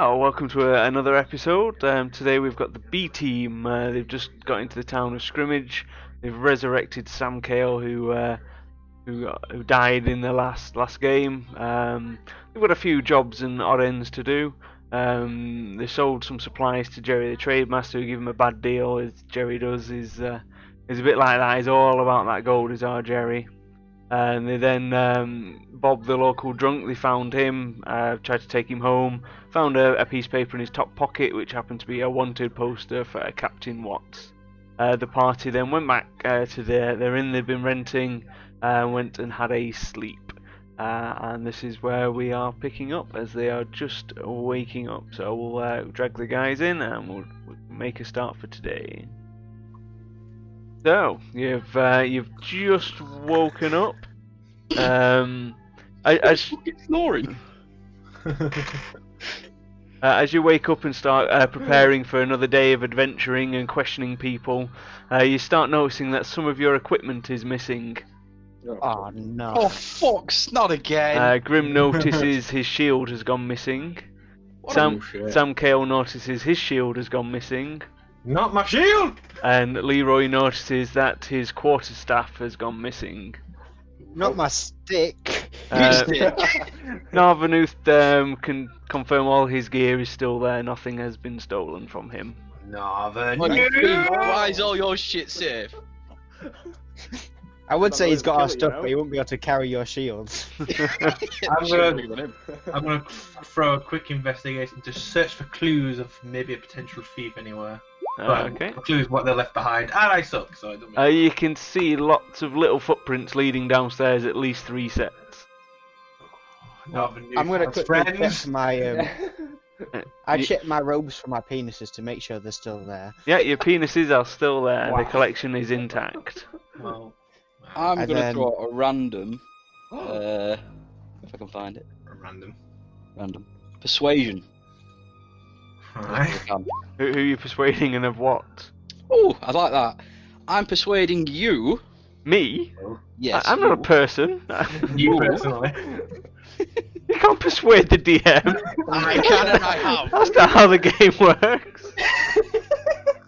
Oh, welcome to another episode. Today we've got the B team. They've just got into the town of Scrimmage. They've resurrected Sam Cale, who died in the last game. They've got a few jobs and odd ends to do. They sold some supplies to Jerry the Trademaster, who gave him a bad deal, as Jerry does. He's a bit like that. He's all about that gold, is our Jerry. And they then Bob the local drunk, they found him, tried to take him home, found a piece of paper in his top pocket which happened to be a wanted poster for Captain Watts. The party then went back to their inn they'd been renting, went and had a sleep. And this is where we are picking up as they are just waking up. So we'll drag the guys in and we'll make a start for today. So you've just woken up. It's snoring. As you wake up and start preparing for another day of adventuring and questioning people, you start noticing that some of your equipment is missing. Oh no. Oh fucks, not again. Grim notices his shield has gone missing. Sam Cale notices his shield has gone missing. Not my shield! And Leroy notices that his quarterstaff has gone missing. Not my stick. Narvanuth can confirm all his gear is still there. Nothing has been stolen from him. Why is all your shit safe? I would say he's got our stuff, but he won't be able to carry your shields. I'm gonna throw a quick investigation to search for clues of maybe a potential thief anywhere. Okay. Clues what they left behind, and I suck, so it doesn't matter. You can see lots of little footprints leading downstairs, at least 3 sets. I'm gonna quickly check my. I check my robes for my penises to make sure they're still there. Yeah, your penises are still there. Wow. The collection is intact. Well, I'm And gonna then- throw a random. If I can find it. random. Persuasion. Alright. Who are you persuading and of what? Oh, I like that. I'm persuading you. Me? Yes. I'm not a person. You personally. You can't persuade the DM. I can and I have. That's not how the game works.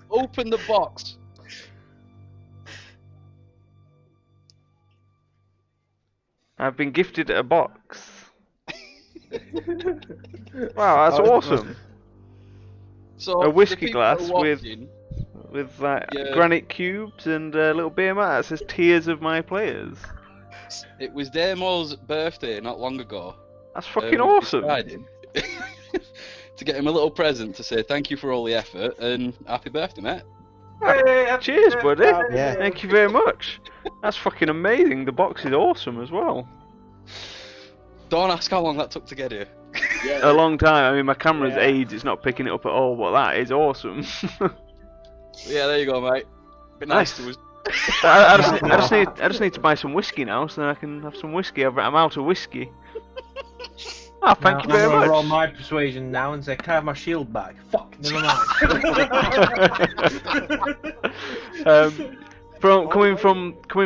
Open the box. I've been gifted a box. Wow, that's awesome. So A whiskey the people glass who are with- watching, With like Yeah. granite cubes and a little beer mat that says "Tears of my players." It was Damo's birthday not long ago. That's fucking We awesome. decided to get him a little present to say thank you for all the effort and happy birthday, mate. Cheers, buddy. Yeah. Thank you very much. That's fucking amazing. The box is awesome as well. Don't ask how long that took to get here. A long time. I mean, my camera's aged. It's not picking it up at all, but that is awesome. Yeah, there you go, mate. Be nice to us. I just need to buy some whiskey now, so then I can have some whiskey. I'm out of whiskey. Oh, thank you very I'm gonna roll much. my persuasion now and say, can I have my shield back? Fuck, never mind. Coming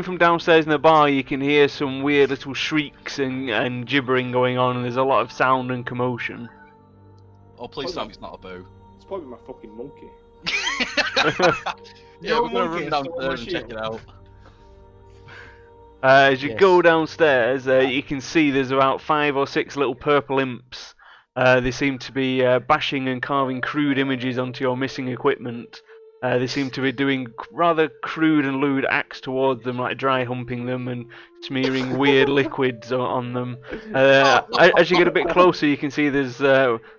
from downstairs in the bar, you can hear some weird little shrieks and gibbering going on, and there's a lot of sound and commotion. Oh, please tell me it's not a boo. It's probably my fucking monkey. Yeah, we're gonna run monkey stole my downstairs and check shield. it out. As you Yes. go downstairs, you can see there's about 5 or 6 little purple imps. They seem to be bashing and carving crude images onto your missing equipment. They seem to be doing rather crude and lewd acts towards them, like dry humping them and smearing weird liquids on them. As you get a bit closer, you can see there's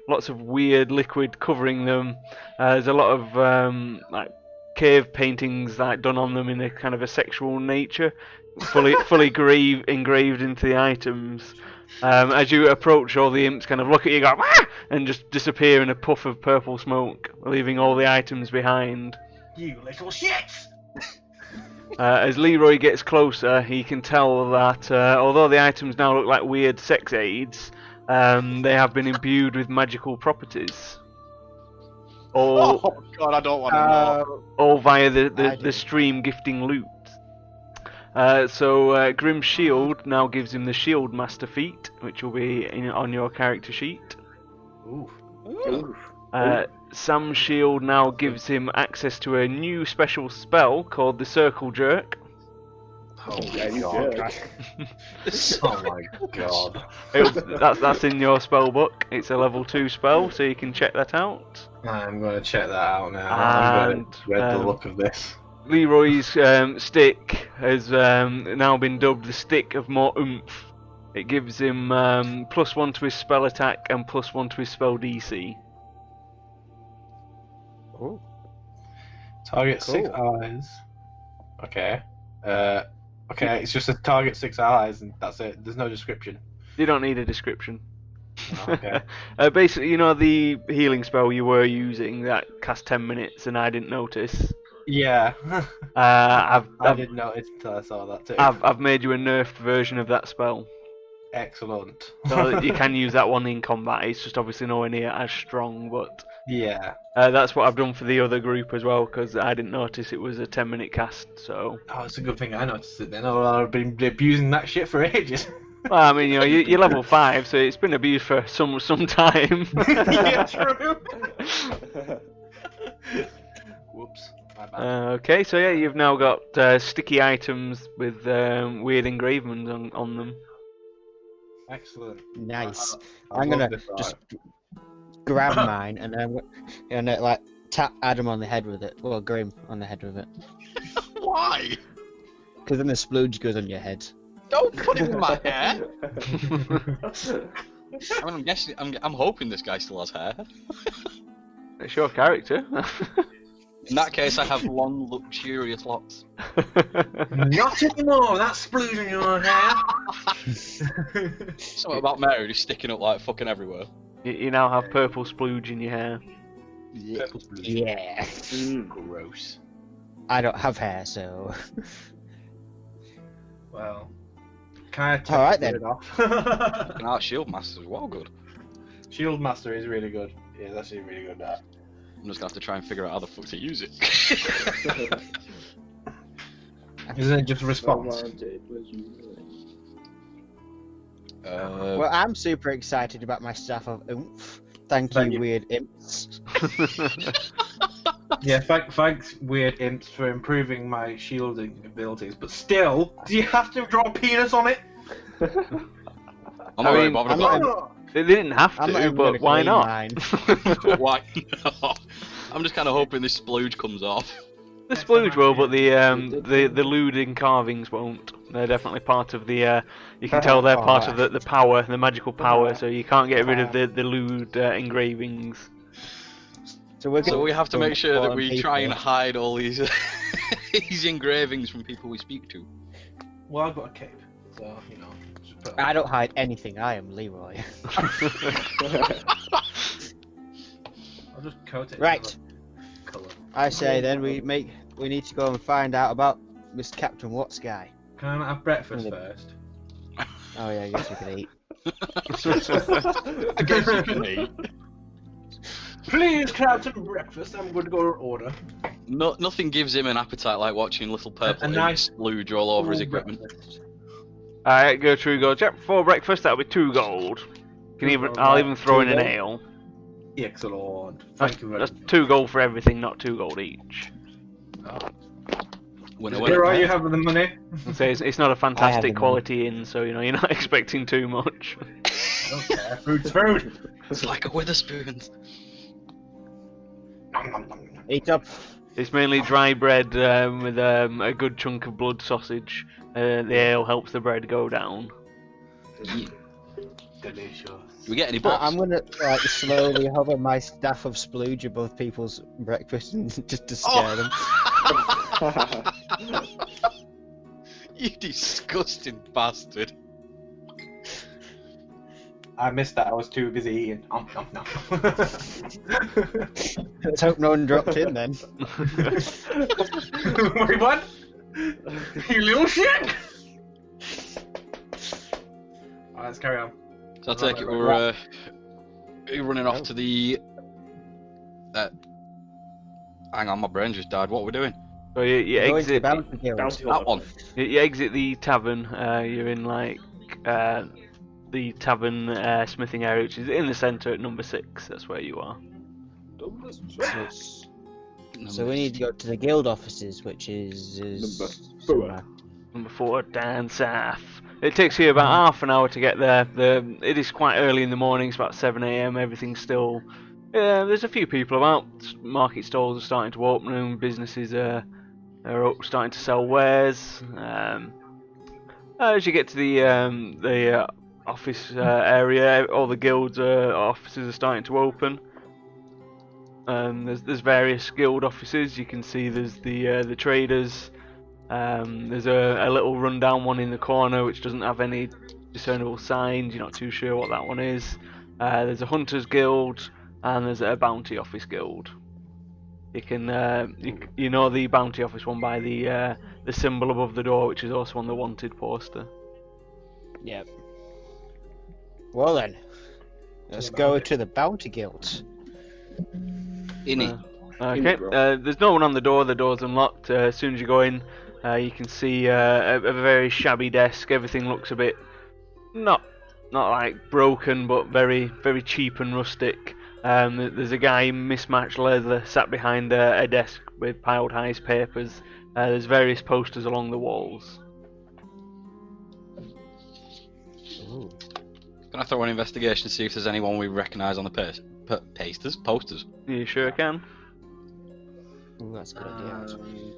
lots of weird liquid covering them. There's a lot of like cave paintings like done on them in a kind of a sexual nature, fully engraved into the items. As you approach, all the imps kind of look at you, go "Ah!" and just disappear in a puff of purple smoke, leaving all the items behind. You little shits! As Leroy gets closer, he can tell that although the items now look like weird sex aids, they have been imbued with magical properties. All Oh god, I don't want to know. all via I the do. stream gifting loot. Grim's shield now gives him the Shield Master feat, which will be on your character sheet. Ooh. Sam's shield now gives him access to a new special spell called the Circle Jerk. Oh my god. Oh my god. That's in your spell book. It's a level 2 spell, so you can check that out. I'm going to check that out now. I'm going to read the look of this. Leroy's stick has now been dubbed the Stick of More Oomph. It gives him +1 to his spell attack and +1 to his spell DC. Ooh. Target 6 allies. Okay. Okay, it's just a target 6 allies and that's it. There's no description. You don't need a description. Oh, okay. Basically, you know the healing spell you were using that cast 10 minutes and I didn't notice? Yeah. I didn't notice until I saw that too. I've made you a nerfed version of that spell. Excellent. So you can use that one in combat. It's just obviously nowhere near as strong, but Yeah. that's what I've done for the other group as well, because I didn't notice it was a 10-minute cast, so... Oh, it's a good thing I noticed it then. Oh, I've been abusing that shit for ages. Well, I mean, you know, you're level 5, so it's been abused for some time. Yeah, true. Whoops. My bad. Okay, so yeah, you've now got sticky items with weird engravings on them. Excellent. Nice. I I'm love gonna this just art. grab mine and then like tap Adam on the head with it. Well, Grim on the head with it. Why? Because then the splooge goes on your head. Don't put it in my hair. I mean, I'm guessing. I'm hoping this guy still has hair. It's your character. In that case, I have long, luxurious locks. Not anymore. That's splooge in your hair. Something about Mary just sticking up like fucking everywhere. You now have purple splooge in your hair. Yeah. Yeah. Gross. I don't have hair, so. Well, can I Alright then. it off? And our shield master is well good. Shield Master is really good. Yeah, that's actually really good. That. I'm just gonna have to try and figure out how the fuck to use it. Isn't it just response? Well, I'm super excited about my Staff of Oomph. Thank you, weird imps. Yeah, thanks, weird imps, for improving my shielding abilities. But still, do you have to draw a penis on it? I'm not really bothered I'm about not- They didn't have I'm not to, even but gonna why claim not? mine. it. Why? I'm just kind of hoping this splooge comes off. The splooge will, but the lewd carvings won't. They're definitely part of the. You can tell they're part of the power, the magical power. So you can't get rid of the lewd engravings. So We have to make sure that we try and people. hide all these these engravings from people we speak to. Well, I've got a cape, so you know. Just put I don't hide anything. I am Leroy. I'll just coat it. Right. Colour. I say then we need to go and find out about Mr. Captain Watts guy. Can I not have breakfast first? Oh yeah, I guess we can eat. I guess you can eat. Please, can I have some breakfast? I'm going to go order. Nothing gives him an appetite like watching little purple A nice splooge all over his equipment. breakfast. Alright, go true gold. Jack, for breakfast that'll be 2 gold. I'll even throw in an ale. Excellent. Thank you very That's much. 2 gold for everything, not 2 gold each. Winner, Here winner. you have the money. So it's not a the fantastic money. quality inn, so you know you're not expecting too much. I don't care. Food's food. It's like a Witherspoons. Nom, nom, nom, nom. Eat up. It's mainly dry bread with a good chunk of blood sausage. The ale helps the bread go down. Delicious. Do we get any books? I'm gonna like slowly hover my Staff of Splooge above people's breakfast and just to scare them. You disgusting bastard. I missed that. I was too busy eating. Nom, nom, nom. Let's hope no one dropped in then. Wait, what? You little shit! Alright, let's carry on. So I take it we're running off to the. Hang on, my brain just died. What are we doing? So you Go into the exit Bounty Guild. Bounty That one. you exit the tavern. You're in like the tavern smithing area, which is in the centre at number 6. That's where you are. So we need to go to the guild offices, which is somewhere. Number 4, down south. It takes you about half an hour to get there. It is quite early in the morning. It's about 7 a.m. Everything's still. There's a few people about. Market stalls are starting to open, and businesses are starting to sell wares. As you get to the office area, all the guilds offices are starting to open. There's various guild offices. You can see there's the traders. There's a little rundown one in the corner which doesn't have any discernible signs. You're not too sure what that one is. There's a hunters guild and there's a bounty office guild. You can you know the bounty office one by the symbol above the door, which is also on the wanted poster. Yep. Well then, let's go to the bounty guild. Innie. Okay. There's no one on the door. The door's unlocked. As soon as you go in, you can see a very shabby desk. Everything looks a bit not like broken, but very cheap and rustic. There's a guy in mismatched leather sat behind a desk with piled high papers. There's various posters along the walls. Ooh. Can I throw an investigation to see if there's anyone we recognise on the posters? You sure can. Ooh, that's a good idea. Actually.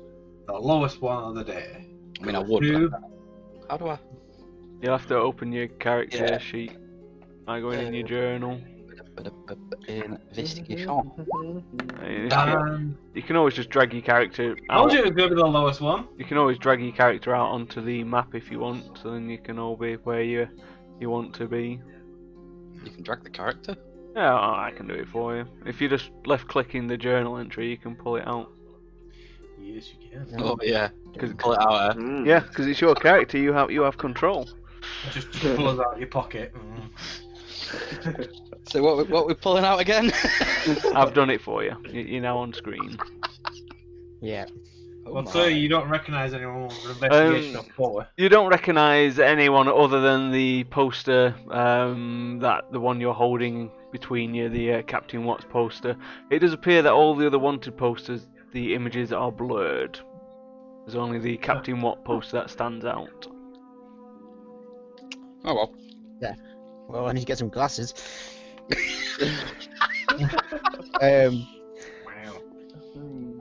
The lowest one of the day. I mean, I would. Two. But how do I? You'll have to open your character Yeah. sheet by going in your journal. Investigation. You can always just drag your character I told out. you it was going to be the lowest one. You can always drag your character out onto the map if you want, so then you can all be where you want to be. You can drag the character. Yeah, I can do it for you. If you just left clicking the journal entry, you can pull it out. Yes, you can. Oh yeah. Cause, Pull it out. yeah, because it's your character. You have control. Just pull us out of your pocket. So what we're pulling out again? I've done it for you. You're now on screen. Yeah. Oh Well, my. so you don't recognise anyone with investigation of 4. You don't recognise anyone other than the poster, that the one you're holding between you, the Captain Watts poster. It does appear that all the other wanted posters, the images are blurred. There's only the Captain Watt poster that stands out. Oh well. Well, I need to get some glasses. Wow.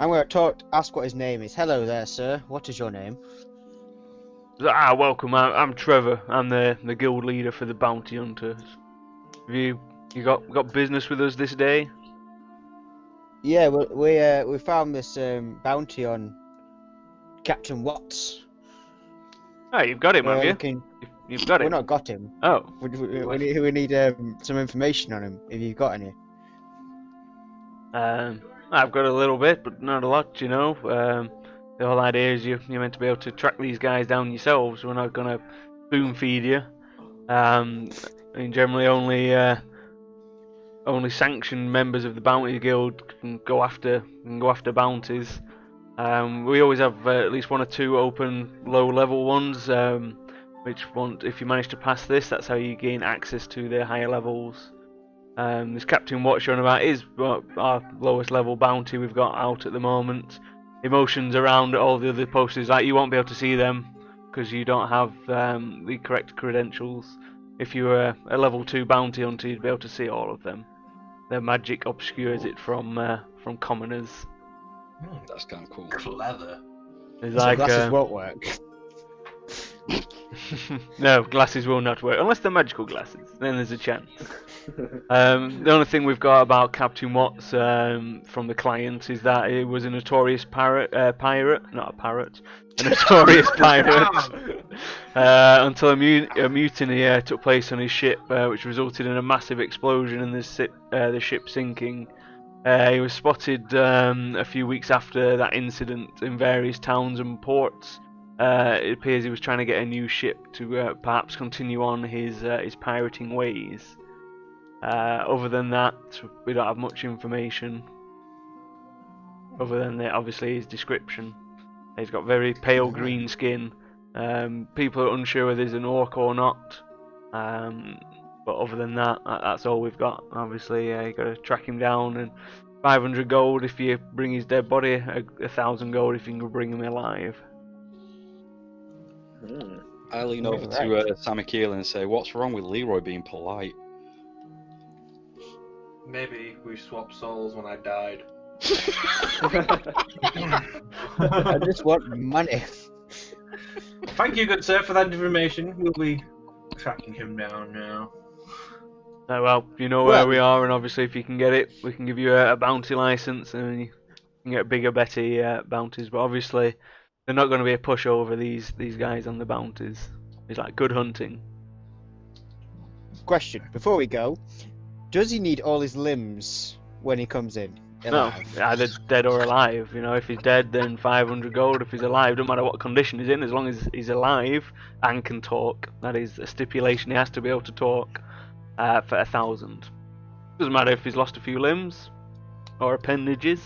I'm going to ask what his name is. Hello there, sir. What is your name? Welcome. I'm Trevor. I'm the guild leader for the bounty hunters. Have you got business with us this day? Yeah, we found this bounty on Captain Watts. Oh, you've got him, have you? You've got We're him. not got him. Oh, We need some information on him. If you've got any. I've got a little bit, but not a lot. You know. The whole idea is you're meant to be able to track these guys down yourselves. We're not gonna spoon feed you. I mean, generally only sanctioned members of the bounty guild can go after bounties. We always have at least 1 or 2 open low-level ones. If you manage to pass this, that's how you gain access to the higher levels. This Captain Watts shown about is our lowest level bounty we've got out at the moment. Emotions around all the other posters, like you won't be able to see them because you don't have the correct credentials. If you were a level 2 bounty hunter, you'd be able to see all of them. Their magic obscures it from commoners. That's kind of cool. Clever. It's So like glasses won't work. no, glasses will not work unless they're magical glasses. Then there's a chance. The only thing we've got about Captain Watts from the client is that he was a notorious pirate, not a parrot, a notorious pirate. Until a mutiny took place on his ship, which resulted in a massive explosion and the ship sinking. He was spotted a few weeks after that incident in various towns and ports. It appears he was trying to get a new ship to perhaps continue on his pirating ways. Other than that, we don't have much information. Other than obviously his description. He's got very pale green skin. People are unsure whether he's an orc or not. But other than that, that's all we've got. Obviously, you got to track him down, and 500 gold if you bring his dead body, 1,000 gold if you can bring him alive. I lean over to Sammy Keelan and say, "What's wrong with Leroy being polite?" Maybe we swapped souls when I died. I just want money. Thank you, good sir, for that information. We'll be tracking him down now. Well, you know where we are, and obviously if you can get it, we can give you a bounty license, and you can get bigger, better bounties. But obviously, they're not going to be a pushover, these guys on the bounties. It's like good hunting. Question, before we go, does he need all his limbs when he comes in? Alive? No, either dead or alive. You know, if he's dead, then 500 gold. If he's alive, don't matter what condition he's in, as long as he's alive and can talk. That is a stipulation. He has to be able to talk for 1,000. Doesn't matter if he's lost a few limbs or appendages.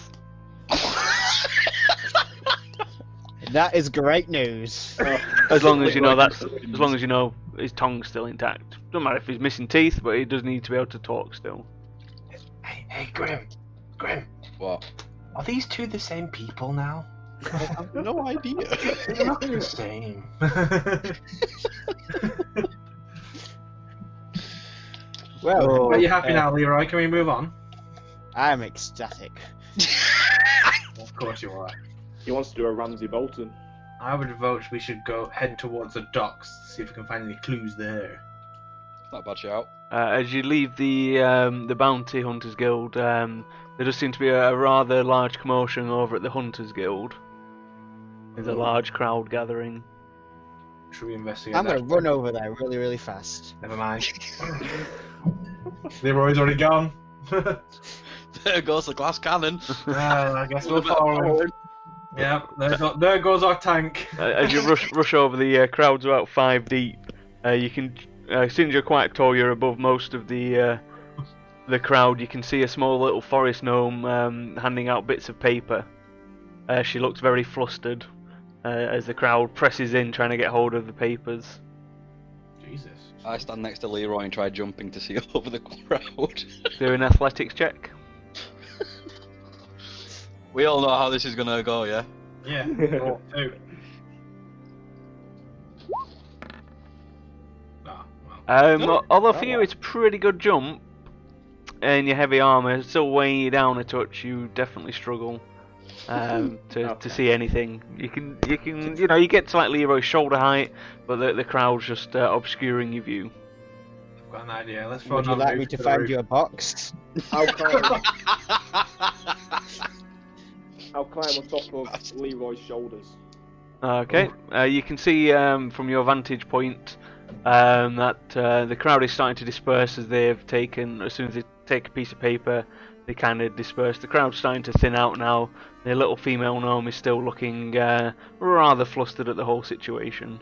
That is great news. As long as you know as long as you know his tongue's still intact. Doesn't matter if he's missing teeth, but he does need to be able to talk still. Hey, Grim. What? Are these two the same people now? I have no idea. They're not the same. Well, Are you happy now, Leroy? Can we move on? I'm ecstatic. Of course you are. He wants to do a Ramsay Bolton. I would vote we should go head towards the docks, see if we can find any clues there. Not a bad shout. As you leave the Bounty Hunters Guild, there does seem to be a rather large commotion over at the Hunters Guild. There's a large crowd gathering. Should we investigate? I'm gonna run over there really, really fast. Never mind. Leroy's already gone. There goes the glass cannon. I guess we'll follow him. Yeah, there goes our tank. As you rush over, the crowd's about 5 deep. You can, as soon as you're quite tall, you're above most of the crowd. You can see a small little forest gnome handing out bits of paper. She looks very flustered as the crowd presses in, trying to get hold of the papers. Jesus. I stand next to Leroy and try jumping to see over the crowd. Do an athletics check. We all know how this is gonna go, yeah? Yeah. Two. Although for you it's a pretty good jump, and your heavy armour still weighing you down a touch, you definitely struggle to see anything. You get to like Leroy's shoulder height, but the crowd's just obscuring your view. I've got an idea. Let's Would you like me to find you a box? I'll climb on top of Leroy's shoulders. Okay, you can see from your vantage point that the crowd is starting to disperse as soon as they take a piece of paper, they kind of disperse. The crowd's starting to thin out now. The little female gnome is still looking rather flustered at the whole situation.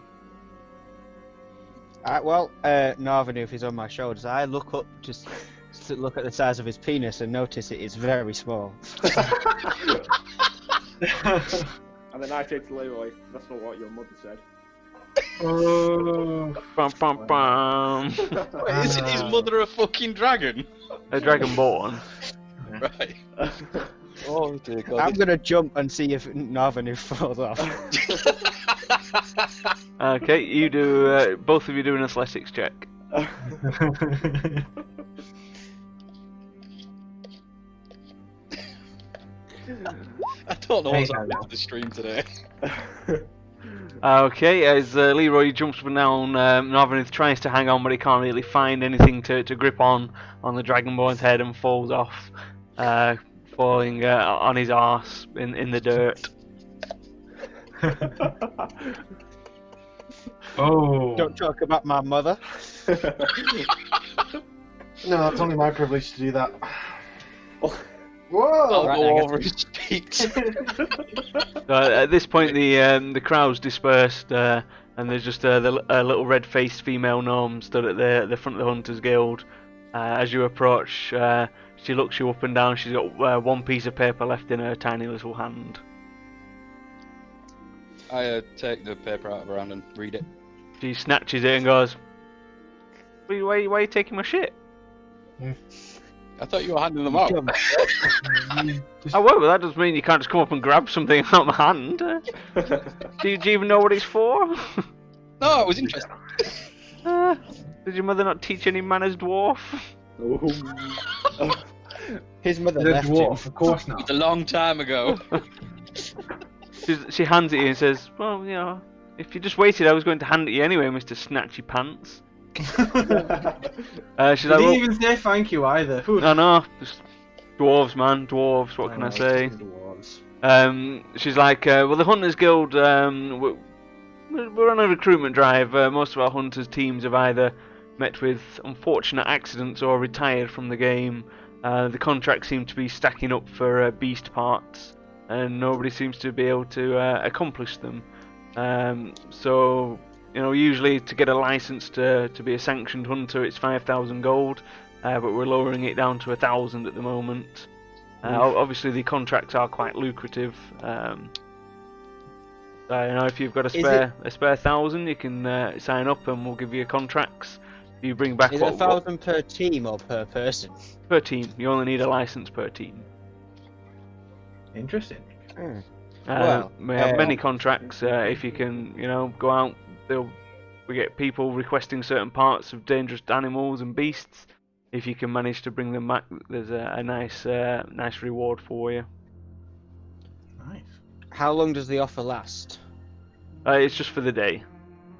Narvanoof is on my shoulders. I look up just to look at the size of his penis and notice it is very small. And then I say to Leroy, that's not what your mother said. Bum, bum, bum. Wait, isn't his mother a fucking dragon? A dragonborn. Right. Oh dear God. I'm gonna jump and see if Narvanoof falls off. Okay, you do. Both of you do an athletics check. I don't know what's happening to the stream today. Okay, as Leroy jumps up and down, Narvanoof tries to hang on, but he can't really find anything to grip on the Dragonborn's head and falls off, falling on his arse in the dirt. Oh! Don't talk about my mother. No, it's only my privilege to do that. Whoa! I'll Right, go I over his feet. At this point, the crowd's dispersed, and there's just a little red-faced female gnome stood at the front of the Hunters Guild. As you approach, she looks you up and down. She's got one piece of paper left in her tiny little hand. I take the paper out of her hand and read it. She snatches it and goes, Why are you taking my shit? I thought you were handing them out. Oh, well, that doesn't mean you can't just come up and grab something out of my hand. Do you even know what it's for? No, it was interesting. Did your mother not teach any manners, dwarf? His mother The left dwarf, him. of course not. It's a long time ago. She hands it to you and says, well, you know, if you just waited, I was going to hand it you anyway, Mr. Snatchy Pants. She's She like, didn't well, even say thank you either. Whew. I know, just dwarves, man, dwarves, what can I say? She's like, well, the Hunters Guild, we're on a recruitment drive. Most of our Hunters teams have either met with unfortunate accidents or retired from the game. The contracts seem to be stacking up for beast parts, and nobody seems to be able to accomplish them. So, you know, usually to get a license to be a sanctioned hunter, it's 5,000 gold, but we're lowering it down to 1,000 at the moment. Obviously, the contracts are quite lucrative. So, you know, if you've got a spare 1,000, you can sign up, and we'll give you contracts. If you bring back Is it 1,000 per team or per person? Per team. You only need a license per team. Interesting. Well, we have many contracts. If you can, you know, go out, we get people requesting certain parts of dangerous animals and beasts. If you can manage to bring them back, there's a nice reward for you. Nice. How long does the offer last? It's just for the day.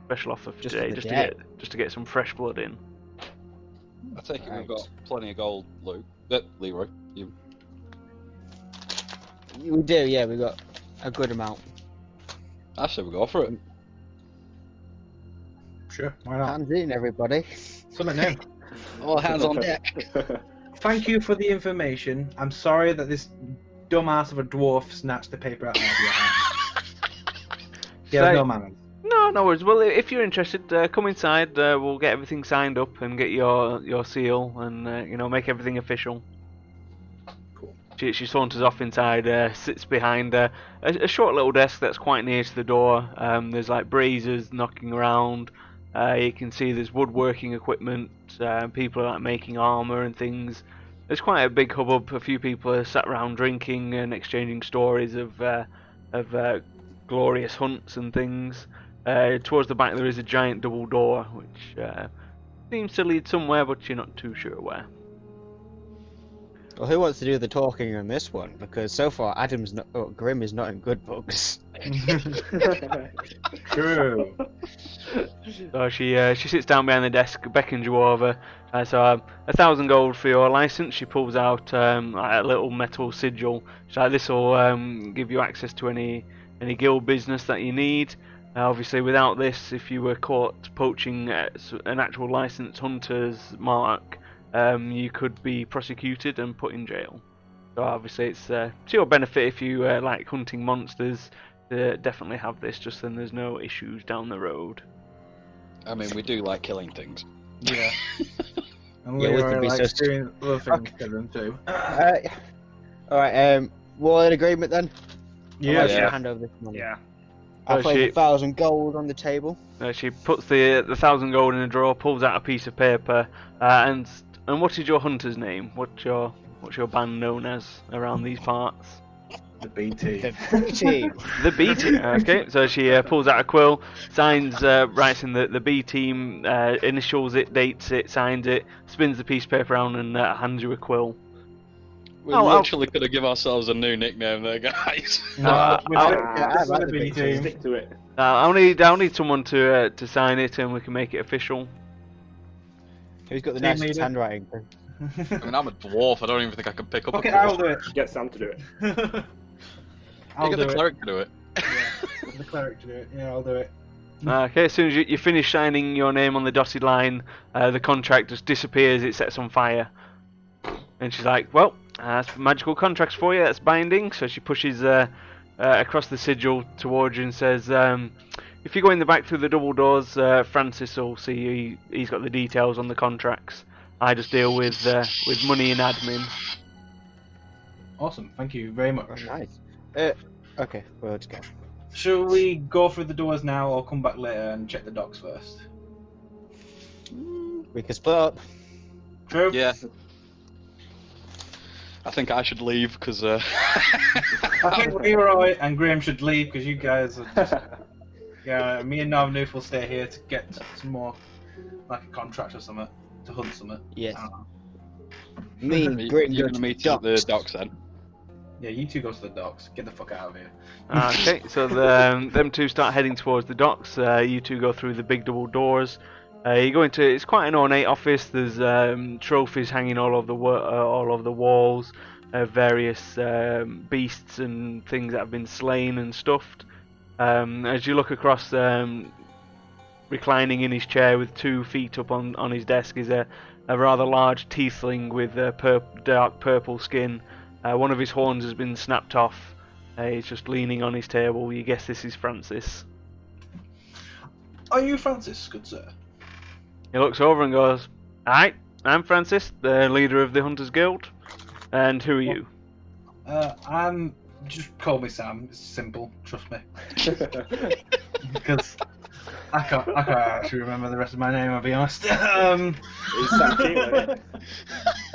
Special offer for Just today, for the just to get some fresh blood in. I take it Right. we've got plenty of gold, Luke. Leroy, you. We do, yeah. We got a good amount. I say we go for it. Sure, why not? Hands in, everybody. Something new. All hands on deck. Thank you for the information. I'm sorry that this dumbass of a dwarf snatched the paper out of your hand. He has no manners. No worries. Well, if you're interested, come inside. We'll get everything signed up and get your seal, and you know, make everything official. Cool. She saunters off inside, sits behind a short little desk that's quite near to the door. There's like braziers knocking around. You can see there's woodworking equipment. People are like making armor and things. There's quite a big hubbub. A few people are sat around drinking and exchanging stories of glorious hunts and things. Towards the back there is a giant double door, which seems to lead somewhere, but you're not too sure where. Well, who wants to do the talking on this one? Because so far, Grim is not in good books. True. So she sits down behind the desk, beckons you over. So 1,000 gold for your license. She pulls out a little metal sigil. She's like, this will give you access to any guild business that you need. Obviously, without this, if you were caught poaching an actual licensed hunter's mark, you could be prosecuted and put in jail. So obviously, it's to your benefit if you like hunting monsters. Definitely have this, just then there's no issues down the road. I mean, we do like killing things. Yeah. And Yeah, we Leroy could be likes so doing other things to them too. Alright, we're in agreement then? Yeah. Yeah. Hand over this money. Yeah. I'll Oh, place shit. 1,000 gold on the table. She puts the 1,000 gold in a drawer, pulls out a piece of paper, and what is your hunter's name? What's your band known as around these parts? The BT. The team. The B team. Okay, so she pulls out a quill, signs, writes in the B team, initials it, dates it, signs it, spins the piece of paper around, and hands you a quill. We Oh, literally could have given ourselves a new nickname there, guys. No, we're I like the the BT. BT. Stick to it. I'll need someone to sign it, and we can make it official. Who's got the Team nicest leader. handwriting? I mean, I'm a dwarf. I don't even think I can pick up Okay, a quill. I'll do it. Get Sam to do it. I'll You do get the it. cleric to do it. Yeah, the cleric to do it. Yeah, I'll do it. Okay, as soon as you finish signing your name on the dotted line, the contract just disappears, it sets on fire. And she's like, well, that's magical contracts for you, that's binding. So she pushes across the sigil towards you and says, if you go in the back through the double doors, Francis will see you. He's got the details on the contracts. I just deal with money and admin. Awesome. Thank you very much. Nice. Okay, well, let's go. Shall we go through the doors now or come back later and check the docks first? We can split up. True. Yeah. I think I should leave because. I think Leroy and Graham should leave because you guys are just... Yeah, me and Narvanoof will stay here to get some more, like a contract or something, to hunt something. Yes. I don't know. Me and Grim You're go gonna to meet us at the docks then. Yeah, you two go to the docks. Get the fuck out of here. Okay, so them two start heading towards the docks. You two go through the big double doors. You go into, it's quite an ornate office. There's trophies hanging all over the walls, various beasts and things that have been slain and stuffed. As you look across, reclining in his chair with 2 feet up on his desk is a rather large tiefling with dark purple skin. One of his horns has been snapped off. He's just leaning on his table. You guess this is Francis. Are you Francis, good sir? He looks over and goes, "Hi, I'm Francis, the leader of the Hunters Guild. And who are you?" I'm... Just call me Sam. It's simple. Trust me. Because I can't actually remember the rest of my name, I'll be honest. It's Sam Keeler.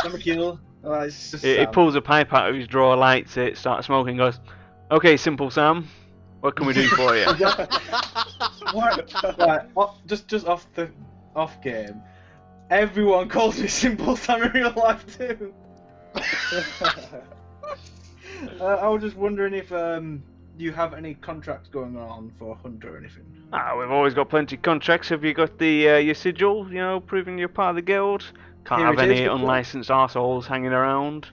Sam McKeel. It's just He Sam. pulls a pipe out of his drawer, lights it, starts smoking, goes, "Okay, Simple Sam, what can we do for you?" What? Right, just off game. Everyone calls me Simple Sam in real life too. I was just wondering if you have any contracts going on for Hunter or anything. We've always got plenty of contracts. Have you got the your sigil, proving you're part of the guild? Can't Here have it is, any good unlicensed arseholes hanging around.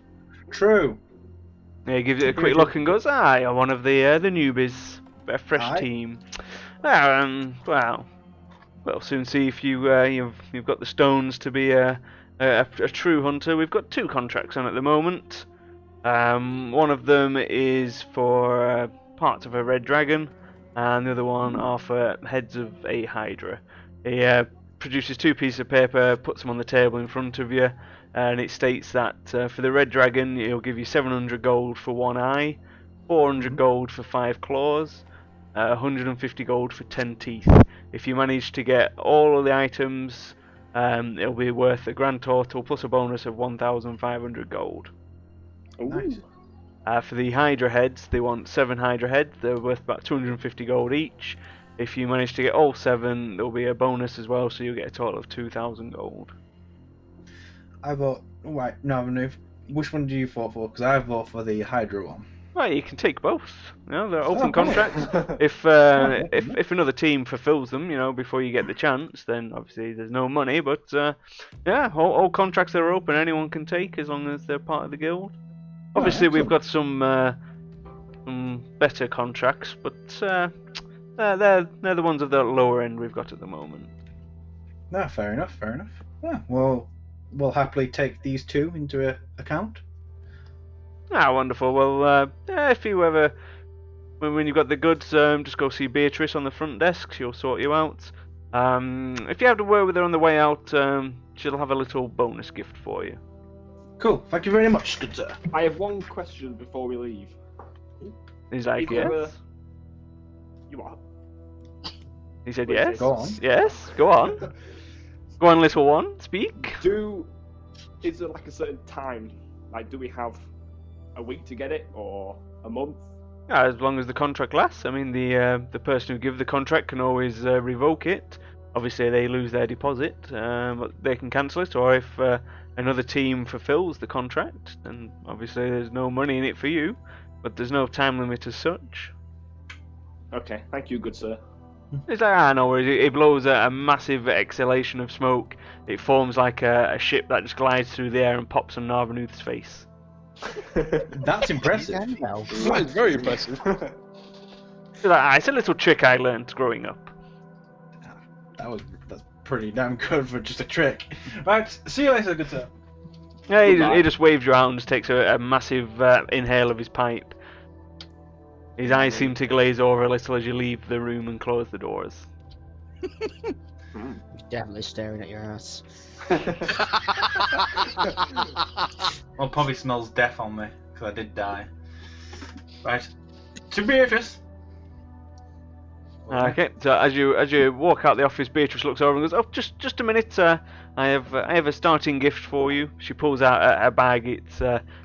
True. Yeah, he gives it a quick look and goes, you're one of the newbies. A fresh Aye. team. We'll soon see if you've got the stones to be a true hunter. We've got 2 contracts on at the moment. One of them is for parts of a red dragon, and the other one are for heads of a hydra. He produces 2 pieces of paper, puts them on the table in front of you, and it states that for the red dragon, he'll give you 700 gold for 1 eye, 400 gold for 5 claws, 150 gold for 10 teeth. If you manage to get all of the items, it'll be worth a grand total plus a bonus of 1,500 gold. Nice. For the Hydra heads, they want 7 Hydra heads. They're worth about 250 gold each. If you manage to get all 7, there'll be a bonus as well, so you'll get a total of 2,000 gold. I vote. Right, no, which one do you vote for? Because I vote for the Hydra one. Well, you can take both. They're open contracts. If another team fulfills them, before you get the chance, then obviously there's no money. But yeah, all contracts that are open, anyone can take as long as they're part of the guild. Obviously, we've got some better contracts, but they're the ones at the lower end we've got at the moment. No, fair enough. Yeah, well, we'll happily take these 2 into account. Wonderful. Well, if you ever, when you've got the goods, just go see Beatrice on the front desk. She'll sort you out. If you have to work with her on the way out, she'll have a little bonus gift for you. Cool. Thank you very much, good sir. I have one question before we leave. He's like, Either of yes. You what? He said Wait, yes. go on. Yes. Go on. Go on, little one. Speak. Is there like a certain time? Like, do we have a week to get it or a month? As long as the contract lasts. I mean, the person who gives the contract can always revoke it. Obviously, they lose their deposit, but they can cancel it. Or if another team fulfills the contract, then obviously there's no money in it for you. But there's no time limit as such. Okay, thank you, good sir. It's like, no worries. It blows a massive exhalation of smoke. It forms like a ship that just glides through the air and pops on Narvanooth's face. That's impressive. That is very impressive. It's like, it's a little trick I learned growing up. That's pretty damn good for just a trick. Right, see you later, good sir. Yeah, Goodbye. he just waves you out and just takes a massive inhale of his pipe. His eyes seem to glaze over a little as you leave the room and close the doors. Definitely staring at your ass. Well, probably smells death on me, because I did die. Right. To Beatrice! Okay, so as you walk out the office, Beatrice looks over and goes, "Oh, just a minute. I have a starting gift for you. She pulls out a bag.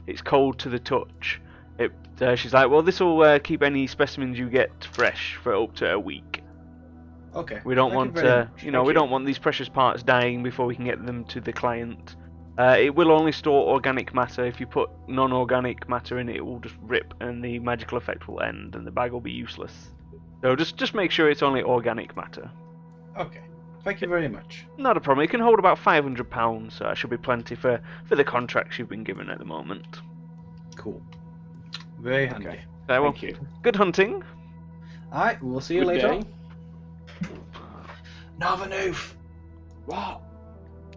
It's cold to the touch. She's like, well, this will keep any specimens you get fresh for up to a week. Okay. We don't Thank want you very much. we Thank you. don't want these precious parts dying before we can get them to the client. It will only store organic matter. If you put non-organic matter in it, it will just rip and the magical effect will end and the bag will be useless. So just make sure it's only organic matter. Okay. Thank you very much. Not a problem. It can hold about £500, so that should be plenty for the contracts you've been given at the moment. Cool. Very handy. Okay. Well, Thank you. good hunting. Alright, we'll see you Good later. day. Navanoof, What?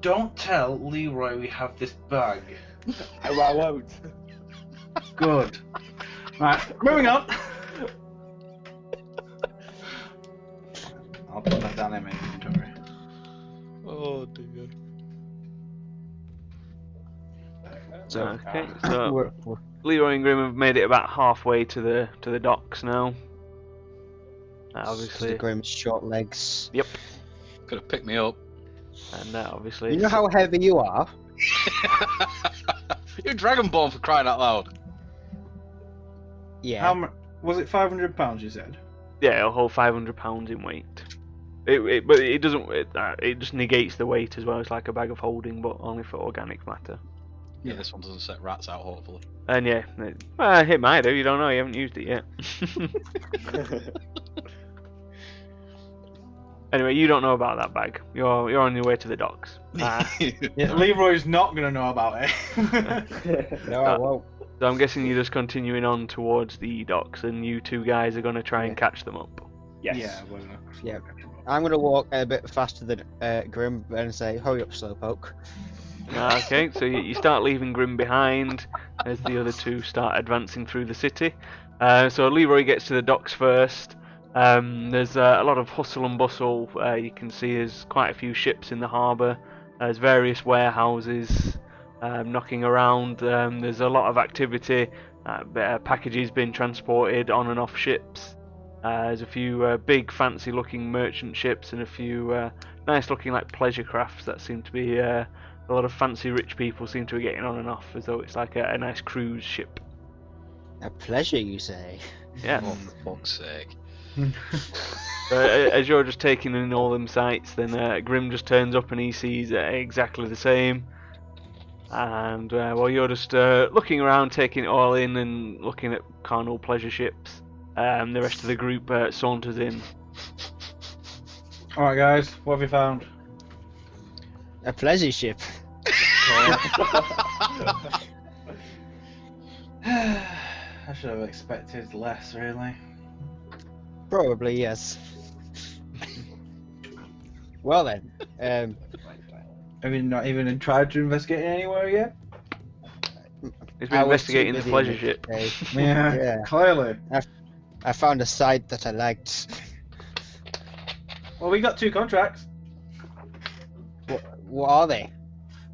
don't tell Leroy we have this bag. I won't. Good. Right, moving on. I'll put that down in my inventory. Oh dear. So, Okay, so we're- Leroy and Grim have made it about halfway to the docks now. Obviously, the Grimm's short legs. Could have picked me up. and obviously, You know how heavy you are? You're Dragonborn, for crying out loud. Yeah. How much was it? £500 you said. yeah, it'll hold £500 in weight. But it doesn't. It just negates the weight as well. It's like a bag of holding, but only for organic matter. Yeah, this one doesn't set rats out, hopefully. And yeah, it might do. You don't know. You haven't used it yet. Anyway, you don't know about that bag. You're on your way to the docks. Yeah, Leroy's not gonna know about it. No, I won't. So I'm guessing you're just continuing on towards the docks, and you two guys are going to try and catch them up. Yes. Yeah, we're gonna. Yeah. I'm gonna walk a bit faster than Grim and say, "Hurry up, Slowpoke." Okay, so you start leaving Grim behind as the other two start advancing through the city. So Leroy gets to the docks first. There's a lot of hustle and bustle. You can see there's quite a few ships in the harbour. There's various warehouses knocking around. There's a lot of activity. Packages being transported on and off ships. There's a few big fancy looking merchant ships and a few nice looking like pleasure crafts that seem to be a lot of fancy rich people seem to be getting on and off as though it's like a nice cruise ship. A pleasure, you say? Yeah. Oh, for fuck's sake. So, as you're just taking in all them sights, then Grim just turns up and he sees exactly the same. And while you're just looking around, taking it all in and looking at carnal pleasure ships, the rest of the group saunters in. Alright, guys, what have you found? A pleasure ship. I should have expected less, really. Probably yes. Well then, Have you not even tried to investigate anywhere yet? He's I been was too investigating the busy pleasure with ship. it today. Yeah. Clearly. I found a site that I liked. Well, we got 2 contracts. What are they?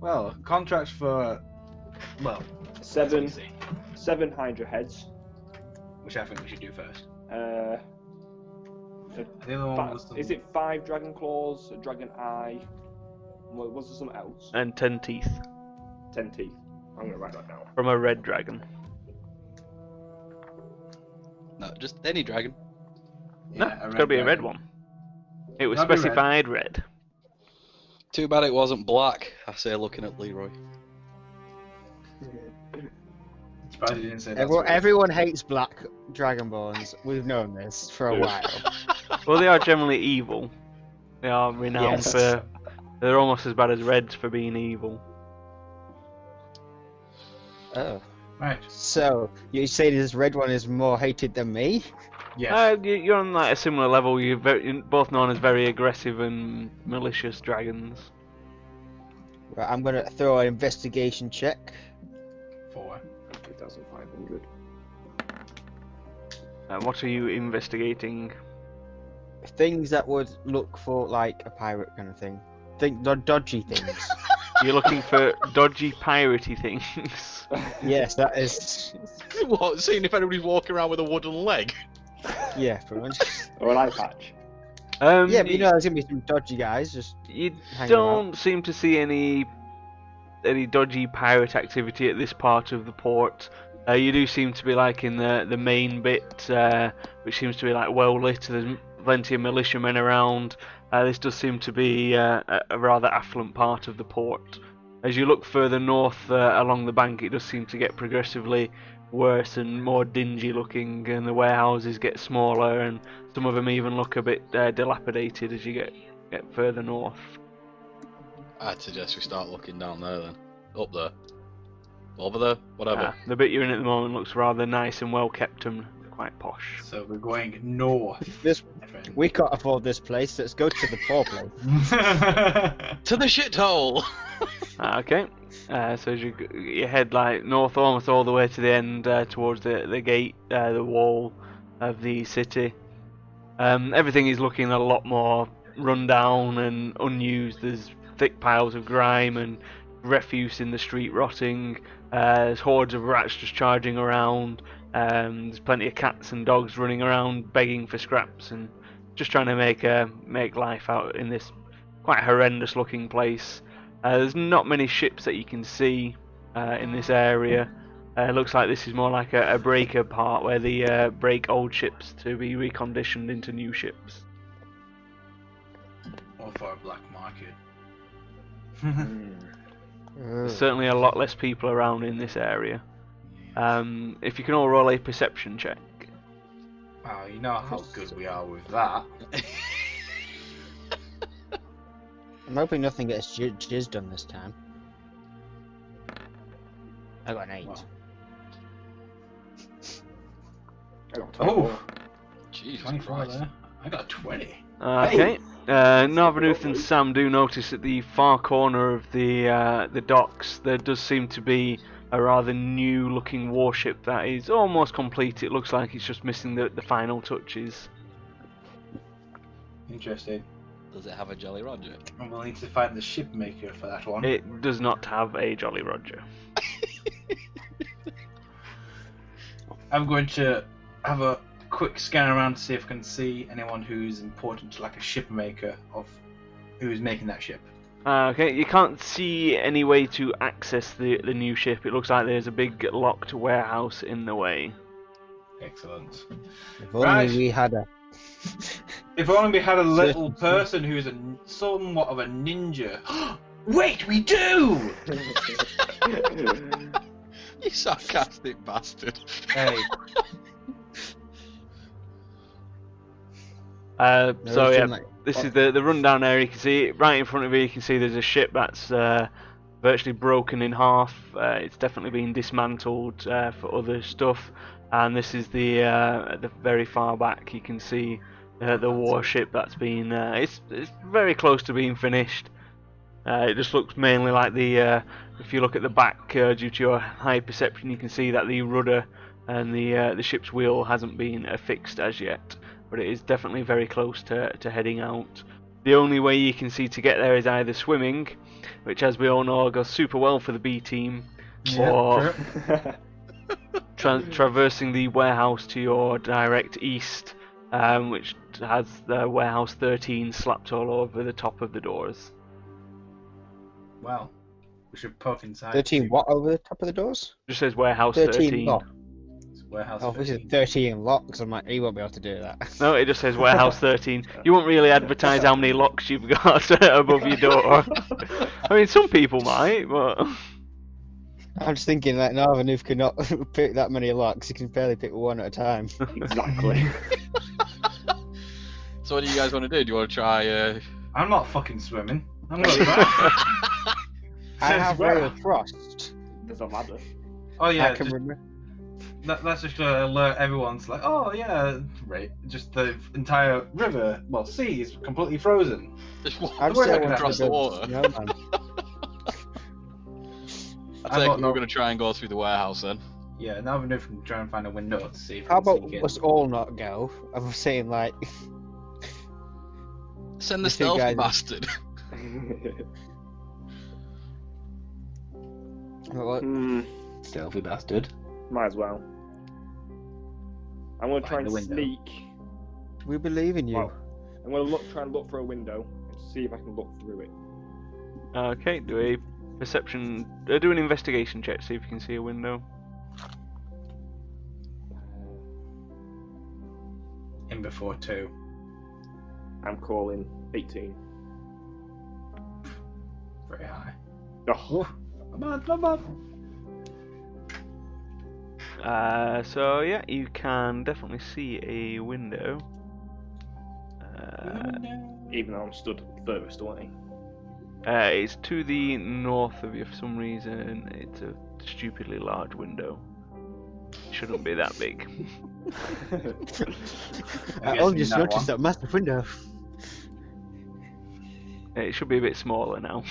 Well, contracts for, well, Seven Hydra heads. which I think we should do first. Uh, The other one was the... Is it 5 dragon claws, a dragon eye? Was there something else? And 10 teeth 10 teeth. I'm gonna write that down. from a red dragon. No, just any dragon. No, Yeah, it's got to be a red dragon. one. It was Gotta be red. specified red. Too bad it wasn't black, I say, looking at Leroy. Surprised you didn't say that. Everyone hates black dragonborns. We've known this for a while. Well, they are generally evil. They are renowned Yes. for. They're almost as bad as reds for being evil. Oh. Right. So, you say this red one is more hated than me? Yes. You're on like a similar level. You're both known as very aggressive and malicious dragons. Right, I'm gonna throw an investigation check. 4. 2,500. What are you investigating? Things that would look for like a pirate kind of thing. Think dodgy things. You're looking for dodgy piratey things. Yes, that is. What? Seeing if anybody's walking around with a wooden leg? Yeah, pretty much. Or an eye patch. Yeah, but you know there's gonna be some dodgy guys just You hanging don't seem to see any dodgy pirate activity at this part of the port. You do seem to be like in the main bit, which seems to be like well lit. There's plenty of militiamen around. This does seem to be a rather affluent part of the port. As you look further north along the bank, it does seem to get progressively worse and more dingy looking, and the warehouses get smaller, and some of them even look a bit dilapidated as you get further north. I'd suggest we start looking down there then. Up there. Over there, whatever. The bit you're in at the moment looks rather nice and well kept and quite posh. So we're going north. This my friend. we can't afford this place. Let's go to the poor place. To the shithole! Okay, so as you head like north almost all the way to the end towards the gate, the wall of the city. Everything is looking a lot more run down and unused. There's thick piles of grime and refuse in the street rotting. There's hordes of rats just charging around. There's plenty of cats and dogs running around begging for scraps and just trying to make life out in this quite horrendous looking place. There's not many ships that you can see in this area. It looks like this is more like a breaker part where they break old ships to be reconditioned into new ships. Or for a black market. There's certainly a lot less people around in this area. If you can all roll a perception check. Wow, you know how good we are with that. I'm hoping nothing gets jizzed on this time. I got an 8. Wow. I got 24. Oh, Jesus 24 Christ. there. I got 20. Okay. Narvanuth and Sam do notice at the far corner of the docks there does seem to be a rather new looking warship that is almost complete. It looks like it's just missing the final touches. Interesting. Does it have a Jolly Roger? And we'll need to find the ship maker for that one. It does not have a Jolly Roger. I'm going to have a quick scan around to see if I can see anyone who's important to like a ship maker of who's making that ship. Okay, you can't see any way to access the new ship. It looks like there's a big locked warehouse in the way. Excellent. If only Right. we had a. If only we had a little person who's somewhat of a ninja. Wait, we do! You sarcastic bastard. Hey, So yeah, this is the rundown area. You can see right in front of you. You can see there's a ship that's virtually broken in half. It's definitely been dismantled for other stuff. And this is the at the very far back. You can see the warship that's been. It's very close to being finished. It just looks mainly like the. If you look at the back, due to your high perception, you can see that the rudder and the ship's wheel hasn't been affixed as yet. But it is definitely very close to heading out. The only way you can see to get there is either swimming, which as we all know goes super well for the B team, or traversing the warehouse to your direct east, which has the warehouse 13 slapped all over the top of the doors. well, we should poke inside. 13 what over the top of the doors? Just says warehouse 13 13. lock. Warehouse Oh, this is 13. 13 locks. I'm like, he won't be able to do that. No, it just says warehouse 13. You won't really advertise how many locks you've got above your door. I mean, some people might, but I'm just thinking that Narvanuth cannot pick that many locks. He can barely pick one at a time. Exactly. So what do you guys want to do? Do you want to try? I'm not fucking swimming. I'm gonna try. I have Where? Ray of Frost. Doesn't matter. Oh yeah, I can just, remember. that's just gonna alert everyone to like, oh yeah, right. Just the entire river, well, sea is completely frozen. Just walk I'd We're say I not want across to the build water. a snowman. I I think don't we're know. going to try and go through the warehouse then. Yeah, now we know if we can try and find a window to see if How we can about sneak in. us all not go? I'm saying like, Send the You two stealthy guys- bastard. what? Stealthy bastard. Might as well. I'm gonna try Find and the window. sneak. We believe in you. Well, I'm gonna try and look for a window and see if I can look through it. Okay, do a perception. Do an investigation check. See if you can see a window. In before 2. I'm calling 18. Very high. Oh, Not bad. So yeah, you can definitely see a window. even though I'm stood furthest away. It's to the north of you for some reason. It's a stupidly large window. It shouldn't be that big. I only just noticed that massive window. It should be a bit smaller now.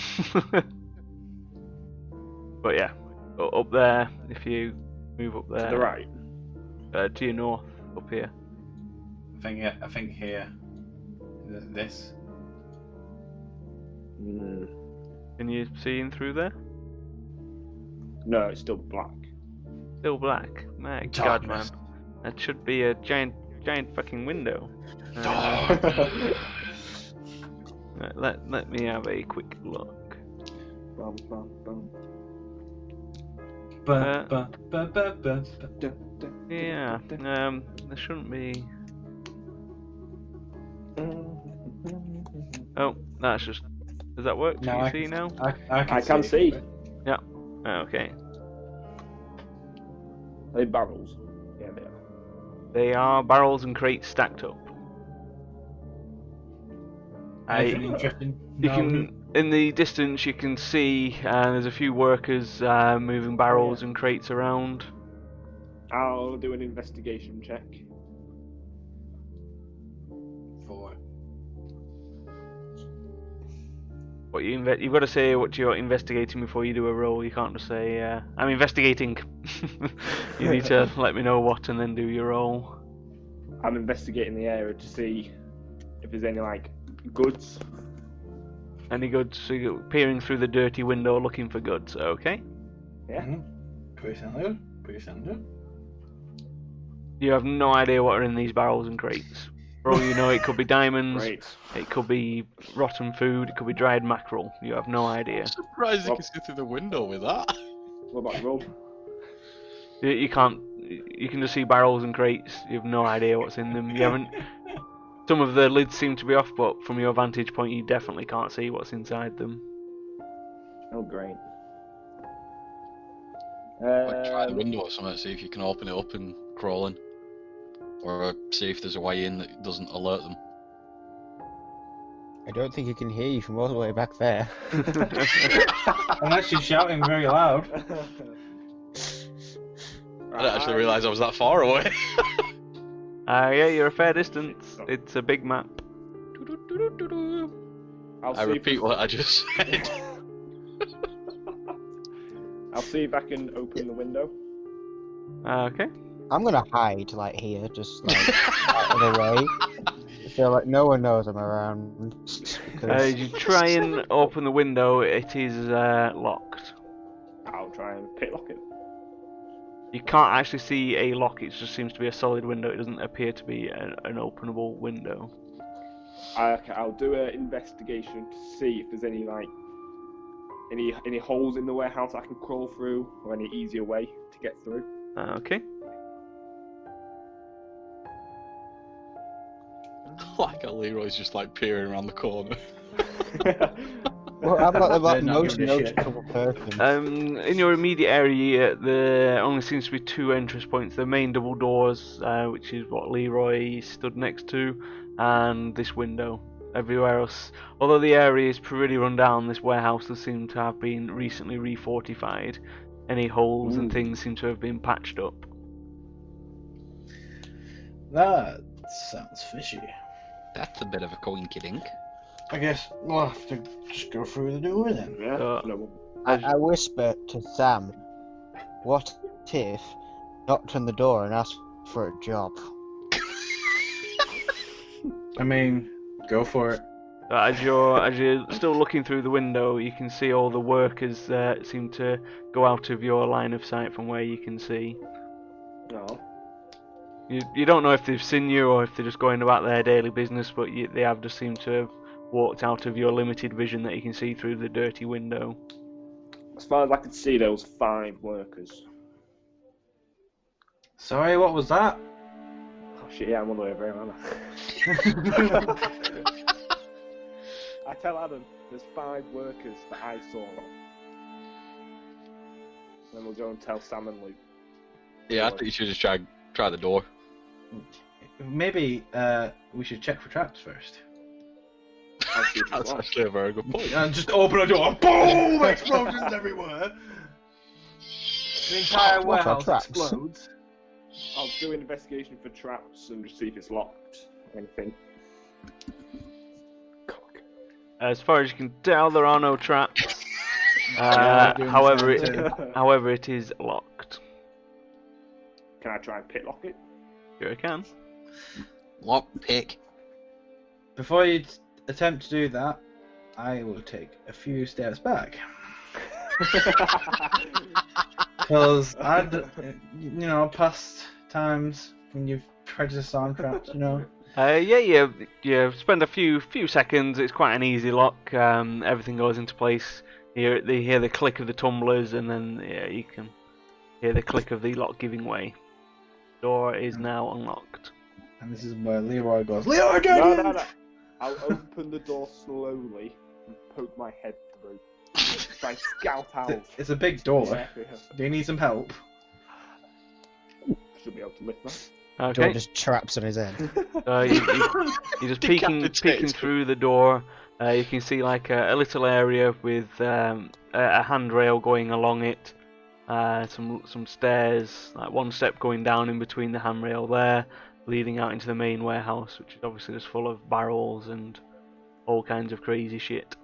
But yeah, up there, if you move up there. To the right. To your north, up here. I think here. This. Can you see in through there? No, it's still black. Still black. My God, man. Darkness. That should be a giant fucking window. Let me have a quick look. Bum, bum, bum. Yeah, there shouldn't be. Oh, that's just. Does that work? Can you see now? I can see. Yeah. Okay. Are they barrels? Yeah, they are. They are barrels and crates stacked up. Anything interesting? You can, in the distance, you can see there's a few workers moving barrels and crates around. I'll do an investigation check. 4. What you've got to say what you're investigating before you do a roll. You can't just say I'm investigating. You need to let me know what and then do your roll. I'm investigating the area to see if there's any goods. Any goods? So you're peering through the dirty window looking for goods. Okay. Yeah. Pretty standard. Pretty standard. You have no idea what are in these barrels and crates. For all you know, it could be diamonds. Great. It could be rotten food. It could be dried mackerel. You have no idea. I'm surprised you can see through the window with that. What about Rob? You can't. You can just see barrels and crates. You have no idea what's in them. You haven't. Some of the lids seem to be off, but from your vantage point, you definitely can't see what's inside them. Oh, great. Try the window or something, see if you can open it up and crawl in. Or see if there's a way in that doesn't alert them. I don't think he can hear you from all the way back there. Unless you're shouting very loud. I didn't actually realise I was that far away. Yeah, you're a fair distance. It's a big map. I repeat what I just said. I'll see if I can open the window. Okay. I'm gonna hide here, just out of the way. So no one knows I'm around. You try and open the window. It is locked. I'll try and picklock it. You can't actually see a lock. It just seems to be a solid window. It doesn't appear to be an openable window. Okay, I'll do an investigation to see if there's any any holes in the warehouse I can crawl through, or any easier way to get through. Okay. Like how Leroy's just peering around the corner. Well, I'm not the They're not most giving a shit. noticeable person. In your immediate area, there only seems to be 2 entrance points. The main double doors, which is what Leroy stood next to, and this window. Everywhere else, although the area is pretty run down, this warehouse does seem to have been recently refortified. Any holes and things seem to have been patched up. That sounds fishy. That's a bit of a coinkydink. I guess we'll have to just go through the door then. Yeah. No. I whisper to Sam, what if knocked on the door and asked for a job? I mean, go for it. As you're still looking through the window, you can see all the workers seem to go out of your line of sight from where you can see. No. You don't know if they've seen you or if they're just going about their daily business, but they have just seemed to have walked out of your limited vision that you can see through the dirty window. As far as I could see, there was 5 workers. Sorry, what was that? Oh shit, yeah, I'm on the way over here, aren't I? I tell Adam, there's 5 workers that I saw. Then we'll go and tell Sam and Luke. Yeah, I think you should just try the door. Maybe we should check for traps first. I'll see if it's That's locked. actually a very good point. And just open a door, boom! Explosions everywhere. The entire What are warehouse traps? explodes. I'll do an investigation for traps and just see if it's locked or anything. Cock. As far as you can tell, there are no traps. Yeah, doing however, the same however, it is locked. Can I try and pick-lock it? Sure you can. Lock pick. Before you attempt to do that, I will take a few steps back. Because past times when you've tried to disarm traps, You spend a few seconds. It's quite an easy lock. Everything goes into place. You hear the click of the tumblers, and then you can hear the click of the lock giving way. Door is now unlocked. And this is where Leroy goes, Leroy, get No, in! no, no. I'll open the door slowly and poke my head through. Try and scout out. It's a big door. Yeah, yeah. Do you need some help? Should be able to lift that. Door Okay. just traps on his head. You're just peeking Decapitated. through the door. You can see like a little area with a handrail going along it. Some stairs, like one step going down in between the handrail there, leading out into the main warehouse, which is obviously just full of barrels and all kinds of crazy shit.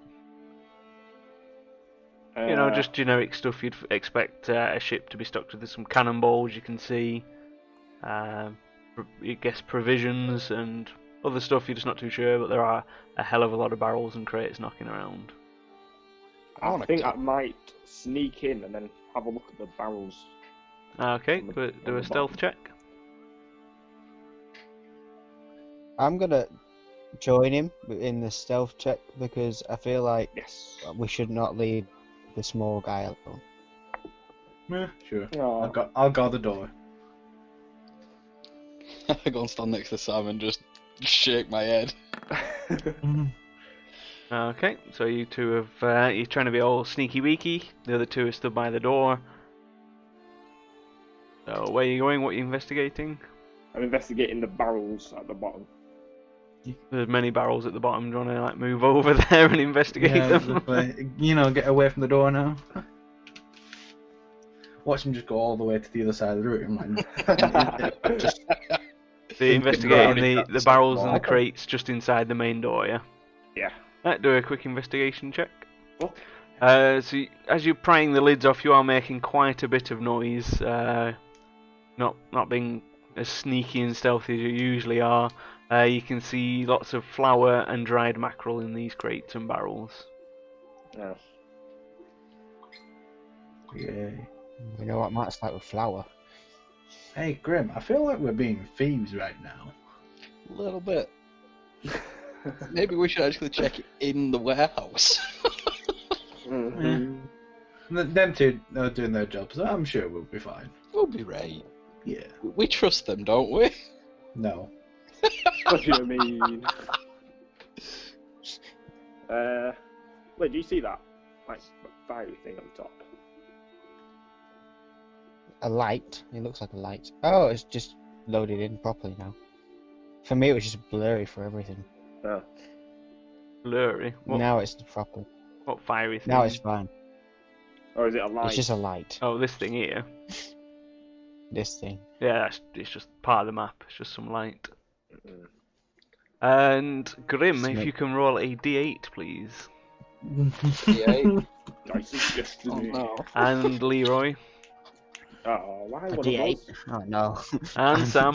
Just generic stuff you'd expect a ship to be stocked with. There's some cannonballs you can see. I guess provisions and other stuff you're just not too sure, but there are a hell of a lot of barrels and crates knocking around. I think I might sneak in and then have a look at the barrels. Okay, On the- do on a the stealth bottom. check. I'm gonna join him in the stealth check because I feel like Yes. we should not leave the small guy alone. Yeah, sure. Oh, I'll guard the door. I go and stand next to Sam and just shake my head. Okay, so you two have you're trying to be all sneaky beaky. The other two are stood by the door. So where are you going? What are you investigating? I'm investigating the barrels at the bottom. There's many barrels at the bottom. Do you want to like move over there and investigate Yeah, them? get away from the door now. Watch him just go all the way to the other side of the room. Just So you're investigating Brownie the cats. barrels and the crates just inside the main door, yeah? Yeah. Do a quick investigation check. Oh. As you're prying the lids off, you are making quite a bit of noise. Not being as sneaky and stealthy as you usually are. You can see lots of flour and dried mackerel in these crates and barrels. Yeah. yeah. You know what Matt's like with flour. Hey, Grim, I feel like we're being thieves right now. A little bit. Maybe we should actually check it in the warehouse. Mhm. Them two are doing their jobs, so I'm sure we'll be fine. We'll be right. Yeah. We trust them, don't we? No. What do you mean? Wait, do you see that? Like, fiery thing on the top? A light. It looks like a light. Oh, it's just loaded in properly now. For me, it was just blurry for everything. Oh. Blurry. What, Now it's proper. what fiery thing? Now it's fine. Or is it a light? It's just a light. Oh, this thing here. This thing. Yeah, it's just part of the map. It's just some light. Mm. And Grim, if Snake. you can roll a d8, please. Yeah. Dice is just Oh no. And Leroy. Oh, why A one of D8. those? Oh no. And Sam.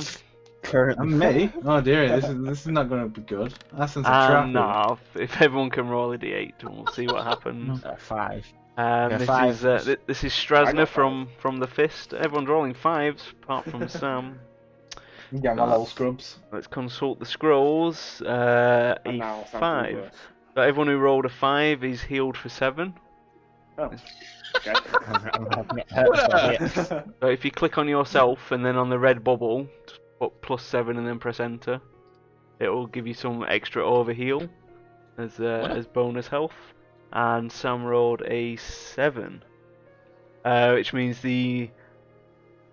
Currently. And me? Oh dear, this is not going to be good. That's a trap. And Nav. If everyone can roll a d8, we'll see what happens. 5. This five. is this is I Strasner got from the Fist. Everyone's rolling 5s apart from Sam. Yeah, my little scrubs. Let's consult the scrolls. And A now it sounds 5. worse. So everyone who rolled a 5 is healed for 7. Oh. Okay. I'm having it hurt. So if you click on yourself and then on the red bubble, just put +7 and then press enter, it will give you some extra overheal as bonus health. And Sam rolled a 7, which means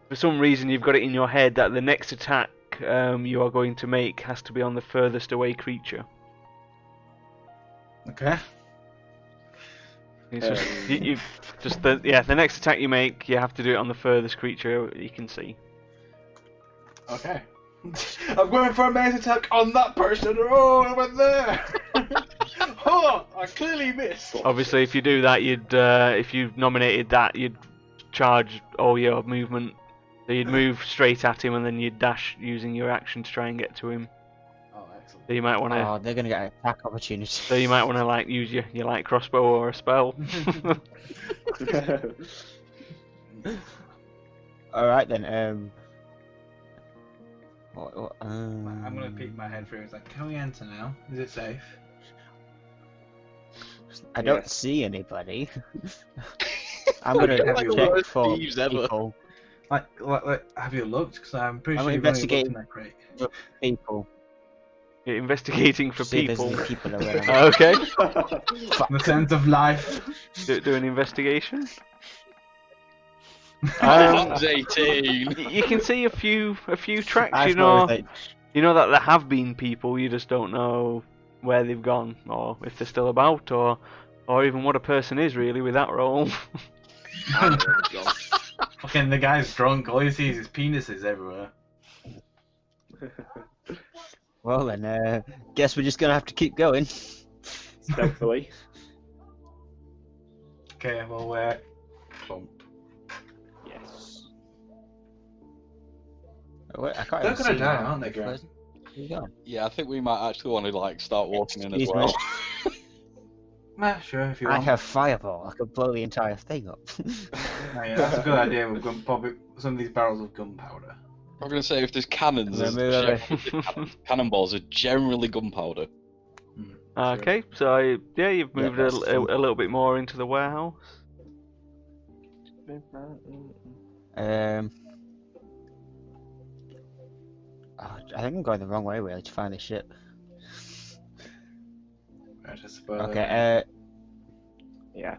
for some reason you've got it in your head that the next attack you are going to make has to be on the furthest away creature. Okay. It's just, the next attack you make, you have to do it on the furthest creature you can see. Okay. I'm going for a maze attack on that person. Oh, I went there. Oh, I clearly missed. Obviously, if you do that, if you nominated that, you'd charge all your movement. So you'd move straight at him, and then you'd dash using your action to try and get to him. Oh, excellent. So you might want to. Oh, they're gonna get an attack opportunity. So you might want to like use your light crossbow or a spell. All right then. I'm gonna peek my head through. It's like, can we enter now? Is it safe? I don't Yes. see anybody. I'm gonna Like the check worst for thieves ever. people. Like, have you looked? Because I'm pretty I'm sure you've only looked investigating. in that crate. People. You're investigating for See if there's people. any people around. Okay, The sense of life. do an investigation. That's 18. You can see a few tracks. I You know that there have been people. You just don't know where they've gone, or if they're still about, or even what a person is really with that roll. Fucking the guy's drunk. All you see is his penises everywhere. Well then, guess we're just gonna have to keep going. Thankfully. Okay, well we're clump. Yes. Oh, wait, I can't They're even gonna see die, now. aren't they, Graham? Where's- Where you going? Yeah, I think we might actually want to like start walking in as Excuse well. me. Nah, sure, if you I want. have fireball. I could blow the entire thing up. Oh, yeah, that's a good idea. We've got probably some of these barrels of gunpowder. I'm gonna say if there's cannons, No, there's no, generally cannonballs are generally gunpowder. Okay, so you've moved that's a true. little bit more into the warehouse. I think I'm going the wrong way really to find this ship. I just suppose. Okay, Yeah.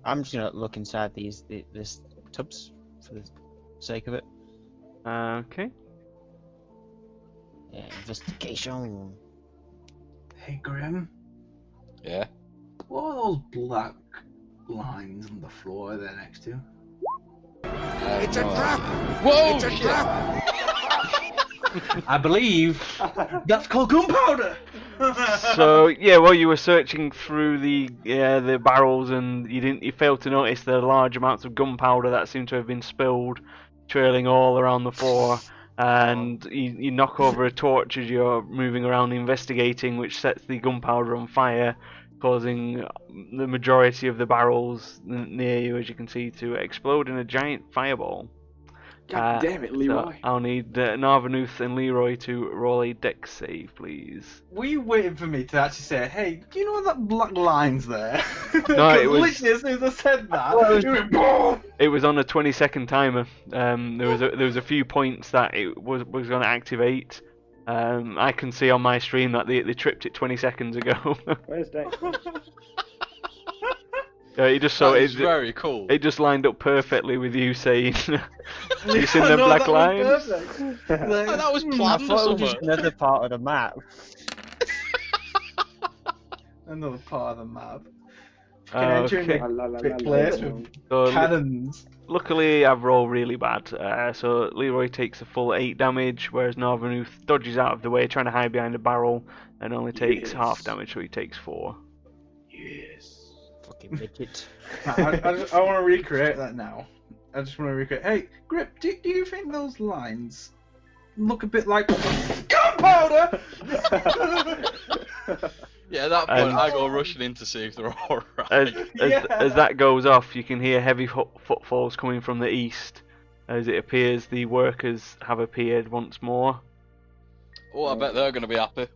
I'm just gonna look inside this tubs for the sake of it. Okay. Yeah, investigation. Hey, Grim, Yeah. what are those black lines on the floor there next to? It's a trap! Whoa! It's a trap! I believe that's called gunpowder. So yeah, while you were searching through the barrels, and you failed to notice the large amounts of gunpowder that seem to have been spilled, trailing all around the floor. And you knock over a torch as you're moving around investigating, which sets the gunpowder on fire, causing the majority of the barrels near you, as you can see, to explode in a giant fireball. God damn it, Leroy. So I'll need Narvanuth and Leroy to roll a dex save, please. Were you waiting for me to actually say, hey, do you know that black line's there? No, it was- literally as soon as I said that, it went boom! It was on a 20-second timer. There was a few points that it was going to activate. I can see on my stream that they tripped it 20 seconds ago. Where's Dex? It just so That is it very cool. it just lined up perfectly with you saying, "You seen I the know, black that was lines?" perfect. Oh, that was I planned or thought it was just something. another part of the map. Another part of the map. Okay. Quick place with So cannons. luckily, I've rolled really bad. So Leroy takes a full 8 damage, whereas Narvanuth dodges out of the way, trying to hide behind a barrel, and only takes Yes. half damage, so he takes 4. Yes. Fucking midget. I want to recreate that now. I just want to recreate. Hey, Grip, do you think those lines look a bit like gunpowder? Yeah, at that point, And- I go rushing in to see if they're alright. As that goes off, you can hear heavy footfalls coming from the east. As it appears the workers have appeared once more. Oh, I bet they're going to be happy.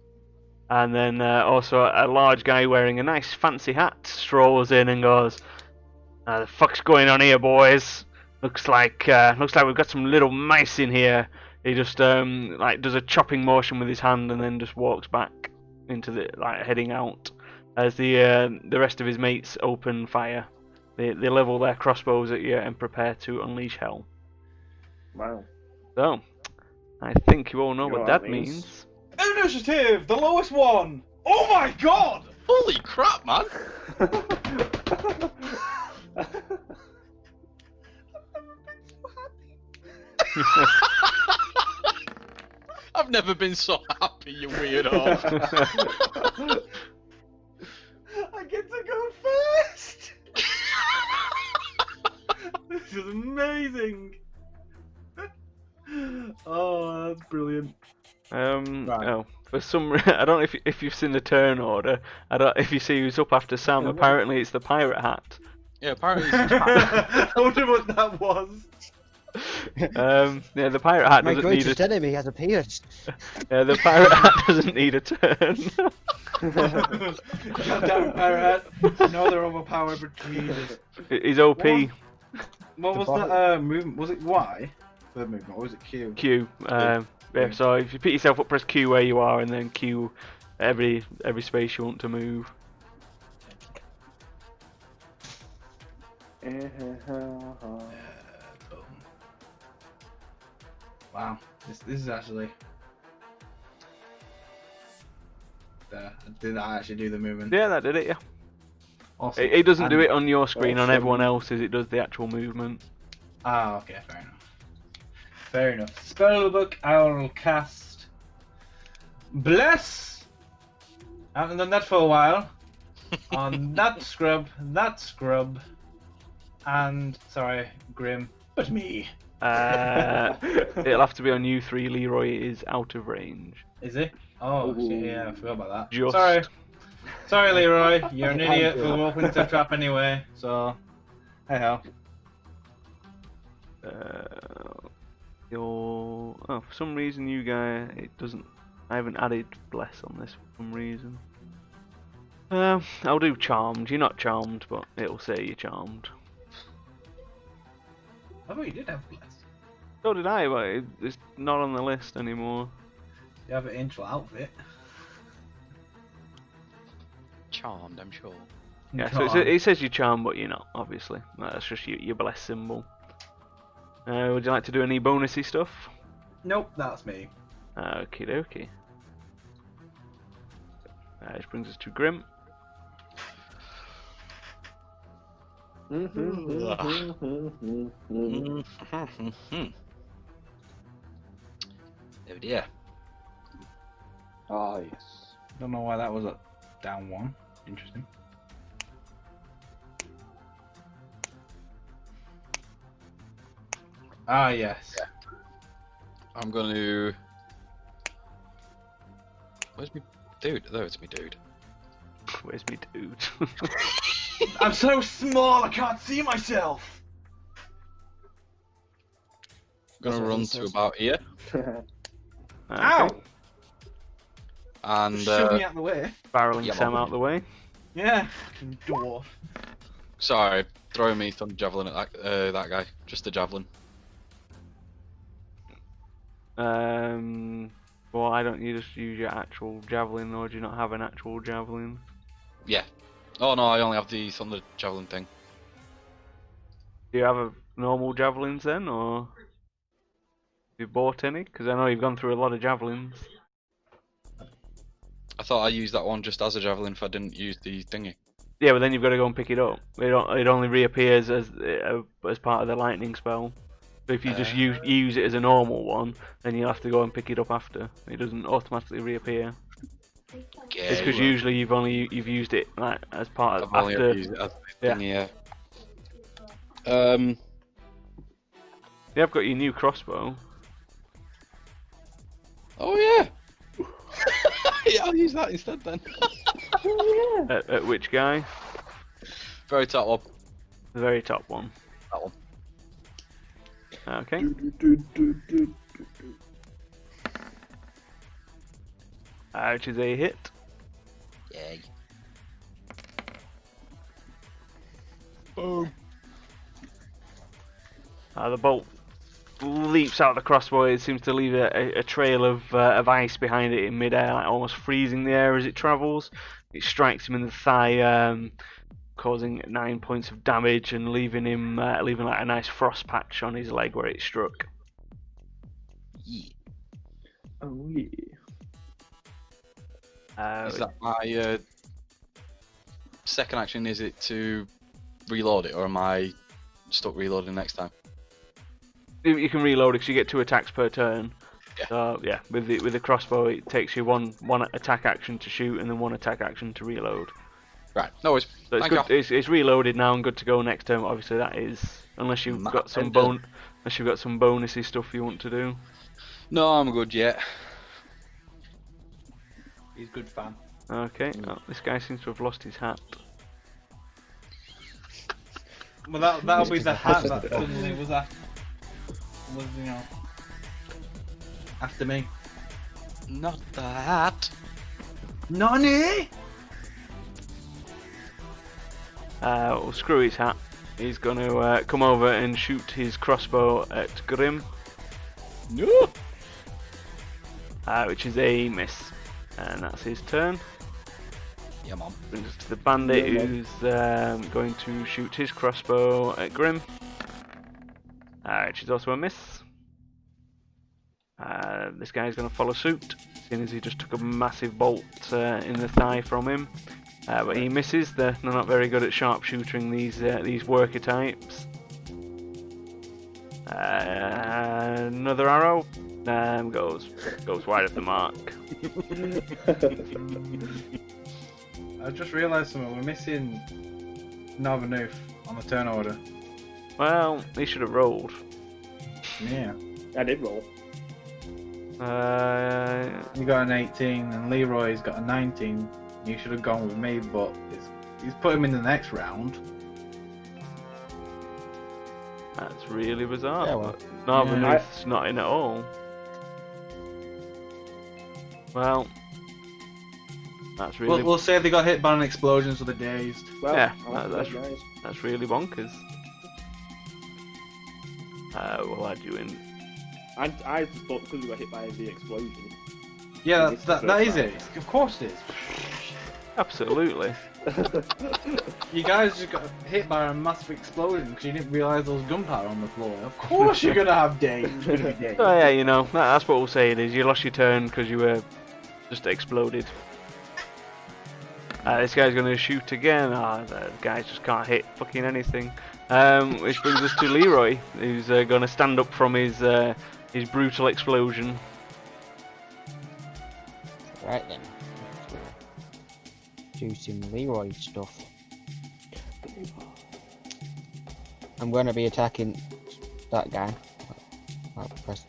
And then also a large guy wearing a nice fancy hat strolls in and goes, "The fuck's going on here, boys? Looks like we've got some little mice in here." He just does a chopping motion with his hand and then just walks back into the heading out. As the rest of his mates open fire, they level their crossbows at you and prepare to unleash hell. Wow. So, I think you all know You know what what that that means. means. Initiative, the lowest one. Oh my god! Holy crap, man! I've never been so happy, you weirdo. I get to go first. This is amazing. Oh, that's brilliant. Right. Oh, for some I don't know if you've seen the turn order. I don't if you see who's up after Sam. Apparently, it's the pirate hat. Yeah, apparently I wonder what that was. Yeah, the pirate hat My doesn't need greatest enemy has appeared. the pirate hat doesn't need a turn. Goddamn pirate. No, they're overpowered, but Jesus. He's OP. What was that movement? Was it Y? Third movement, or was it Q? Q. Yeah, so if you pick yourself up, press Q where you are, and then Q every space you want to move. Wow, this is actually. Did I actually do the movement? Yeah, that did it. Yeah. Awesome. It doesn't do And- it on your screen. On Awesome. everyone else's, it does the actual movement. Ah, okay, fair enough. Fair enough. Spellbook, I will cast Bless! I haven't done that for a while. On that scrub, and, sorry, Grim, but me. It'll have to be on you three. Leroy is out of range. Is he? Oh, Ooh. shit, yeah, I forgot about that. Just. Sorry, Leroy, you're an idiot for opening the trap anyway, so, hey ho. For some reason you guys, it doesn't. I haven't added bless on this for some reason. I'll do charmed. You're not charmed, but it'll say you're charmed. I thought you did have Bless. So did I, but it's not on the list anymore. You have an angel outfit. Charmed, I'm sure. Yeah, so it says you're charmed, but you're not. Obviously, that's just your bless symbol. Would you like to do any bonusy stuff? Nope, that's me. Okie dokie. This brings us to Grim. Oh dear. Ah, yes. Don't know why that was a down one. Interesting. Ah, yes. I'm going to... Where's me dude? There, it's me dude. Where's me dude? I'm so small, I can't see myself. I'm going to run to about here. Ow! And, Shove me out the way. Barreling Yeah, Sam well, out the way. Yeah, fucking dwarf. sorry, throwing me thunder javelin at that guy. Just a javelin. Why don't you just use your actual javelin, or do you not have an actual javelin? Yeah. Oh no, I only have the thunder javelin thing. Do you have a normal javelins then, or have you bought any? Because I know you've gone through a lot of javelins. I thought I used that one just as a javelin if I didn't use the thingy. Yeah, but then you've got to go and pick it up. It only reappears as part of the lightning spell. So if you just use it as a normal one, then you'll have to go and pick it up after. It doesn't automatically reappear. Yeah, It's because usually you've used it like as part of I've only after. used it as the Yeah. thingy, yeah. Yeah, I've got your new crossbow. Oh yeah. Yeah, I'll use that instead then. At which guy? Very top one. The very top one. That one. Okay. Which is a hit. Yay. Boom. The bolt leaps out of the crossbow. It seems to leave a trail of ice behind it in midair, like almost freezing the air as it travels. It strikes him in the thigh, causing 9 points of damage and leaving him leaving like a nice frost patch on his leg where it struck. Yeah. Oh yeah. Is that my second action? Is it to reload it, or am I stuck reloading next time? You can reload because you get 2 attacks per turn. Yeah. So yeah, with the crossbow, it takes you one attack action to shoot and then 1 attack action to reload. Right. No worries. So it's Thank good. It's reloaded now and good to go next turn. Obviously, that is unless you've got some bonusy stuff you want to do. No, I'm good yet. He's good fan. Okay. Oh, this guy seems to have lost his hat. Well, that'll be the hat that suddenly was after me. Not the hat. Nani? Well, screw his hat. He's going to come over and shoot his crossbow at Grim, No. which is a miss, and that's his turn. Yeah, mom. Brings us to the bandit, Yeah, who's going to shoot his crossbow at Grim, which is also a miss. This guy's going to follow suit, seeing as he just took a massive bolt in the thigh from him. But he misses. They're not very good at sharpshooting, these worker types. Another arrow goes wide of the mark. I just realised something. We're missing Narvanoof on the turn order. Well, he should have rolled. Yeah. I did roll. You got an 18 and Leroy's got a 19. You should have gone with me, but he's put him in the next round. That's really bizarre. Yeah, well. But Narvanooth's not in at all. Well, that's really We'll say they got hit by an explosion, so they're dazed. Well, Yeah, I'll that's- nice. that's really bonkers. We'll add you in. I just thought because we got hit by the explosion. Yeah, It's that the is first it. Of course it is. Absolutely. You guys just got hit by a massive explosion because you didn't realise there was gunpowder on the floor. Of course you're gonna have days. You're gonna be dazed. Oh yeah, you know, that's what we'll say it is. You lost your turn because you were just exploded. This guy's going to shoot again. The guys just can't hit fucking anything. Which brings us to Leroy, who's going to stand up from his brutal explosion. Right then. Do some Leroy stuff. I'm going to be attacking that guy. I'll press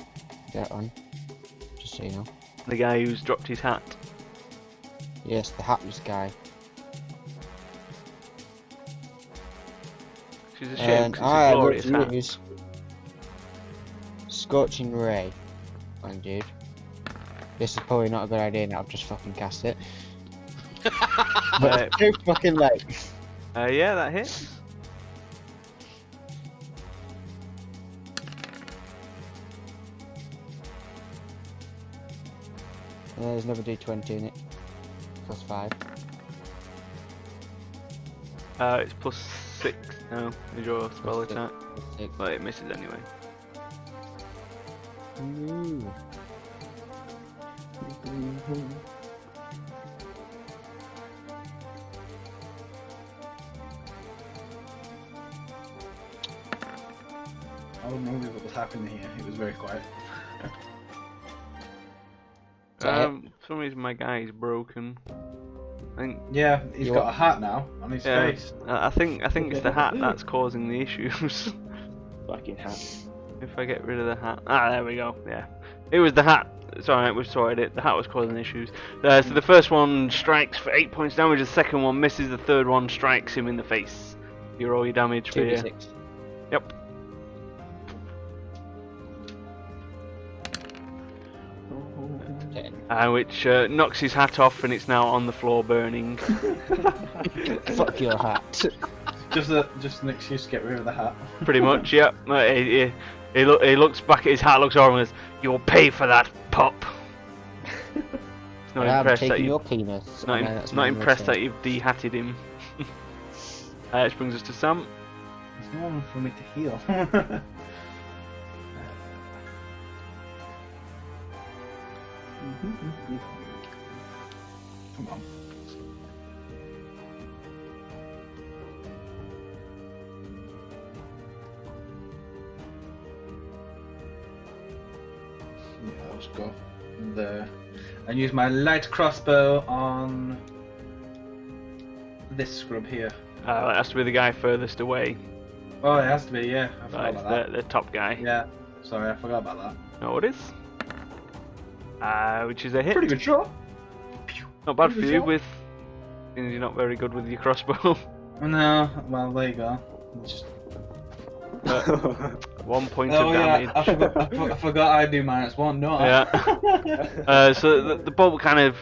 that on. Just so you know. The guy who's dropped his hat. Yes, the hatless guy. Which is a shame And 'cause it's a I will glorious hat. use Scorching Ray on dude. This is probably not a good idea now, I've just fucking cast it. But it's too fucking late. Yeah, that hits. There's another d20 in it. Plus 5. It's plus 6 now, is your spell Plus attack. Plus 6. But it misses anyway. Ooh. I don't know what was happening here. It was very quiet. For some reason my guy is broken. I think Yeah, he's You got want- a hat now on his yeah, face. I think it's the hat that's causing the issues. Fucking hat. If I get rid of the hat, there we go. Yeah, it was the hat it's alright, we've sorted it. The hat was causing issues. So the first one strikes for 8 points damage, the second one misses, the third one strikes him in the face. You roll your damage for you. 2d6. Yep. Which knocks his hat off and it's now on the floor burning. Fuck your hat. Just an excuse to get rid of the hat. Pretty much, yep. He looks back at his hat, looks over and goes, "You'll pay for that, pup." It's not I'm impressed that taking you. your penis. Not, Oh, no, that's not my impressed that turn. you've de-hatted him. Which brings us to Sam. There's no one for me to heal. Come on. Yeah, I'll just go there and use my light crossbow on this scrub here. That has to be the guy furthest away. Oh, it has to be, yeah. I forgot Right, about that. the top guy. Yeah, sorry, I forgot about that. No, it is. Which is a hit. Pretty good shot. Not bad for pretty good you shot. with. Seems you're not very good with your crossbow. No, well, there you go. Just... 1 point Oh of yeah, damage. I forgot I do -1, don't I? Yeah. So the bolt kind of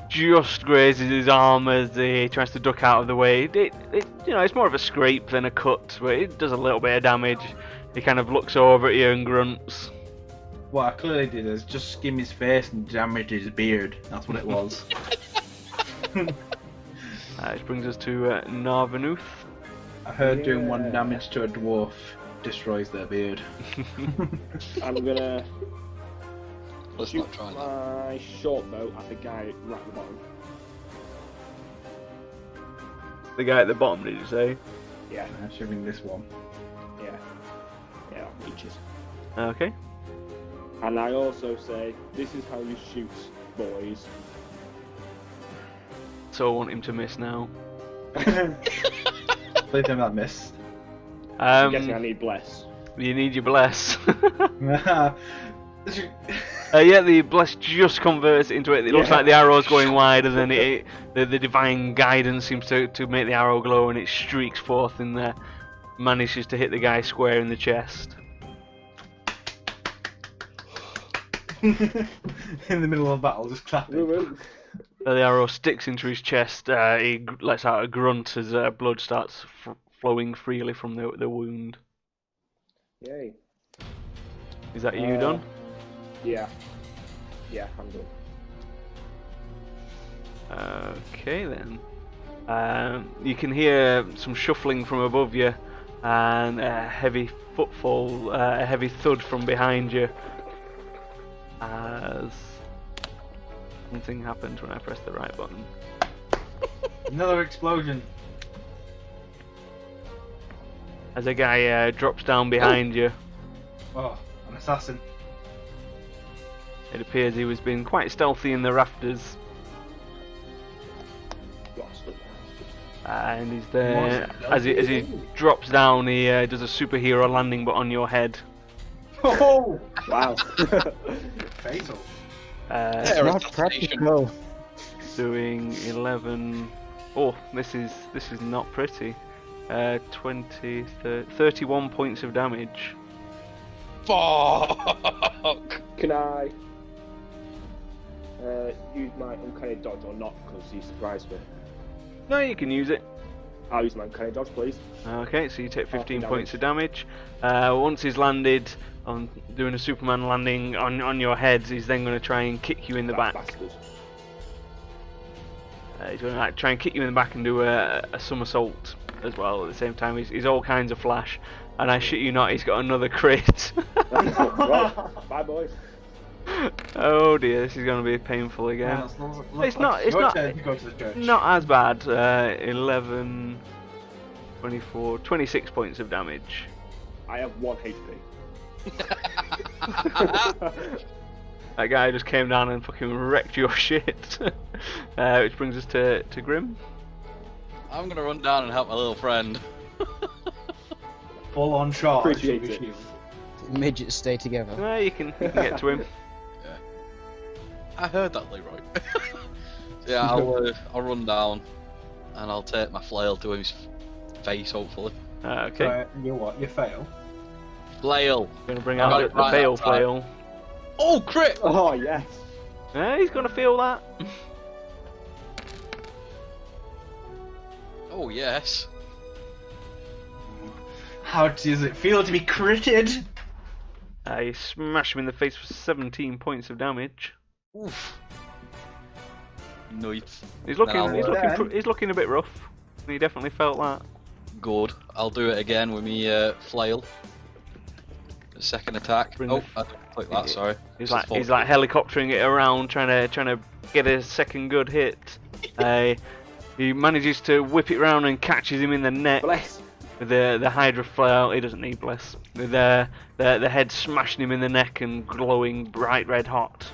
just grazes his arm as he tries to duck out of the way. It's more of a scrape than a cut, but it does a little bit of damage. He kind of looks over at you and grunts. What I clearly did is just skim his face and damage his beard. That's what it was. Which brings us to Narvanuth. I heard doing Yeah. 1 damage to a dwarf destroys their beard. I'm gonna Let's shoot not try that. my short bow at the guy right at the bottom. The guy at the bottom, did you say? Yeah, Assuming this one. yeah, yeah, that reaches. Okay. And I also say, this is how you shoot, boys. So I want him to miss now. Please don't that missed. I'm guessing I need bless. You need your bless. Yeah. Yeah, the bless just converts into it. It looks Yeah. like the arrow's going wide, and then the divine guidance seems to make the arrow glow, and it streaks forth and manages to hit the guy square in the chest. In the middle of battle, just clapping. The arrow sticks into his chest. He lets out a grunt as blood starts flowing freely from the wound. Yay. Is that you done? Yeah. Yeah, I'm done. Okay then. You can hear some shuffling from above you, and a heavy footfall, a heavy thud from behind you. As something happened when I pressed the right button. Another explosion. As a guy drops down behind you. Oh, an assassin. It appears he was being quite stealthy in the rafters. Bastard. And he's there. As he drops down, he does a superhero landing, but on your head. Oh! Wow. Fatal. Yeah, Not assassination. practical. Doing 11. Oh, this is not pretty. 20, 31 points of damage. Fuck! Can I use my uncanny dodge or not? Because he surprised me. No, you can use it. I'll use my uncanny dodge, please. Okay, so you take 15 damage. points of damage. Once he's landed on doing a Superman landing on your head, he's then going to try and kick you in the back. Bastard. He's going to try and kick you in the back and do a somersault as well at the same time. He's all kinds of flash, and I shit you not, he's got another crit. Well, bye, boys. Oh dear, this is going to be painful again. It's not Your turn to go to the church. Not as bad. 11, 24, 26 points of damage. I have 1 HP. That guy just came down and fucking wrecked your shit. Which brings us to Grim. I'm gonna run down and help my little friend. Full on charge. Appreciate with it. your shield. Midgets stay together. You can get to him. I heard that, Leroy. Yeah, I'll run down, and I'll take my flail to his face, hopefully. Okay. So, you what? You fail. Flail. Gonna bring Got out it the right fail that time. flail. Oh, crit! Oh yes. He's gonna feel that. Oh, yes. How does it feel to be critted? You smash him in the face for 17 points of damage. Oof. Nice. He's Then looking, I'll, he's looking a bit rough. He definitely felt that. Good. I'll do it again with me flail. The second attack. Bring Oh, the- I didn't click that. Sorry. He's This is like helicoptering it around, trying to get a second good hit. He manages to whip it round and catches him in the neck. Bless. With the Hydra flail, he doesn't need bless. With the head smashing him in the neck and glowing bright red hot.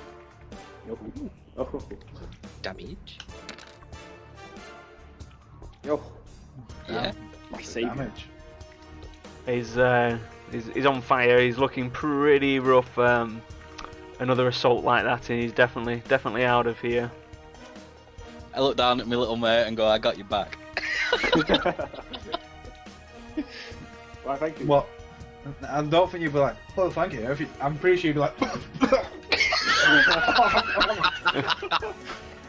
Oh. damage. Yo. Yeah. My saviour. Damage. He's on fire. He's looking pretty rough. Another assault like that, and he's definitely out of here. I look down at my little mate and go, I got your back. Why, thank you. What? And don't think you'd be like, well, thank you. I'm pretty sure you'd be like,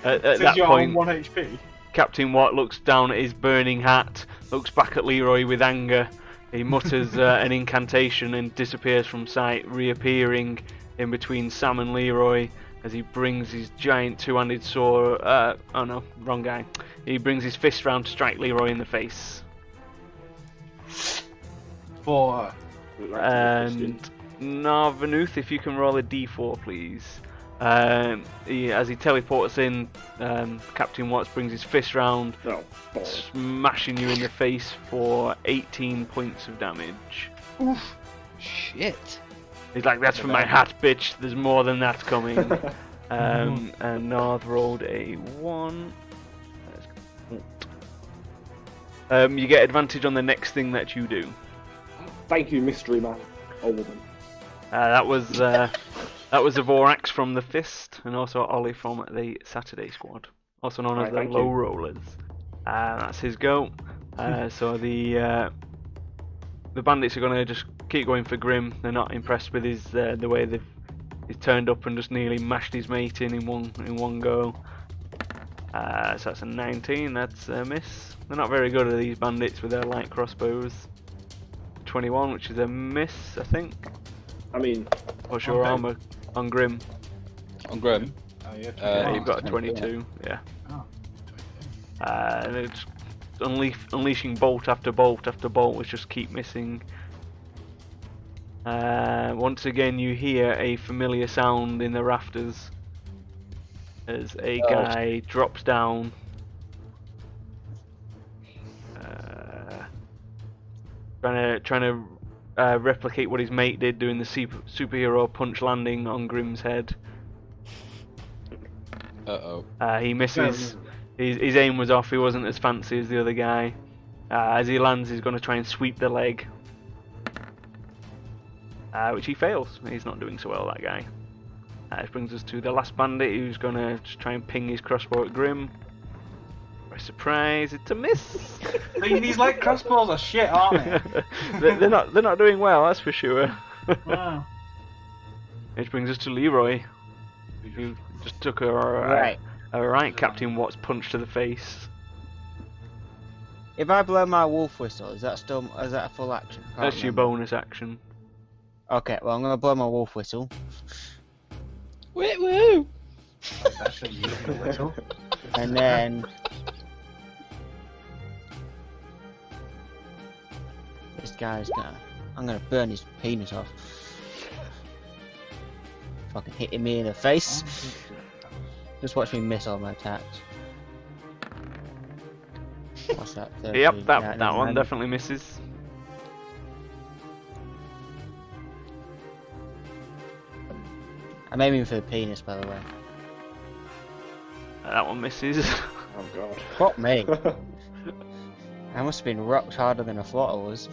At since that you're point, on 1 HP. Captain Watt looks down at his burning hat, looks back at Leroy with anger. He mutters an incantation and disappears from sight, reappearing in between Sam and Leroy as he brings his giant two-handed sword. Oh no, wrong guy. He brings his fist round to strike Leroy in the face. For And Narvanuth, if you can roll a d4, please. As he teleports in, Captain Watts brings his fist round, Oh, balls. smashing you in the face for 18 points of damage. Shit. He's like, that's for my hat, bitch. There's more than that coming. And Narv rolled a 1. You get advantage on the next thing that you do. Thank you, mystery man. Or woman. That was the Vorax from the Fist, and also Ollie from the Saturday Squad, also known as Right, the thank Low you. Rollers. That's his go. So the bandits are gonna just keep going for Grim. They're not impressed with his the way he's turned up and just nearly mashed his mate in one go. So that's a 19. That's a miss. They're not very good at these bandits with their light crossbows. 21, which is a miss, I think. I mean, What's your Okay. armor on Grim? On Grim. Oh, yeah, Yeah, Oh, you've got a 22. 22. Yeah. Oh, And it's unleashing bolt after bolt after bolt, which just keep missing. Once again, you hear a familiar sound in the rafters as a guy drops down. Trying to replicate what his mate did, doing the superhero punch landing on Grim's head. Uh-oh. He misses. His aim was off. He wasn't as fancy as the other guy. As he lands, he's going to try and sweep the leg, which he fails. He's not doing so well, that guy. This brings us to the last bandit, who's going to just try and ping his crossbow at Grim. By surprise, it's a miss. These light crossbows are shit, aren't they? They're not doing well, that's for sure. Wow. Which brings us to Leroy, who just took a right Captain Watts punch to the face. If I blow my wolf whistle, is that a full action? I can't That's your remember. bonus action. Okay, well I'm gonna blow my wolf whistle, Woo! That's a useful whistle. and then this guy's I'm gonna burn his penis off. Fucking hitting me in the face. Just watch me miss all my attacks. What's that? 13? Yep, that Yeah, one never mind. definitely misses. I'm aiming for the penis, by the way. That one misses. oh god. Fuck me. I must have been rocked harder than I thought I was.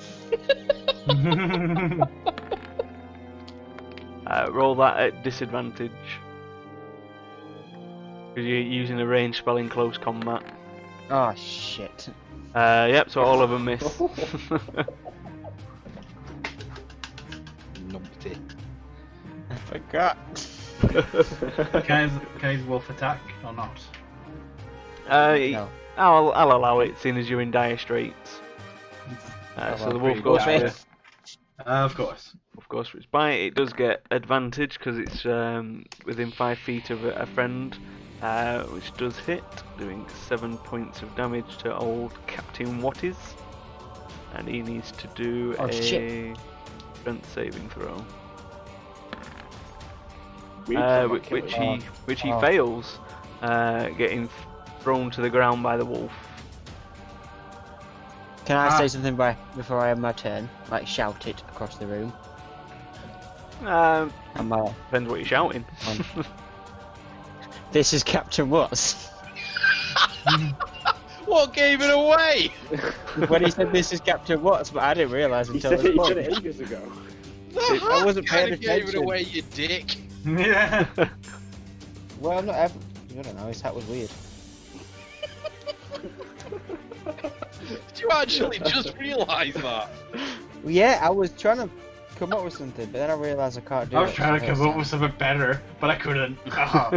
Roll that at disadvantage. Because you're using a ranged spell in close combat. Oh shit. Yep, so all of them miss. Numpty. I forgot. Can I use wolf attack or not? No. I'll allow it, seeing as you're in dire straits. So the wolf goes for Of course. of course, for its bite. It does get advantage because it's within 5 feet of a friend, which does hit, doing 7 points of damage to old Captain Watties, and he needs to do Oh, a shit. strength saving throw, which he Oh. fails, getting thrown to the ground by the wolf. Can I say something before I have my turn? Like shout it across the room. Um, And depends what you're shouting. this is Captain Watts. What gave it away? When he said this is Captain Watts, but I didn't realise He until said this it, he said point. it ages ago. I wasn't paying Kinda gave it attention. away, you dick. Yeah. Well, not ever. I don't know. His hat was weird. Did you actually just realise that? Well, yeah, I was trying to come up with something, but then I realised I can't do it. I was trying to come up with something better, but I couldn't. Oh.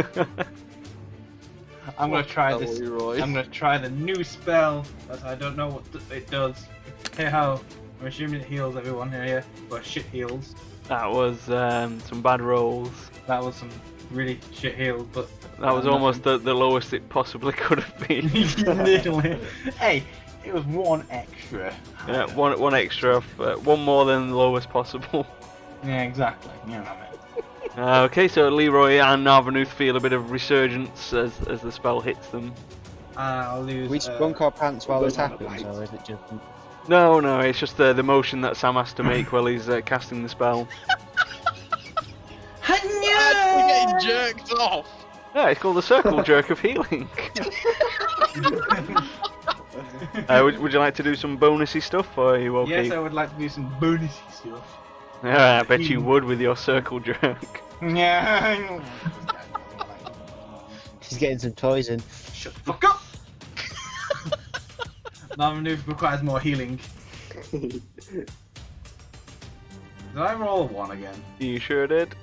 I'm gonna try Oh, this. Leroy. I'm gonna try the new spell, as I don't know what it does. Hey how? I'm assuming it heals everyone here, but shit heals. That was some bad rolls. That was some really shit heals, but That was almost the lowest it possibly could have been. literally. Hey, it was one extra. Yeah, one extra, one more than the lowest possible. Yeah, exactly. You know what I mean. Okay, so Leroy and Narvanuth feel a bit of resurgence as the spell hits them. I'll lose. We sprunk our pants while this happens, or is it just? No, it's just the motion that Sam has to make while he's casting the spell. We're getting jerked off. Yeah, it's called the Circle Jerk of Healing. Would you like to do some bonusy stuff, or are you okay? Yes, I would like to do some bonusy stuff. Yeah, I bet you would with your Circle Jerk. Yeah. He's getting some toys in. Shut the fuck up. Narvanuth requires more healing. Did I roll a 1 again? You sure did.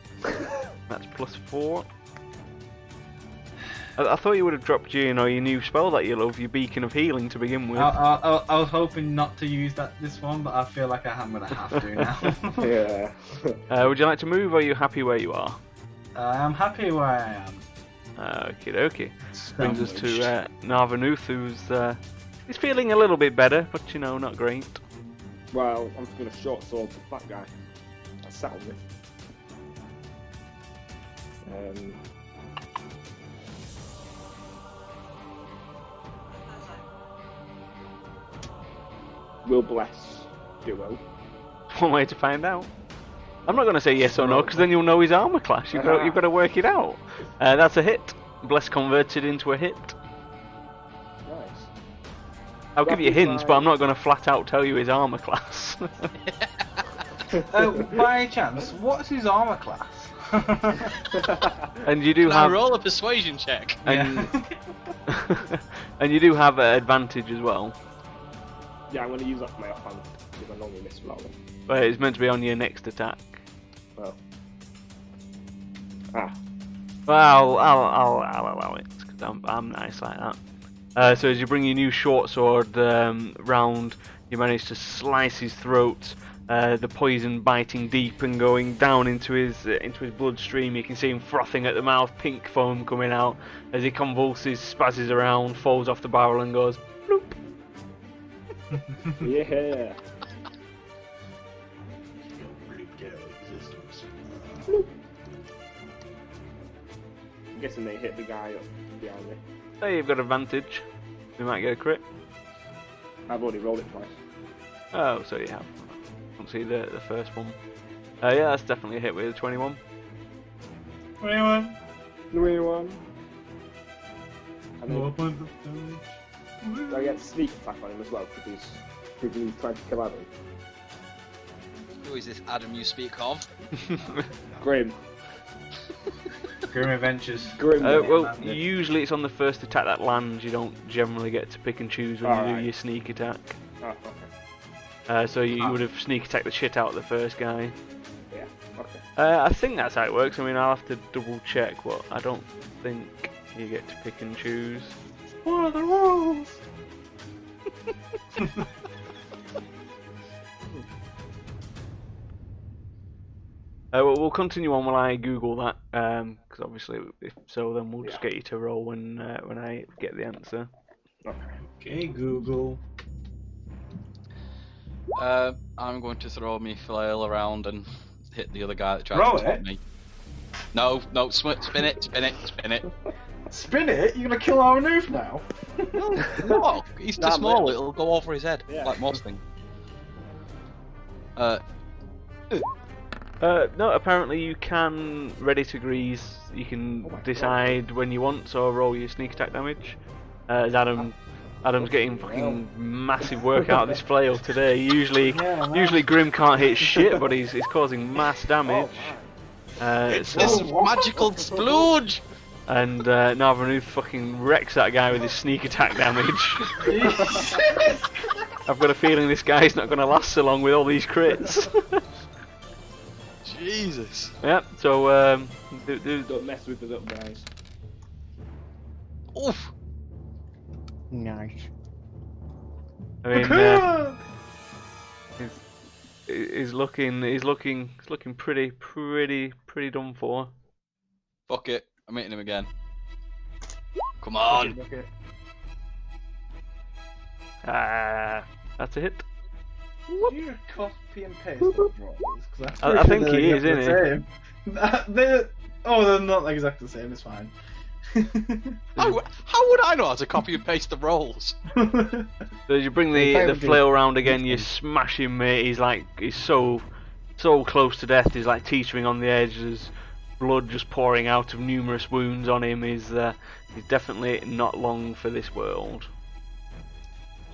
That's +4. I thought you would have dropped your new spell that you love, your Beacon of Healing, to begin with. I was hoping not to use this one, but I feel like I'm gonna have to now. Yeah. Would you like to move, or are you happy where you are? I'm happy where I am. Okie dokie. Brings us to Narvanuth, who's he's feeling a little bit better, but not great. Well, I'm just gonna short sword the fat guy. That settled me. Will bless duo. One way to find out. I'm not going to say yes or no, because then you'll know his armor class. You've got to work it out. That's a hit. Bless converted into a hit. Nice. I'll give you hints, but I'm not going to flat out tell you his armor class. By chance, what's his armor class? And you do Can I have roll a persuasion check? and, and you do have advantage as well. Yeah, I'm gonna use that for my offhand because I normally miss without them. But it's meant to be on your next attack. Oh. Ah. Well, I'll allow it, because I'm nice like that. So as you bring your new short sword round, you manage to slice his throat, the poison biting deep and going down into his bloodstream. You can see him frothing at the mouth, pink foam coming out as he convulses, spazzes around, falls off the barrel and goes bloop. Yeah. I'm guessing they hit the guy up behind me. Hey, you've got advantage. We might get a crit. I've already rolled it twice. Oh, so you have. Can't see the first one. Yeah, that's definitely a hit with a 21. 21. 21. And More then points of damage. do I get sneak attack on him as well because he's trying to kill Adam. Who is this Adam you speak of? Grim. Grim Adventures. Grim. Well, man. usually it's on the first attack that lands. You don't generally get to pick and choose when you do Alright. your sneak attack. Oh, okay. So you would have sneak attacked the shit out of the first guy. Yeah. Okay. I think that's how it works. I mean, I'll have to double check, but I don't think you get to pick and choose. What are the rules? Well, we'll continue on while I Google that, because obviously, if so, then we'll just Yeah. get you to roll when I get the answer. Okay, Google. I'm going to throw me flail around and hit the other guy that tried Throw to top it? me. No, spin it. Spin it? You're gonna kill our noof now? No, he's too Damn small. it. It'll go over his head, Yeah. like most things. No, apparently you can ready to grease. You can Oh my decide when you want, so roll your sneak attack damage. As Adam's getting fucking massive work out of this flail today. Usually Grim can't hit shit, but he's causing mass damage. It's So- this magical splooge! and Narvanuth fucking wrecks that guy with his sneak attack damage. I've got a feeling this guy's not going to last so long with all these crits. Jesus. Yep. So Don't mess with the little guys. Oof. Nice. I mean, he's looking pretty done for. Fuck it. I'm hitting him again. Come on. Okay. That's a hit. Do you copy and paste those rolls? 'Cause I think they're he is, exactly the same. They're not exactly the same. It's fine. How would I know how to copy and paste the rolls? So as you bring They the probably flail do. round again, you smash him, mate. He's so close to death. He's like teetering on the edge. There's blood just pouring out of numerous wounds on him. He's definitely not long for this world.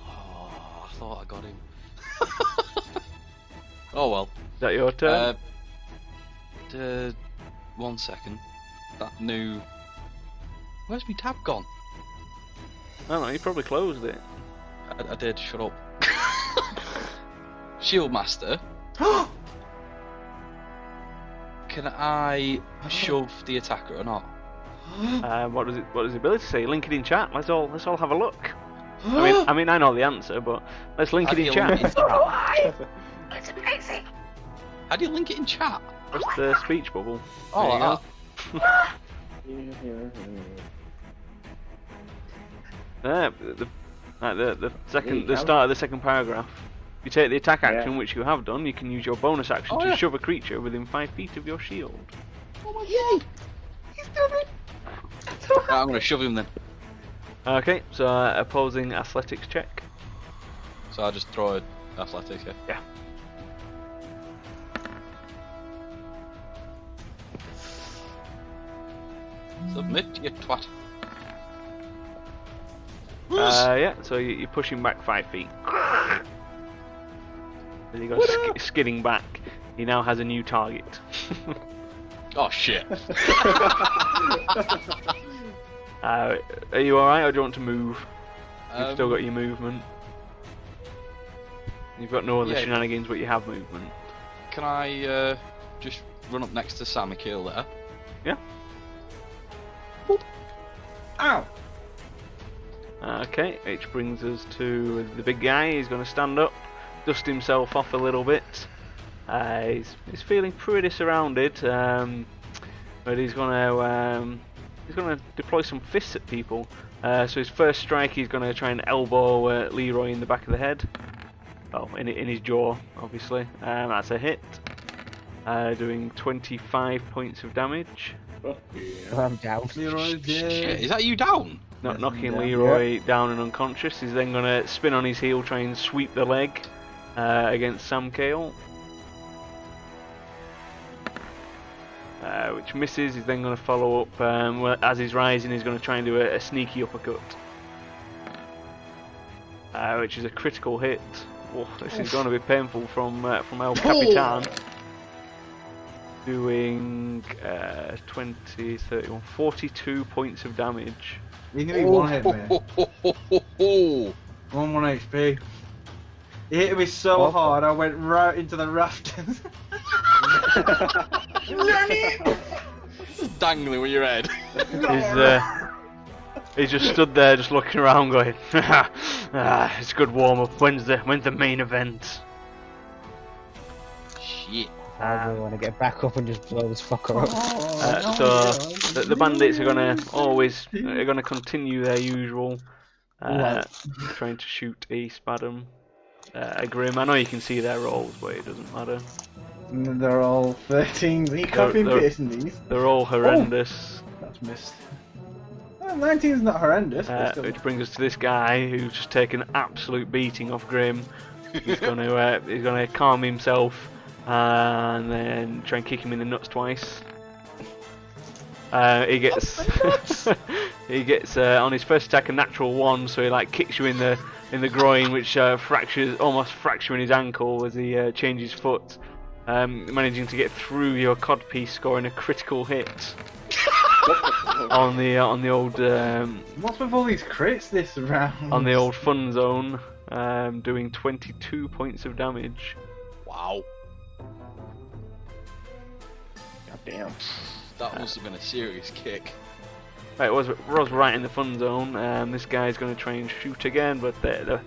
Oh, I thought I got him. Oh well. Is that your turn? 1 second. That new. Where's my tab gone? I don't know. You probably closed it. I did. Shut up. Shield Master. Can I shove the attacker or not? What does the ability say? Link it in chat. Let's all have a look. I mean I know the answer, but let's link How it do in you chat. link it in chat? How do you link it in chat? Press the speech bubble. Oh, There you like go. The start of the second paragraph. You take the attack action, which you have done. You can use your bonus action to shove a creature within 5 feet of your shield. Right, I'm gonna shove him then. Okay, so opposing athletics check. So I just throw an athletic here. Yeah. Submit, you twat. Yeah, so you push him back 5 feet. As he goes skidding back, he now has a new target. Oh shit. Are you alright, or do you want to move? You've still got Um, your movement. You've got no other yeah. shenanigans, but you have movement. Can I just run up next to Sammy Kill there? Yeah. Ow! Okay, which brings us to the big guy. He's going to stand up, dust himself off a little bit. He's feeling pretty surrounded, but he's going to deploy some fists at people. So his first strike, he's going to try and elbow Leroy in the back of the head. Oh, in his jaw, obviously. That's a hit, doing 25 points of damage. Oh, Oh, I'm down. Leroy Shit, is that you down? Not Yes, knocking yeah. Leroy down and unconscious. He's then going to spin on his heel, try and sweep the leg against Sam Kale. Which misses. He's then going to follow up. As he's rising, he's going to try and do a sneaky uppercut. Which is a critical hit. Oh, this is going to be painful from El Capitan. doing 20, 31, 42 points of damage. He nearly one hit me. Oh. 1 HP. He hit me so hard, I went right into the rafters. Just dangling with your head. He's just stood there, just looking around, going, "It's a good warm up. When's the main event?" Shit. I really want to get back up and just blow this fucker up. So the bandits are gonna continue their usual, trying to shoot a Spadum, a Grim. I know you can see their rolls, but it doesn't matter. They're all 13s. Are you copy and pasting these? They're all horrendous. That's missed. 19's not horrendous. But still. Which brings us to this guy who's just taken an absolute beating off Grim. He's gonna calm himself and then try and kick him in the nuts twice. He gets on his first attack a natural 1, so he like kicks you in the groin, which almost fracturing his ankle as he changes foot, managing to get through your codpiece, scoring a critical hit. on the old What's with all these crits this round? on the old fun zone, doing 22 points of damage. Wow. God damn. That must have been a serious kick. Right, it was right in the fun zone. This guy's going to try and shoot again, but the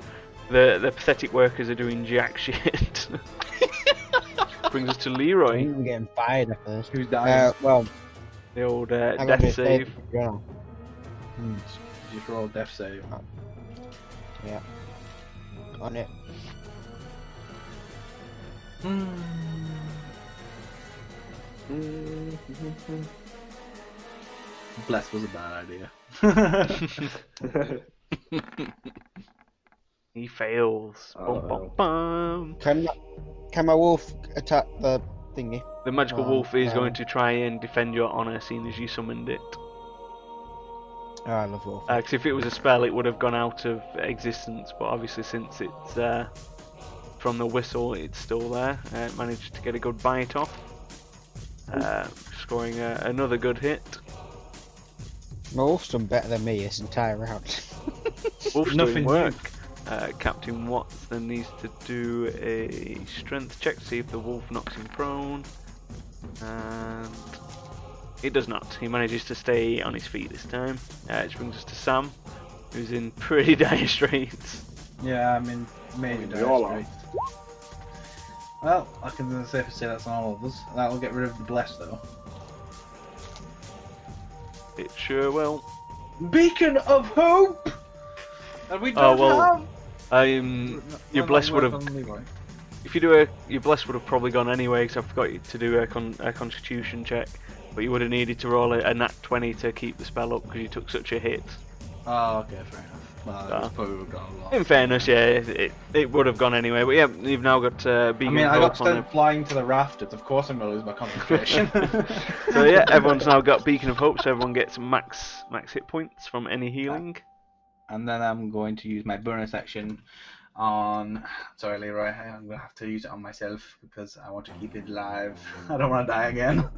pathetic workers are doing jack shit. Brings us to Leroy. I'm getting fired at first. Who's dying? Well, The old I'm gonna death save. Yeah. Just roll death save. Yeah. On it. Bless was a bad idea. He fails. Bum, bum, bum. Can my wolf attack the thingy? The magical wolf is no. going to try and defend your honor, seeing as you summoned it. Oh, I love wolf. Because if it was a spell, it would have gone out of existence. But obviously, since it's from the whistle, it's still there. It managed to get a good bite off, scoring another good hit. My wolf's done better than me this entire round. Wolf's Nothing doing work. Captain Watts then needs to do a strength check to see if the wolf knocks him prone. And it does not. He manages to stay on his feet this time. Which brings us to Sam, who's in pretty dire straits. Yeah, I'm in major We all dire straits. Well, I can safely say that's on all of us. That will get rid of the bless though. It sure will. Beacon of hope. And we don't have. Your bless would have. If you do your bless would have probably gone anyway, because I forgot to do a constitution check. But you would have needed to roll a nat 20 to keep the spell up because you took such a hit. Oh, okay, fair enough. Well, that probably would have gone a lot. In fairness, yeah, it would have gone anyway. But yeah, you've now got beacon I of got hope on sent flying to the rafters. Of course, I'm gonna lose my concentration. So yeah, everyone's now got beacon of hope, so everyone gets max hit points from any healing. And then I'm going to use my bonus action on. Sorry, Leroy. I'm gonna have to use it on myself because I want to keep it alive. I don't want to die again.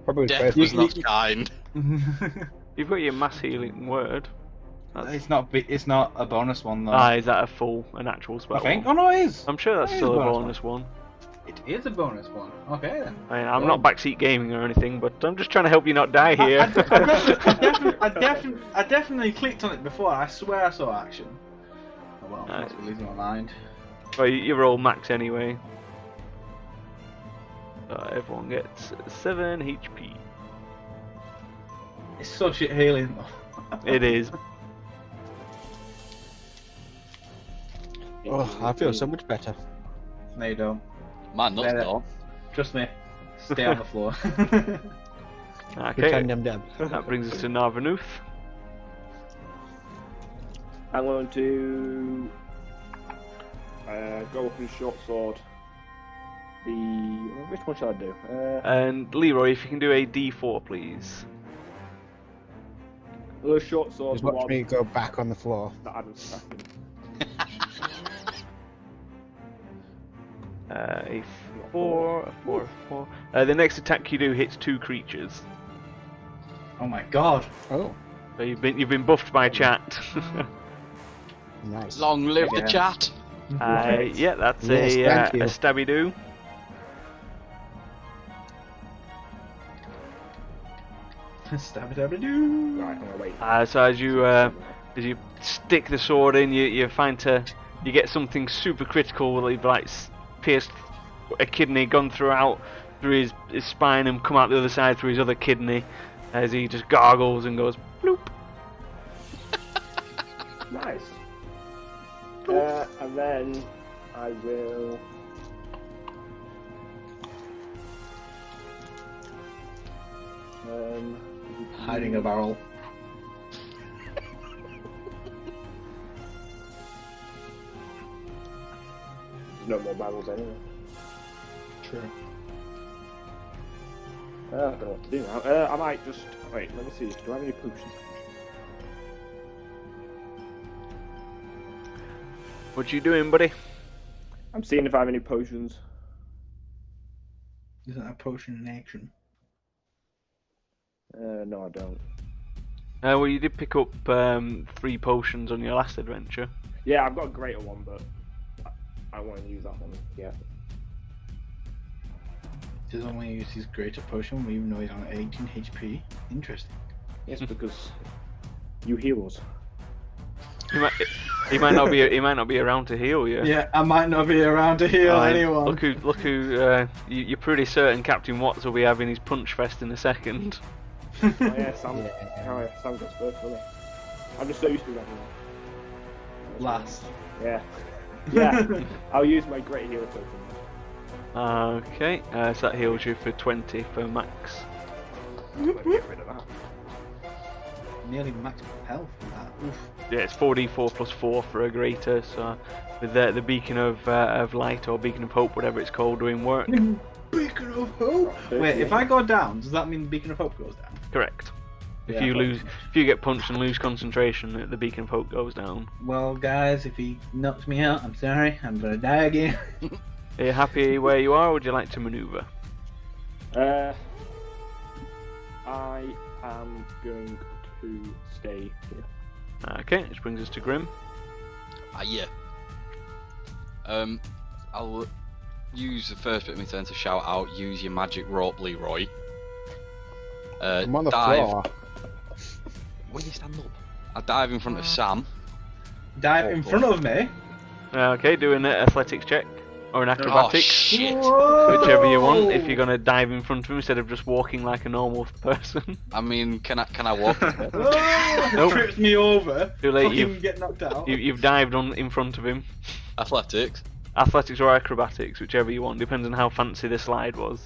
Probably Death both. was not kind. You've got your mass healing word. It's not a bonus one though. Is that an actual spell? I think. Oh no, it is. I'm sure that's It is still a bonus bonus one. It is a bonus one. Okay then. I'm not backseat gaming or anything, but I'm just trying to help you not die here. I definitely clicked on it before. I swear I saw action. Oh well, Nice. I'm losing my mind. Well, you're all max anyway. So everyone gets 7 HP. It's so shit healing though. It is. Oh, I feel so much better. No, you don't. Man, nuts There. don't. Trust me. Stay on the floor. Okay, Pretend I'm dead. that brings us to Narvanuth. I'm going to go up and short sword. Which one shall I do? And Leroy, if you can do a D4, please. The short sword. Just watch me go back on the floor. That Adam's attacking. A 4, a 4, a 4. The next attack you do hits 2 creatures. Oh my god. Oh, So you've been buffed by chat. nice. Long live the Yeah. chat. Yeah, that's Yes, a thank you. stabby do. Stabba-dabba-doo. Right, I'm gonna wait. So as you stick the sword in, you get something super critical. You've like pierced a kidney, gone through his spine, and come out the other side through his other kidney, as he just gargles and goes bloop. Nice. And then I will. Hiding a barrel. There's no more barrels anyway. True. I don't know what to do now. I might just wait. Let me see. Do I have any potions? What you doing, buddy? I'm seeing if I have any potions. Is that a potion in action? No, I don't. Well, you did pick up 3 potions on your last adventure. Yeah, I've got a greater one, but I don't want to use that one yet. Doesn't want to use his greater potion even though he's on 18 HP. Interesting. Yes, because you heal us. He might not be around to heal you. Yeah, I might not be around to heal anyone. Look who you're pretty certain Captain Watts will be having his punch fest in a second. Oh yeah, Sam. Yeah. Oh yeah, Sam gets first, doesn't he? I'm just so used to that. Last. Yeah. Yeah. I'll use my great healer potion. Okay, so that heals you for 20 for max. I'm gonna get rid of that. Nearly max health for that. Oof. Yeah, it's 4d4 plus 4 for a greater. So with the beacon of light or beacon of hope, whatever it's called, doing work. Beacon of Hope! Wait, if I go down, does that mean the Beacon of Hope goes down? Correct. If Yeah, you get punched and lose concentration, the beacon of hope goes down. Well, guys, if he knocks me out, I'm sorry, I'm gonna die again. Are you happy where you are, or would you like to maneuver? I am going to stay here. Okay, which brings us to Grim. Yeah. I'll use the first bit of my turn to shout out, use your magic rope, Leroy. I'm on the dive. floor. When you stand up, I dive in front of Sam. Dive in front of me? Okay, do an athletics check or an Oh acrobatics, shit! whichever you want. If you're gonna dive in front of him instead of just walking like a normal person. I mean, can I walk? Oh, Nope. trips me over. Too late, Fucking get knocked out. You've dived in front of him. Athletics. Athletics or acrobatics, whichever you want, depends on how fancy the slide was.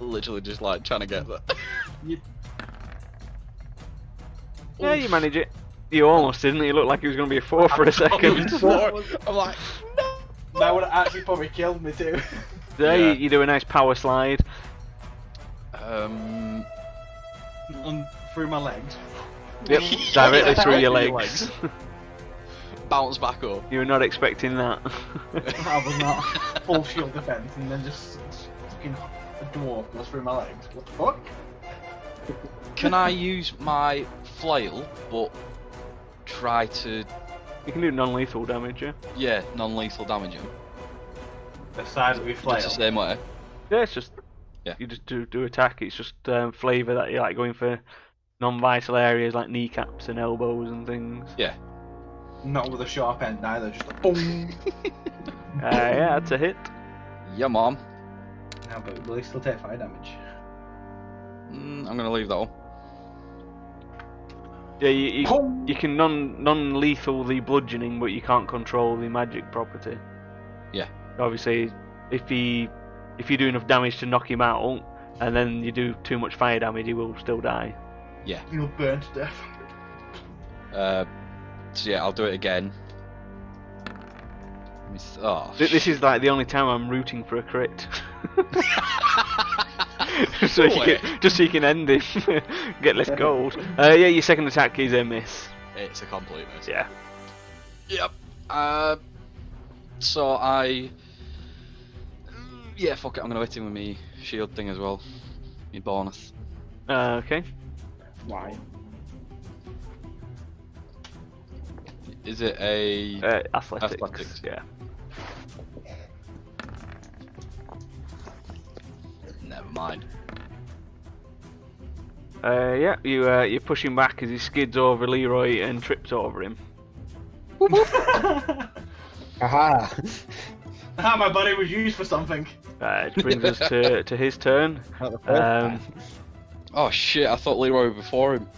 Literally just like trying to get that. Yeah, you manage it. You almost didn't. You looked like it was going to be a 4 for a second. I'm like, That would have actually probably killed me too. There, Yeah. you do a nice power slide. Through my legs. Yep, directly through your legs. bounce back up. You were not expecting that. I was not. Full shield defense and then just fucking a dwarf goes through my legs. What the fuck? Can I use my flail, but try to, You can do non-lethal damage, yeah? non-lethal damage him? The size of your flail. Just the same way. Yeah, it's just Yeah. you just do attack. It's just flavour that you like going for non-vital areas like kneecaps and elbows and things. Yeah. Not with a sharp end either, just a boom. Yeah, that's a hit. Yeah, mom. No, but will he still take fire damage? I'm gonna leave that one. Yeah, you can non-lethal the bludgeoning, but you can't control the magic property. Yeah. Obviously, if you do enough damage to knock him out, and then you do too much fire damage, he will still die. Yeah. He'll burn to death. So yeah, I'll do it again. Oh, This is like the only time I'm rooting for a crit. just so you can end it, get less gold. Yeah, your second attack is a miss. It's a complete miss. Yeah. Yep. So I Yeah, fuck it, I'm gonna hit him with me shield thing as well. Me bonus. Okay. Why? Is it a... Athletics. Yeah. Never mind. Yeah. You push him back as he skids over Leroy and trips over him. Aha! Ah, my body was used for something. It brings us to his turn. Not the first time. Oh shit, I thought Leroy was before him.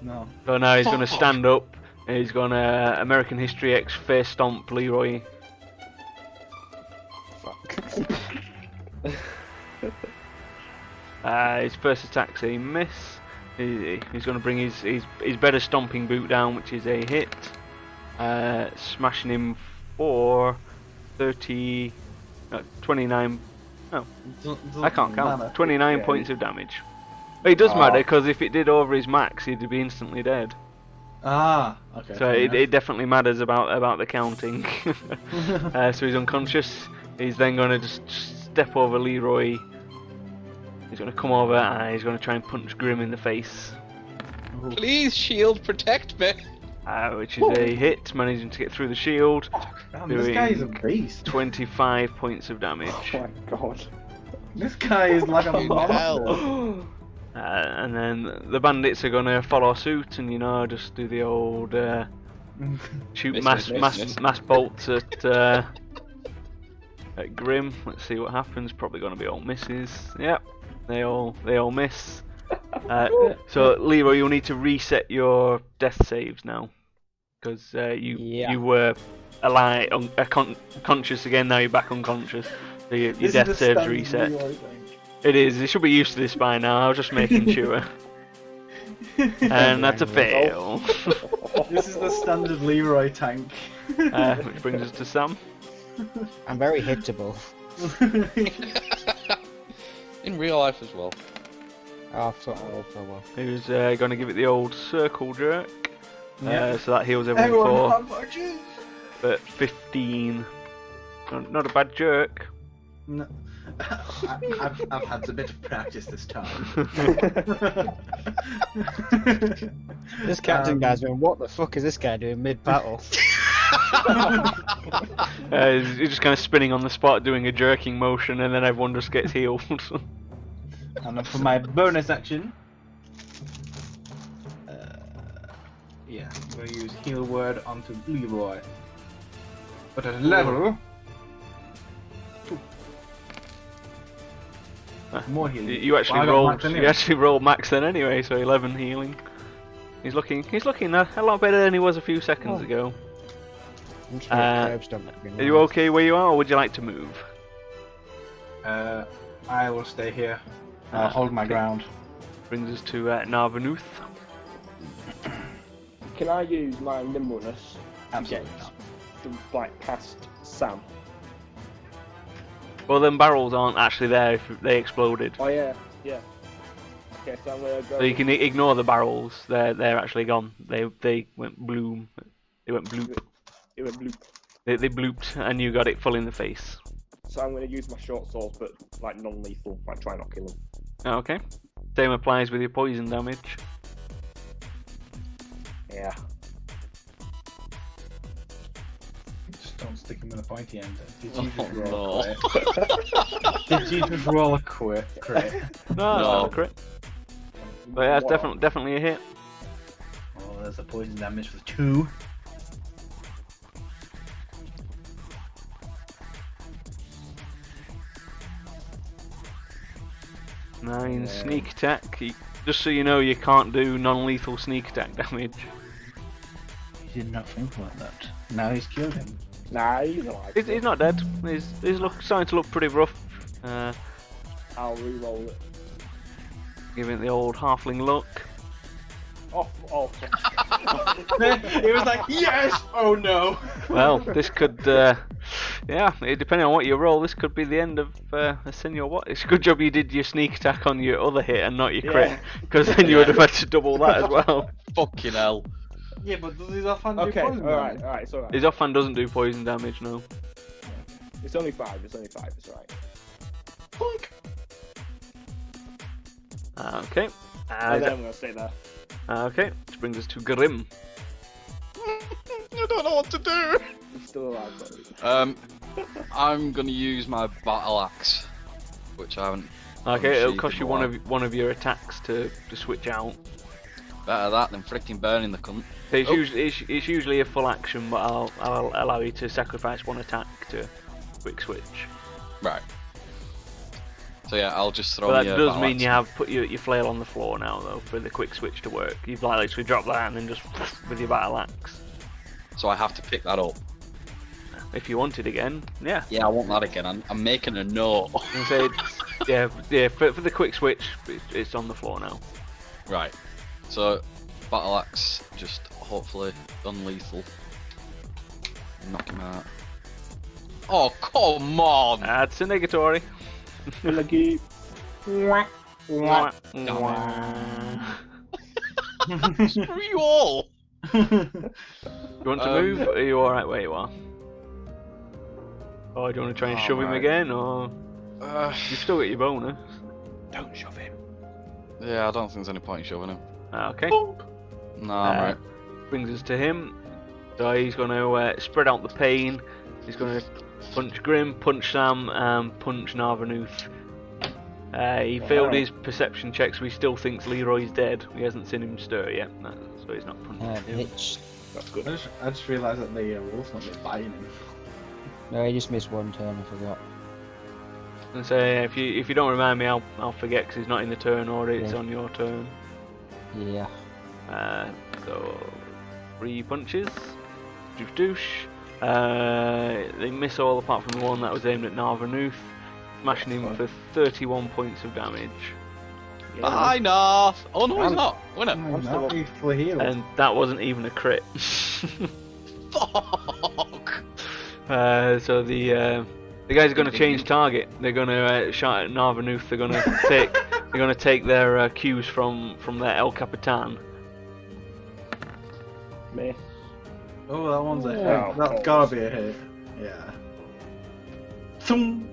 No. So now he's going to Fuck. stand up. And he's going to American History X face stomp Leroy. Fuck. His first attack's a miss. He's going to bring his better stomping boot down, which is a hit. Smashing him for 29. No, I can't count. 29 points of damage. But it does matter because if it did over his max, he'd be instantly dead. Ah, okay. So it definitely matters about the counting. So he's unconscious. He's then going to just step over Leroy. He's going to come over and he's going to try and punch Grim in the face. Please, shield, protect me! Which is a hit, managing to get through the shield. Damn, this guy is a doing beast. 25 points of damage. Oh my god. This guy is like a Fucking monster. hell. And then the bandits are going to follow suit and, just do the old shoot mass bolts at Grim. Let's see what happens. Probably going to be all misses. Yep, they all miss. So Leroy, you'll need to reset your death saves now because you were alive, conscious again. Now you're back unconscious. So your death saves reset. It is. It should be used to this by now. I was just making sure. And that's a fail. This is the standard Leroy tank. Which brings us to Sam. I'm very hittable. In real life as well. Oh, I've thought all for a while. Who's going to give it the old circle jerk. Yeah. So that heals everyone for 15. Not a bad jerk. No. I've had a bit of practice this time. This captain guy's going, what the fuck is this guy doing mid-battle? He's just kind of spinning on the spot doing a jerking motion and then everyone just gets healed. And then for my bonus action, yeah, I'm going to use heal word onto Leroy. But at level 2. More healing. You actually Well, I got rolled. max anyway. You actually rolled max then anyway, so 11 healing. He's looking a lot better than he was a few seconds ago. I'm just gonna curb stomp it, Are you okay where you are, or would you like to move? I will stay here. I'll hold my okay. ground. Brings us to Narvanuth. Can I use my nimbleness Absolutely to not. get like past Sam? Well, them barrels aren't actually there if they exploded. Oh yeah. Okay, so I'm gonna go. So you can ignore the barrels. They're actually gone. They went bloom. They went bloop. It went bloop. They blooped, and you got it full in the face. So I'm gonna use my short sword, but like non-lethal, like try not kill him. Okay. Same applies with your poison damage. Yeah. Just don't stick him in a pointy end. Did you Oh, just roll no. a crit? Did you just roll a crit? No, that's not a crit. But yeah, it's Wow. definitely a hit. Oh, there's the poison damage for 2. Nine sneak attack. Just so you know, you can't do non-lethal sneak attack damage. He did not think like that. Now he's killed him. Nah, he's alive. He's not dead. He's starting to look pretty rough. I'll re-roll it. Giving it the old halfling look. Oh. He was like, yes! Oh no! Well, this could, depending on what you roll, this could be the end of a senior what? It's a good job you did your sneak attack on your other hit and not your crit, because then you would have had to double that as well. Fucking hell. Yeah, but does his offhand do Okay, poison alright, damage? it's alright. His offhand doesn't do poison damage, no. It's only 5. It's alright. Boink. Okay. I'm gonna stay there. Okay, which brings us to Grim. I don't know what to do. He's still alive, though. I'm gonna use my battle axe, which I haven't. Okay, it'll unsheathed cost in you a while. one of your attacks to switch out. Better that than freaking burning the cunt. So it's, Oh. it's usually a full action, but I'll allow you to sacrifice one attack to quick switch. Right. So yeah, I'll just throw. But me that a does battle mean axe. you have put your flail on the floor now, though, for the quick switch to work. You've like literally drop that and then just with your battle axe. So I have to pick that up. If you wanted again, yeah. Yeah, I want that again. I'm making a note. And say, yeah, for the quick switch, it's on the floor now. Right. So battle axe, just hopefully non-lethal. Knock him out. Oh come on! That's a negatory. Lucky. Screw you all! You want to move? Or are you alright where you are? Or do you want to try and shove him right. again? Or you've still got your bonus. Don't shove him. Yeah, I don't think there's any point in shoving him. Okay. No, I'm right. Brings us to him. So he's going to spread out the pain. He's going to punch Grim, punch Sam, and punch Narvanuth. He failed his perception check, so he still thinks Leroy's dead. He hasn't seen him stir yet, so he's not punching him. Bitch. That's good. I just realised that the wolf's not been biting him. No, he just missed one turn, I forgot. And so if you don't remind me, I'll forget because he's not in the turn order. It's Yeah. on your turn. Yeah. So 3 punches. Douche douche. They miss all apart from the one that was aimed at Narvanuth, smashing him for 31 points of damage. Bye, Narth! Oh no, he's I'm- not! Winner! I'm not fully healed. And that wasn't even a crit. Fuck! So the guys are going to change target. They're going to shout at Narvanuth. They're going to take their cues from their El Capitan. Me. Oh, that one's a hit. Oh, That's gotta be a hit. Yeah. Thum.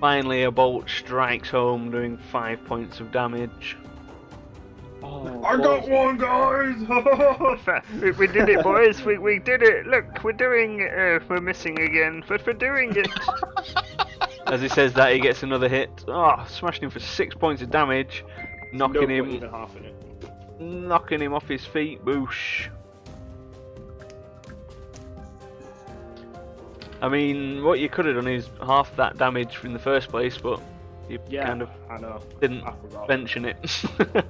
Finally, a bolt strikes home, doing 5 points of damage. Oh, I got one, guys! We did it, boys. We did it. Look, we're doing it. We're missing again, but we're doing it. As he says that, he gets another hit. Oh, smashing him for 6 points of damage, knocking Even him half in it. off his feet. Boosh. I mean, what you could have done is half that damage in the first place, but you Yeah, kind of I know. didn't I forgot. mention it.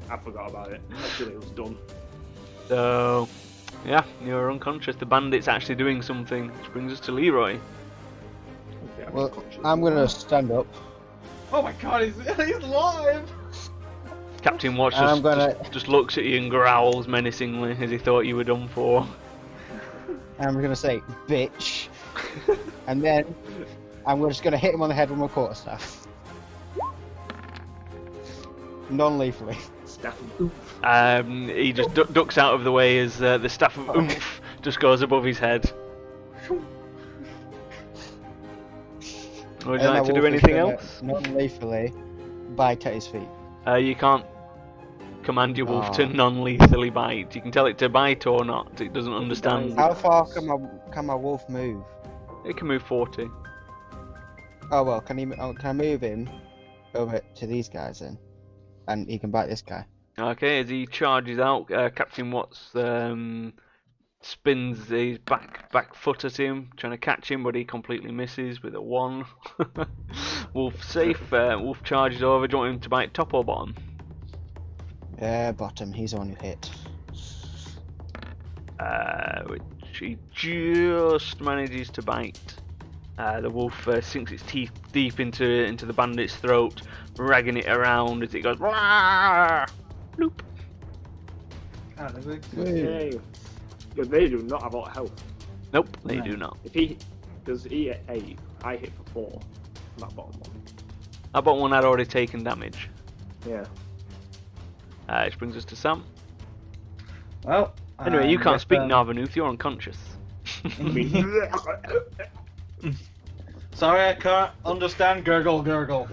I forgot about it. Until it was done. So, yeah, you're unconscious. The bandit's actually doing something, which brings us to Leroy. Yeah, Well, conscious. I'm gonna stand up. Oh my god, he's alive! Captain Watch I'm gonna- just looks at you and growls menacingly as he thought you were done for. I'm gonna say, bitch. And then I'm just gonna hit him on the head with my quarterstaff. Non-lethally. Staff of He just ducks out of the way as the staff of oomph just goes above his head. Would you like to do anything else? Non-lethally bite at his feet. You can't command your wolf to Oh. non-lethally bite. You can tell it to bite or not. It doesn't understand. How far can my wolf move? It can move 40. Oh well, can I move him over to these guys then? And he can bite this guy. Okay, as he charges out, Captain Watts spins his back foot at him, trying to catch him, but he completely misses with a 1. Wolf safe. Wolf charges over. Do you want him to bite top or bottom? Bottom, he's the one who hit. Which he just manages to bite. The wolf sinks its teeth deep into the bandit's throat, ragging it around as it goes. Bloop. Ah, there's a- Yay. But they do not have a lot of health. Nope, they No. do not. If he does he hit 8, I hit for 4. That bottom one. That bottom one had already taken damage. Yeah. Which brings us to Sam. Well, Anyway, you can't speak now. Narvanuth, you're unconscious. I mean, Sorry, I can't understand gurgle gurgle.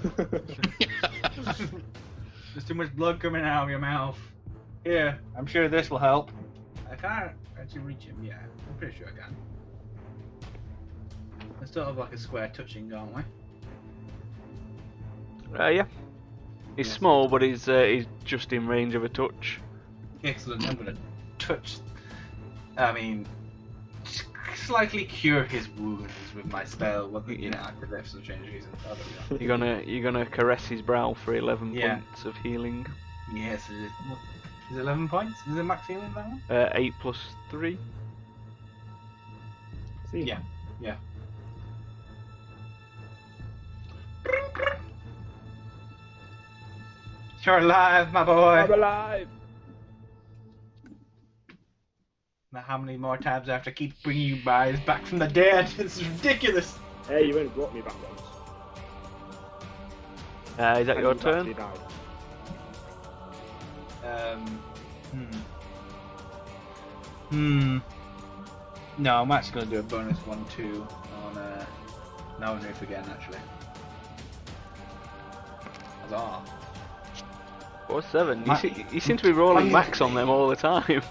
There's too much blood coming out of your mouth. Here, I'm sure this will help. I can't actually reach him. Yeah, I'm pretty sure I can. Let's sort of like a square touching, aren't we? Yeah. He's small, but he's just in range of a touch. Excellent. I'm gonna touch. I mean, slightly cure his wounds with my spell. What you know, I could have some changes. You're gonna caress his brow for 11 Yeah. points of healing. Yes, it is 11 points? Is it max healing that one? 8 plus 3. See? Yeah. Yeah. You're alive, my boy. I'm alive! Now, how many more times I have to keep bringing you guys back from the dead? This is ridiculous. Hey, you only brought me back once. Is that And your you've turn? actually died. No, I'm actually going to do a bonus 1-2 on Novanoof again, actually. Huzzah. Or 7. Ma- You seem to be rolling I'm- max on them all the time.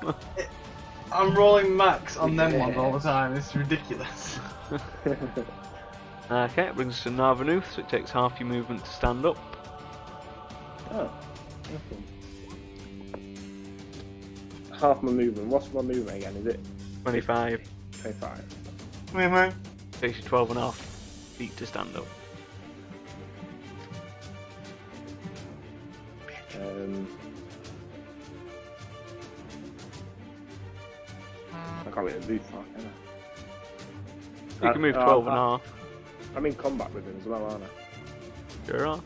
I'm rolling max on them ones all the time. It's ridiculous. Okay, it brings us to Narvanuth, so it takes half your movement to stand up. Oh, nothing. Half my movement. What's my movement again? Is it 25. 25? Takes you 12 and a half feet to stand up. I can't really move far, can I? You can move 12 and a half. I'm in combat with him as well, aren't I? Sure are.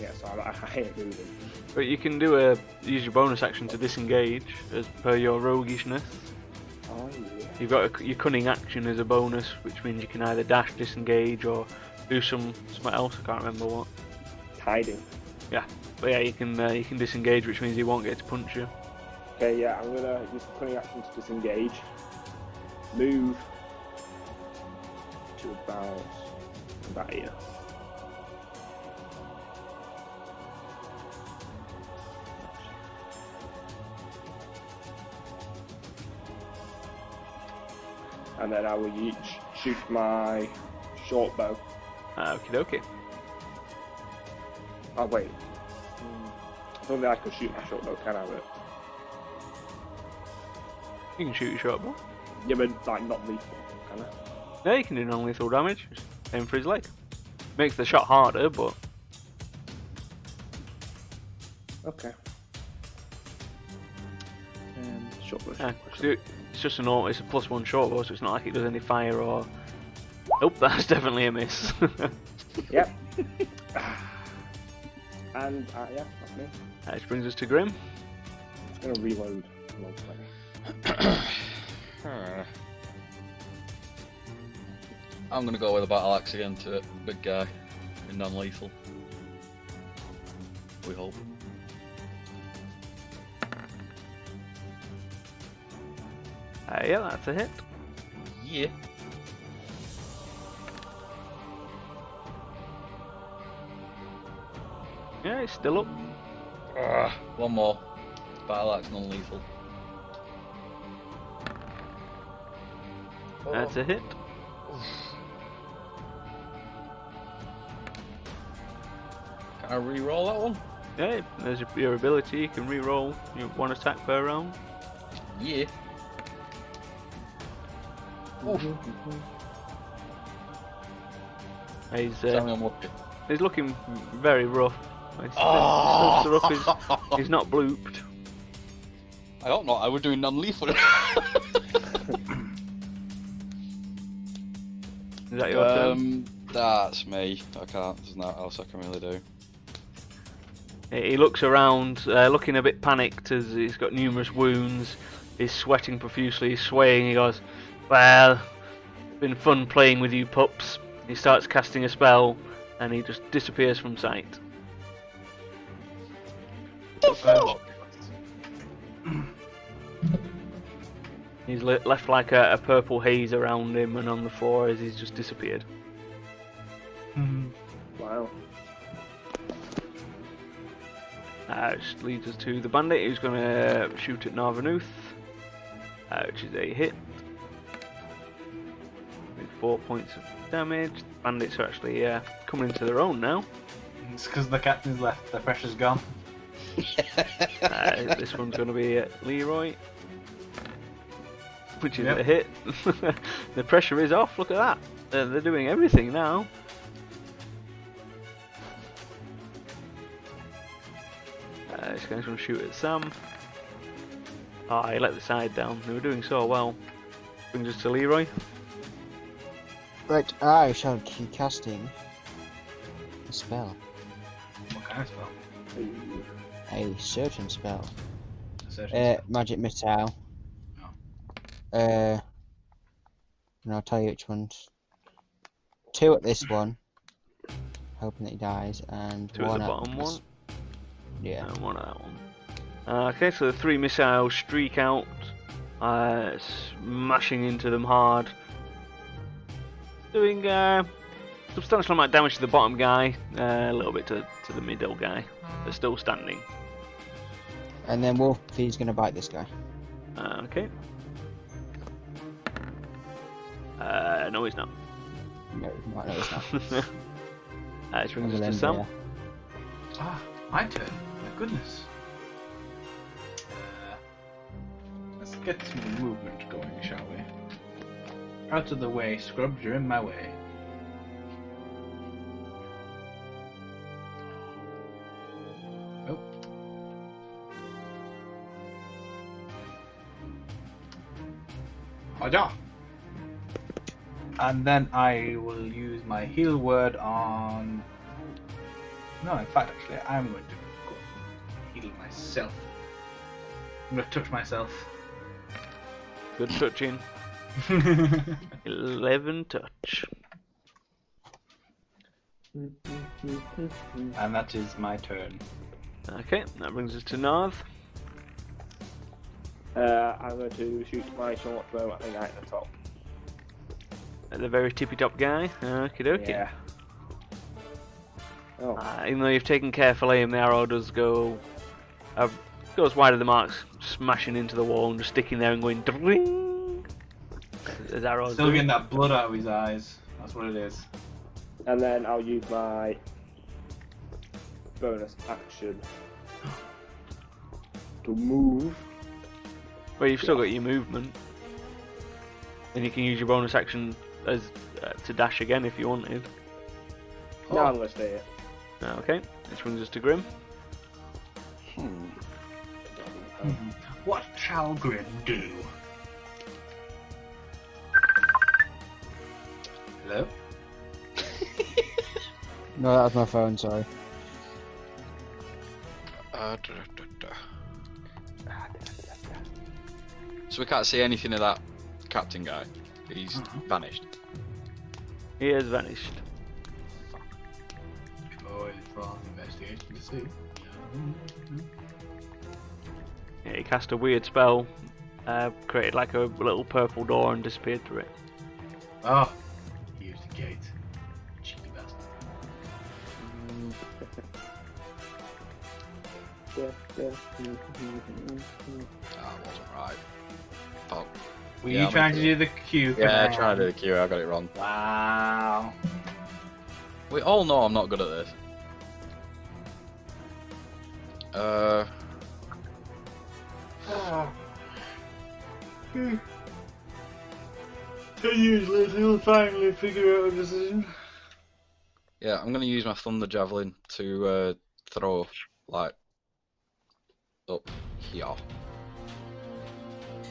Yeah, so I hate moving. But you can use your bonus action to disengage as per your roguishness. Oh, yeah. You've got your cunning action as a bonus, which means you can either dash, disengage, or do something else. I can't remember what. Hiding. But yeah, you can disengage, which means he won't get to punch you. Okay, yeah, I'm gonna use the cunning action to disengage. Move to about here. And then I will shoot my short bow. Okie dokie. Oh wait. I don't think I can shoot my short bow, can I? But You can shoot your short bow. yeah, but like not lethal, can I? Yeah, you can do non-lethal damage. Just aim for his leg. Makes the shot harder, but Okay. Short bow. yeah, it's just it's a +1 short bow, so it's not like it does any fire or. Nope, that's definitely a miss. Yep. And yeah, that's me. Which brings us to Grim. I'm gonna reload. I'm gonna go with a battle axe again to it. Big guy. In non-lethal. We hope. Yeah, that's a hit. Yeah. Yeah, he's still up. One more. Battle axe non-lethal. That's a hit. Can I re-roll that one? Yeah, there's your ability. You can re-roll your one attack per round. Yeah. Tell me I'm lucky. He's looking very rough. He's not blooped. I don't know. I was doing non-lethal. Is that your turn? That's me. I can't. There's nothing else I can really do. He looks around, looking a bit panicked as he's got numerous wounds. He's sweating profusely. He's swaying. He goes, "Well, it's been fun playing with you pups." He starts casting a spell, and he just disappears from sight. He's left like a purple haze around him and on the floor as he's just disappeared. Wow. Which leads us to the bandit who's going to shoot at Narvanuth, which is a hit. With 4 points of damage. Bandits are actually coming into their own now. It's because the captain's left. The pressure's gone. This one's going to be Leroy, which is Yep. a hit. The pressure is off. Look at that. They're doing everything now. This guy's going to shoot at Sam. Oh, he let the side down. They were doing so well. Brings us to Leroy. Right, I shall keep casting a spell. What kind of spell? A certain spell. Searching Magic missile. Oh. And I'll tell you which ones. 2 at this one, hoping that he dies, and 2 at 1 the bottom this- one. Yeah. And 1 at that one. Okay, so the 3 missiles streak out, smashing into them hard. Doing substantial amount of damage to the bottom guy, a little bit to the middle guy. They're still standing. And then Wolf, he's gonna bite this guy. Okay. No, he's not. No, it's not. This brings us Other to than Sam. there. Ah, my turn. My goodness. Let's get some movement going, shall we? Out of the way, scrubs, you're in my way. Oh. Haja! And then I will use my heal word on... No, in fact, actually, I'm going to go heal myself. I'm going to touch myself. Good touching. 11 touch. And that is my turn. Okay, that brings us to Narth. I'm going to shoot my short bow at the guy at the top. At the very tippy top guy. Okie dokie. Yeah. Oh. Even though you've taken careful aim, the arrow does go goes wide of the marks, smashing into the wall and just sticking there and going dring. As arrows Still do. getting that blood out of his eyes. That's what it is. And then I'll use my bonus action to move. Well, you've still got your movement, and you can use your bonus action as to dash again if you wanted. No, I'm going to stay here. Okay, this brings us to Grim. What shall Grim do? Hello? No, that was my phone, sorry. So we can't see anything of that captain guy. He's vanished. He has vanished. Oh, it's from investigation to see. Yeah, he cast a weird spell, created like a little purple door and disappeared through it. Oh, he used the gate. Cheeky bastard. That wasn't right. Oh. Were Yeah, you I'm trying to into do the Q? Yeah, command? trying to do the Q, I got it wrong. Wow. We all know I'm not good at this. Oh. 10 years later, he'll finally figure out a decision. Yeah, I'm gonna use my thunder javelin to throw like up here.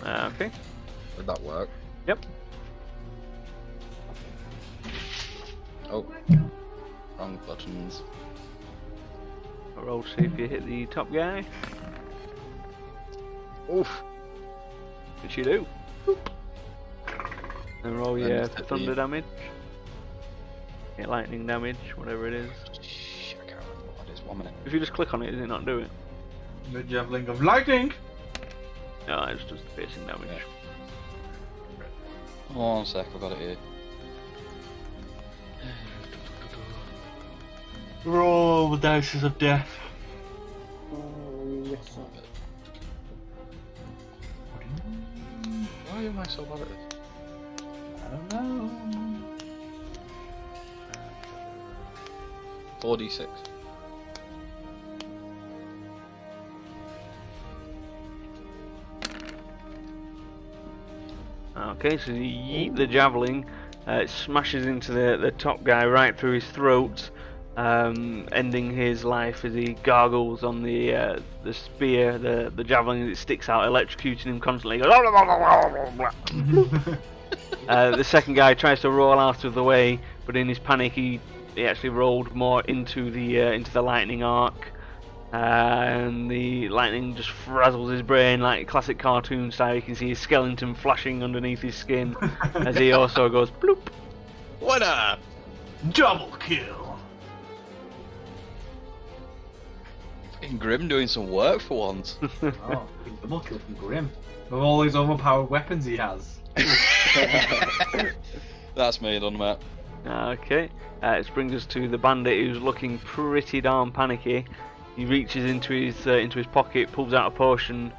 Okay. Would that work? Yep. Oh, wrong buttons. Roll to see if you hit the top guy. Oof. Which you do. And roll Then your just hit thunder the- damage. Your lightning damage, whatever it is. Shh, I can't remember what it is. 1 minute. If you just click on it, does it not do it? The javelin of lightning. No, it's just piercing damage. Yeah. Oh, 1 sec, I've got it here. Roll the dices of death. Yes. Why am I so bad at this? I don't know. 4d6. Okay, so you yeet the javelin, it smashes into the top guy right through his throat, ending his life as he gargles on the spear, the javelin as it sticks out, electrocuting him constantly. He goes, the second guy tries to roll out of the way, but in his panic he actually rolled more into the lightning arc. And the lightning just frazzles his brain like classic cartoon style. You can see his skeleton flashing underneath his skin as he also goes bloop. What a Double kill. fucking Grim doing some work for once. Oh, double kill from Grim. With all these overpowered weapons he has. That's me done, Matt. Okay, this brings us to the bandit who's looking pretty darn panicky. He reaches into his pocket, pulls out a potion,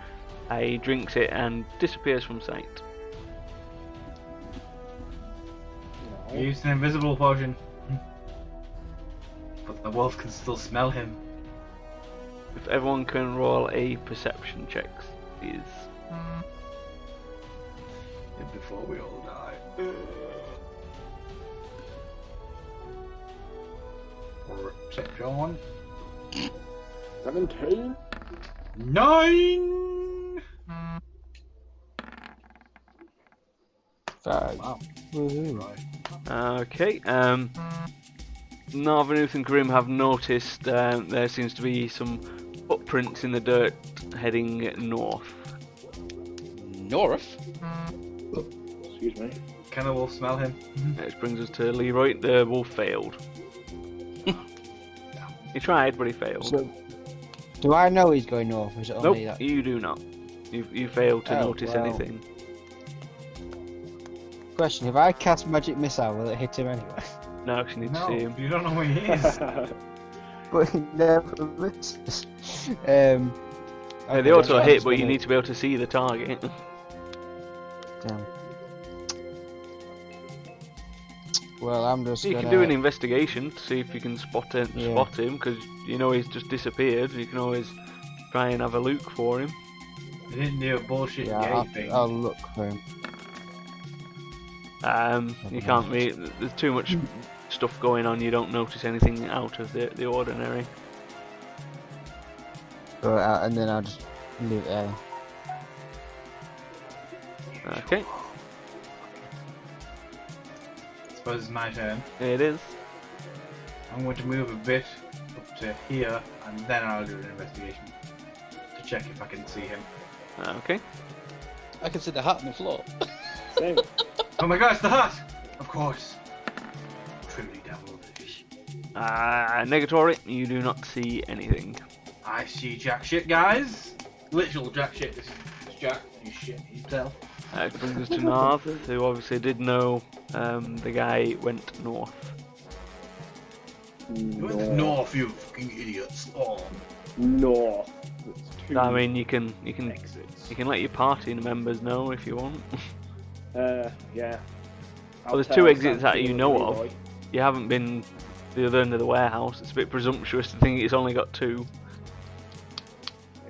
he drinks it and disappears from sight. He used an invisible potion. But the wolf can still smell him. If everyone can roll a perception check, please. And before we all die. Perception. 17. 9! 5. Wow. Woohoo. Right. Okay, Narvanuth and Grim have noticed there seems to be some footprints in the dirt heading north. North? Excuse me. Can the wolf smell him? Which brings us to Leroy. The wolf failed. He tried, but he failed. So, do I know he's going north? Or is it Nope, only that? you do not. You failed to Oh, notice well. anything. Question: if I cast magic missile, will it hit him anyway? No, 'cause you need to No, see him. you don't know where he is. But he never misses. They okay, also that's hit, just but you gonna- need to be able to see the target. Damn. Well, I'm just. You gonna... can do an investigation to see if you can spot him, Yeah. because you know he's just disappeared. You can always try and have a look for him. They didn't do a bullshit Yeah, gay thing. I'll look for him. You can't really. There's too much stuff going on. You don't notice anything out of the ordinary. But, and then I'll just leave it there. Okay, I suppose it's my turn. it is. I'm going to move a bit up to here, and then I'll do an investigation to check if I can see him. Okay. I can see the hat on the floor. Same. Oh my god, it's the hut! Of course. Truly devilish. Negatory, you do not see anything. I see jack shit, guys. Literal jack shit. This is Jack. You shit himself. It brings us to North, who obviously did know the guy went north. North. North, you fucking idiots. Oh. North. That's two I mean, you can exits. let your party members know if you want. Yeah. Well, there's I'll two tell exits that Sanky you and know of. Leroy. You haven't been to the other end of the warehouse. It's a bit presumptuous to think it's only got two.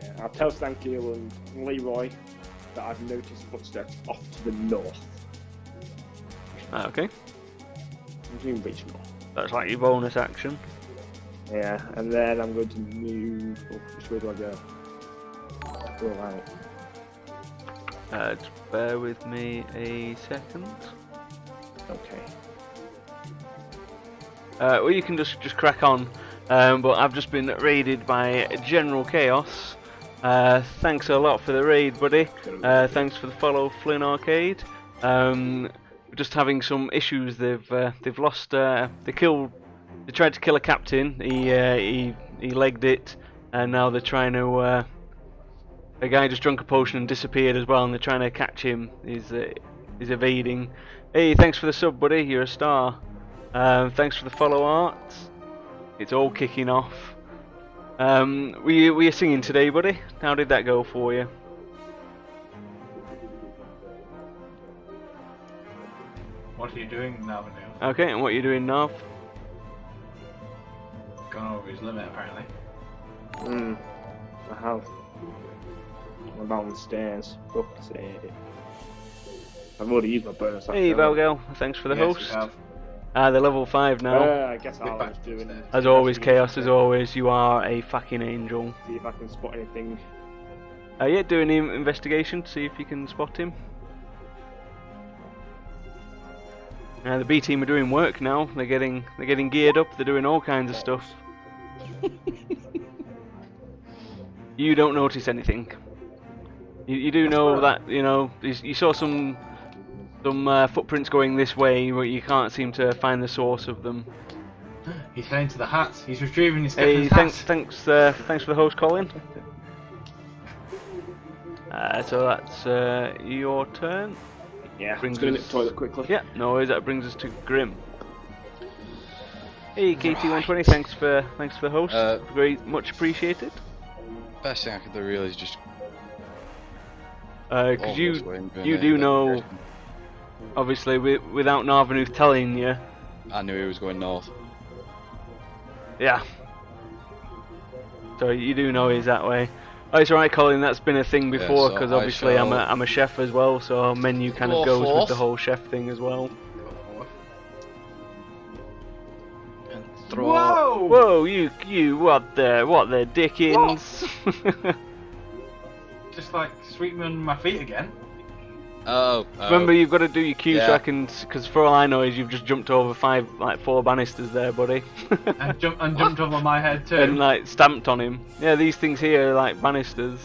Yeah, I'll tell Stankiel and Leroy that I've noticed footsteps off to the north. Okay, I'm doing beach north. that's like your bonus action. Yeah, and then I'm going to move. Oh, which way do I go? Go out. Just bear with me a second. Okay. Well, you can just crack on. But I've just been raided by General Chaos. Thanks a lot for the raid, buddy. Thanks for the follow, Flynn Arcade. Just having some issues. They've lost. They tried to kill a captain. He legged it, and now they're trying to. A guy just drank a potion and disappeared as well, and they're trying to catch him. He's evading. Hey, thanks for the sub, buddy. You're a star. Thanks for the follow art. It's all kicking off. Were you singing today, buddy? How did that go for you? What are you doing now, Neil? Okay, and what are you doing now? Gone over his limit, apparently. I have. I'm down the stairs. Fuck's sake. I've already used my bonus. Hey, action, haven't Valgal. Thanks for the Yes, host. you have. They're level 5 I? now. I guess Get I'll back just do it. upstairs. As always, Chaos, as always, you are a fucking angel. See if I can spot anything. Yeah, do an investigation to see if you can spot him. The B team are doing work now. They're getting geared up. They're doing all kinds of stuff. You don't notice anything. You do know that, you know, you saw some footprints going this way, but you can't seem to find the source of them. He's heading to the hat. He's retrieving his Hey, captain's hat. thanks for the host, Colin. So that's your turn. Yeah, I'm Brings just going to us- nip to the toilet quickly. Yeah, no worries. That brings us to Grim. Hey, KT120, thanks for the host. Very much appreciated. Best thing I could do really is just. Because all this you way and doing you an do know, investigation. obviously, without Narvanuth telling you. I knew he was going north. Yeah. So you do know he's that way. Oh, it's alright, Colin. That's been a thing before so because I obviously I'm shall- a chef as well, so our menu kind of Go goes with forth. the whole chef thing as well. And throw. Whoa! Whoa, you what the dickens? Just like sweep me under my feet again. Oh. Remember, you've got to do your Q so Yeah. I can, because for all I know is you've just jumped over 4 banisters there, buddy. And jumped over my head too. And like stamped on him. Yeah, these things here are like banisters.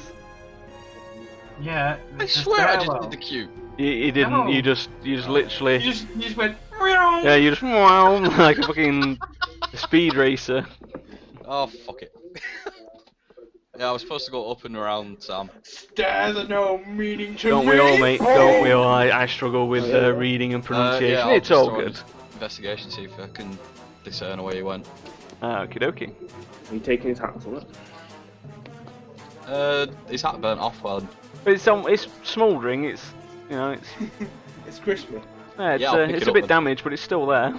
Yeah. I it's a swear I just stairwell. did the queue. You didn't. No. You just literally. You just went. Meow. Yeah, you just like a fucking speed racer. Oh fuck it. Yeah, I was supposed to go up and around Sam. Stairs are no meaning to Don't me. we all, mate? Don't we all? I struggle with reading and pronunciation. Yeah, I'll It's just all throw an good. Investigation, see if I can discern where he went. Okie dokie. Are you taking his hat or something? His hat burnt off well. But it's smouldering. It's it's It's crispy. it's, Yeah, I'll pick it's it a up bit then. damaged, but it's still there.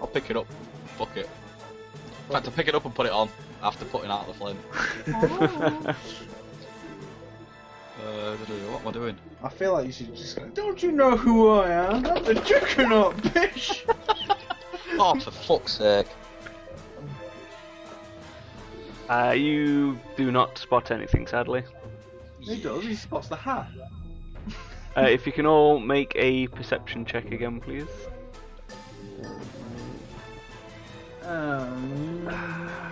I'll pick it up. Fuck it. In fact, I'll pick it up and put it on after putting out the flame. What am I doing? I feel like you should just go. Don't you know who I am? I'm the Juggernaut, bitch. Oh, for fuck's sake. You do not spot anything, sadly. He does. He spots the hat. If you can all make a perception check again, please.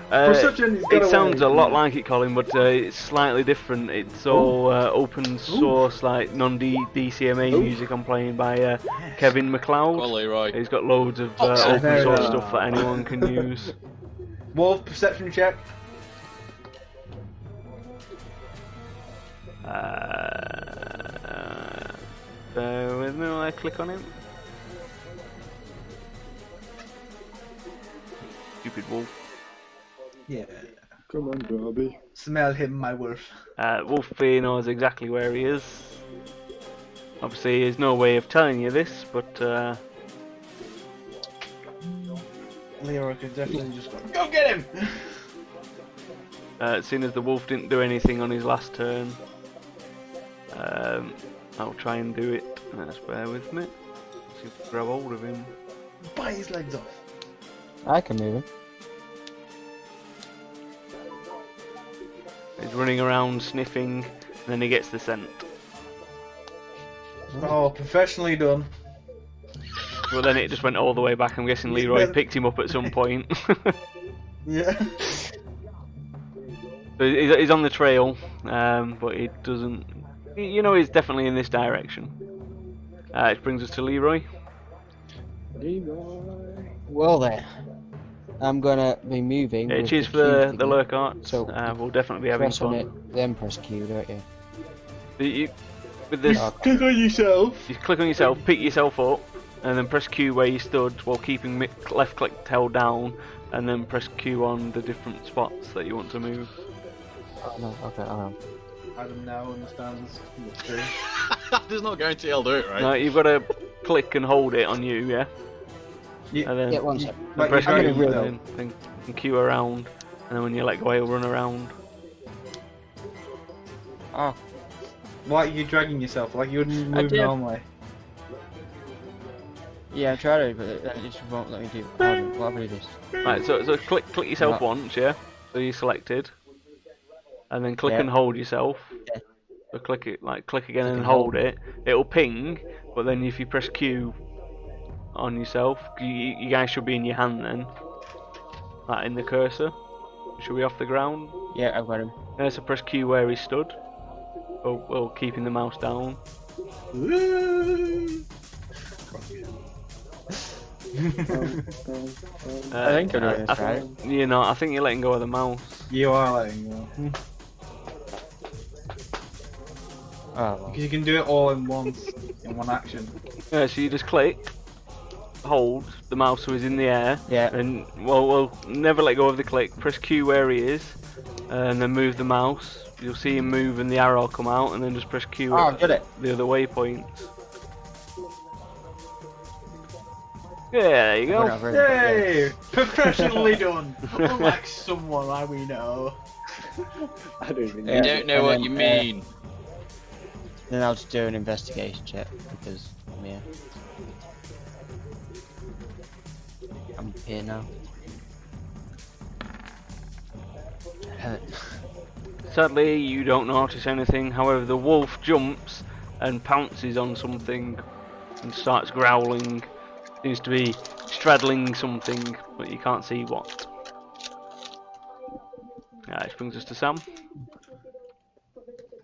Perception, he's got It away. sounds a lot like it, Colin, but it's slightly different. It's all open source, like non-DCMA music I'm playing by Kevin MacLeod. Well, Leroy. He's got loads of Fuck's sake. open source Very stuff that anyone can use. Wolf perception check. Bear with me while I click on him. Stupid wolf. Yeah. Come on, Robbie. Smell him, my wolf. Wolfie knows exactly where he is. Obviously, there's no way of telling you this, but Leroy could definitely just go get him. seeing as the wolf didn't do anything on his last turn, I'll try and do it. Just bear with me. See if I can grab hold of him. Bite his legs off. I can move him. He's running around sniffing, and then he gets the scent. Oh, professionally done. But then it just went all the way back. I'm guessing Leroy picked him up at some point. Yeah. So he's on the trail, but he doesn't. You know, he's definitely in this direction. It brings us to Leroy. Leroy. Well then, I'm gonna be moving. Yeah, with cheers for the the lurk art. So, We'll definitely be having press on fun. it, then press Q, don't you? You, with this, Click on yourself. you click on yourself, pick yourself up, and then press Q where you stood while keeping left click held down, and then press Q on the different spots that you want to move. Oh, no, okay, Adam now understands the tree. There's no guarantee I'll do it right. No, you've got to click and hold it on you, yeah? And then Yeah, one sec. then press I'm Q, gonna real and then Q around, and then when you let go, it'll run around. Oh, Why are you dragging yourself? Like you wouldn't I move did. normally. yeah, I tried it, but it just won't let me do. Hold on, what have I do this? Right, so click yourself Right. once, yeah? So you're selected. And then click Yeah. and hold yourself. Yeah. So click it, like click again Click and and hold hold. it. It'll ping, but then if you press Q on yourself, you guys should be in your hand then. Like in the cursor. Should be off the ground. Yeah, I've got him. So press Q where he stood. While keeping the mouse down. I think I'm doing this I right. think, you're not. I think you're letting go of the mouse. You are letting go. Oh, well. Because you can do it all in once, in one action. Yeah, so you just click, hold the mouse so he's in the air, Yeah. and well, never let go of the click. Press Q where he is, and then move the mouse. You'll see him move and the arrow come out, and then just press Q Oh, at I've done it. the other waypoint. Yeah, there you go. I've got it. Yay! Professionally done! Unlike someone I we know. I don't even Yeah. You don't know and what then, you mean. Then I'll just do an investigation check because I'm here. I'm here now. Sadly, you don't notice anything. However, the wolf jumps and pounces on something and starts growling. Seems to be straddling something, but you can't see what. This brings us to Sam.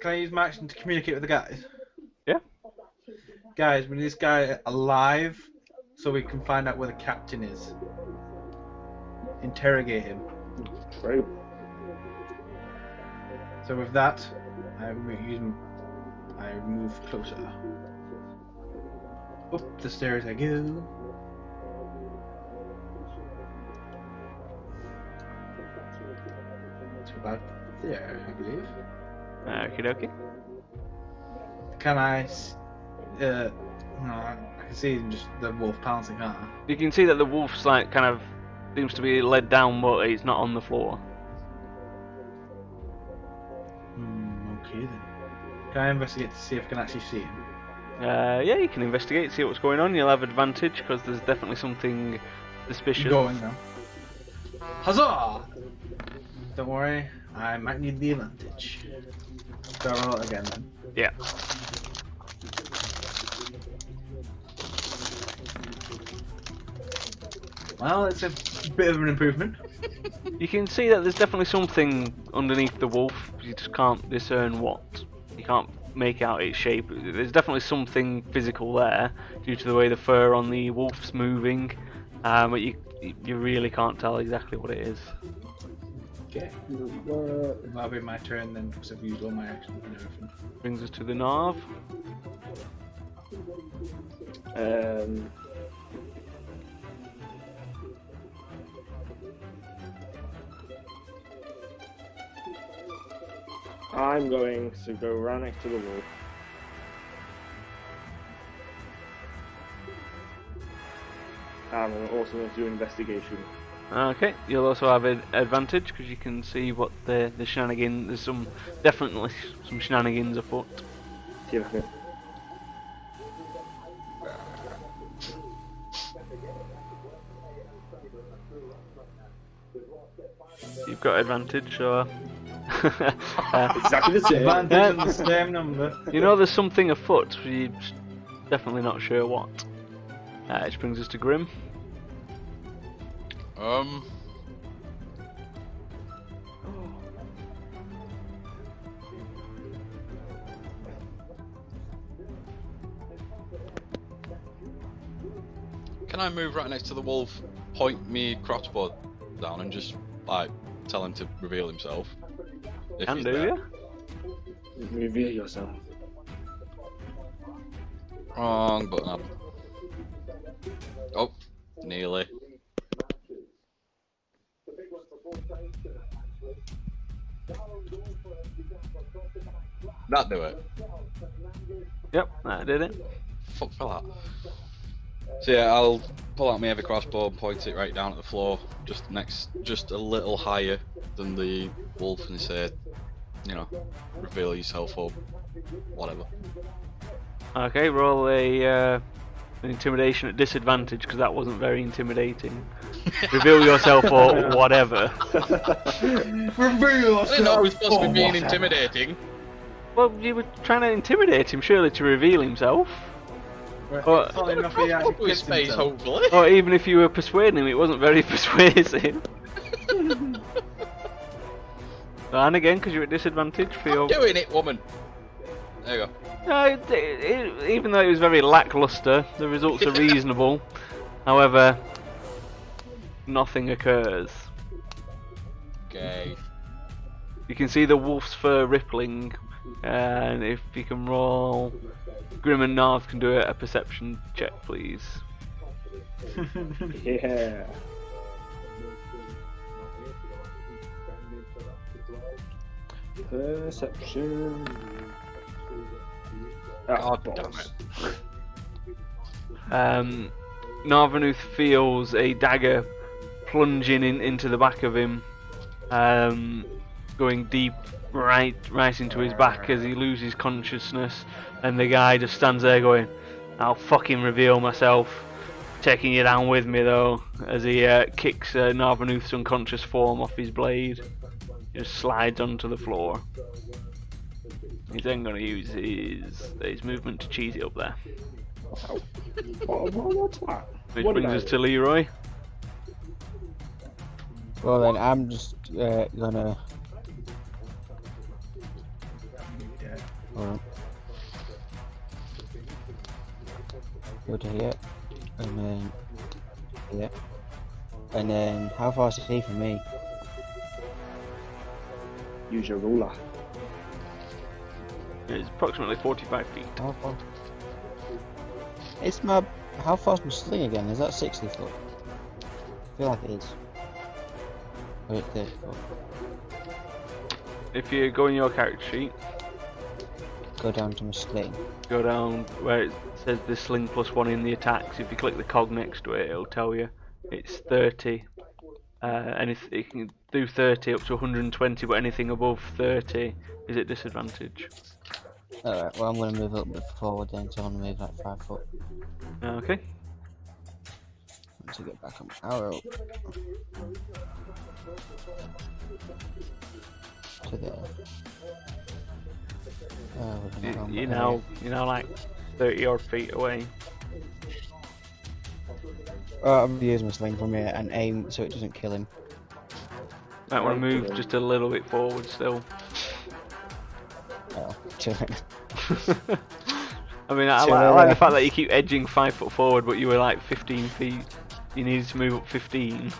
Can I use my action to communicate with the guys? Yeah. Guys, we need this guy alive so we can find out where the captain is. Interrogate him. True. So with that, I move closer. Up the stairs I go. To about there, I believe. Okie dokie. Can I? No, I can see just the wolf pouncing, can't I? You can see that the wolf's like kind of seems to be led down, but it's not on the floor. Okay then. Can I investigate to see if I can actually see him? Yeah, you can investigate, see what's going on. You'll have advantage because there's definitely something suspicious. Going now. Huzzah! Don't worry, I might need the advantage. So I'll roll it again then. Yeah. Well, it's a bit of an improvement. You can see that there's definitely something underneath the wolf. You just can't discern what. You can't make out its shape. There's definitely something physical there due to the way the fur on the wolf's moving, but you really can't tell exactly what it is. Okay. That'll be my turn then, because I've used all my actions and everything. Brings us to the Narv. I'm going to go right next to the wall. And I'm also going to do an investigation. Okay, you'll also have an advantage because you can see what the shenanigans. There's definitely some shenanigans afoot. See if I can. You've got advantage, so. Exactly the same. Advantage on the same number. You know there's something afoot, but you're definitely not sure what. Which brings us to Grim. Can I move right next to the wolf, point me crossbow down, and just like tell him to reveal himself? If Can he's do, there. yeah? Reveal yourself. Wrong button up. Oh, nearly. That do it. Yep, that did it. Fuck for that. So yeah, I'll pull out my heavy crossbow and point it right down at the floor, just a little higher than the wolf, and say, you know, reveal yourself or whatever. Okay, roll an intimidation at disadvantage because that wasn't very intimidating. Reveal yourself or whatever. Reveal I didn't know I was supposed to be being whatever. intimidating. Well, you were trying to intimidate him, surely, to reveal himself. Well, funny enough, he Crossbow actually to his kissed face, himself. hopefully. Or even if you were persuading him, it wasn't very persuasive. And again, because you're at disadvantage for your... I'm doing it, woman. There you go. No, even though it was very lackluster, the results are reasonable. However, nothing occurs. Okay. You can see the wolf's fur rippling, and if you can roll... Grim and Narv can do a perception check, please. Yeah. Perception. God damn it. Narvanuth feels a dagger plunging into the back of him, going deep right into his back as he loses consciousness, and the guy just stands there going, "I'll fucking reveal myself, taking you down with me though," as he kicks Narvanuth's unconscious form off his blade. He just slides onto the floor. He's then going to use his movement to cheese it up there. What's that? Which What did brings I us do? to Leroy. Well then, I'm just gonna. Hold on. Go to here, and then here, and then how far is he from me? Use your ruler. It's approximately 45 feet. How far? It's my. How far's my sling again? Is that 60 foot? I feel like it is. Or it's 30 foot. If you go in your character sheet, Go down to my sling. go down where it says the sling +1 in the attacks. If you click the cog next to it, it'll tell you it's 30. And if it can do 30 up to 120, but anything above 30 is at disadvantage. Alright, well I'm gonna move a little bit forward then, so I'm gonna move like 5 foot. Okay. To get back on my arrow. To there. You're now like 30 odd feet away. I'm gonna use my sling from here and aim so it doesn't kill him. Might want to move just a little bit forward still. Oh, chilling. I mean, I like the fact that you keep edging 5 foot forward, but you were like 15 feet. You needed to move up 15.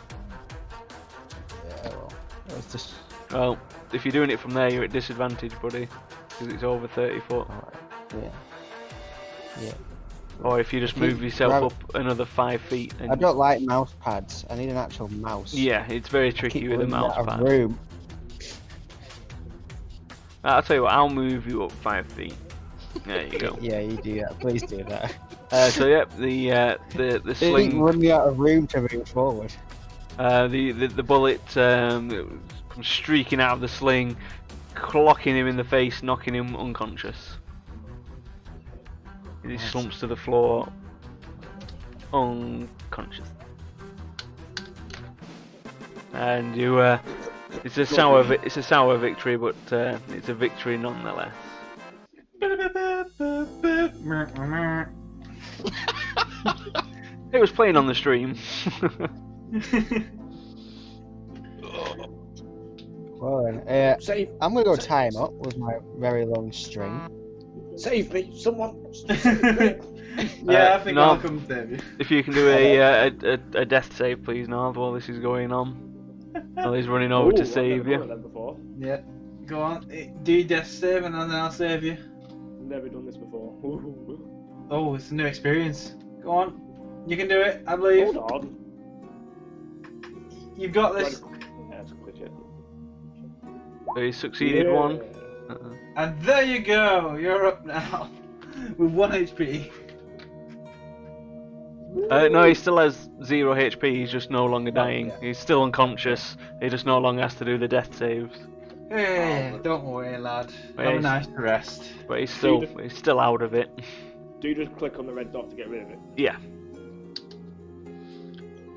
Yeah, well, it's just. Well, if you're doing it from there, you're at disadvantage, buddy, because it's over 30 foot. Alright, yeah. Yeah. Or if you just move yourself up another 5 feet. And... I don't like mouse pads. I need an actual mouse. Yeah, it's very I tricky keep with a running mouse out of pad. room. I'll tell you what, I'll move you up 5 feet. There you go. Yeah, you do that. Please do that. So yep, the It sling, run me out of room to move forward. the bullet comes streaking out of the sling, clocking him in the face, knocking him unconscious. He slumps to the floor, unconscious. And you, it's a sour victory, but it's a victory nonetheless. It was playing on the stream. Well then, Save, I'm gonna go tie him up with my very long string. save me, someone. Yeah, I think no. I'll come save you. If you can do a death save, please, Nard, while this is going on. While he's running over to save you. Before. Yeah. Go on, do your death save and then I'll save you. Never done this before. Oh, it's a new experience. Go on. You can do it, I believe. Hold on. You've got this. Yeah, it's glitch. So he succeeded one. And there you go. You're up now. With 1 HP. No, he still has 0 HP, he's just no longer dying. yeah. He's still unconscious, he just no longer has to do the death saves. Hey, don't worry, lad. Wait, Have a nice rest. But he's still out of it. Do you just click on the red dot to get rid of it? Yeah.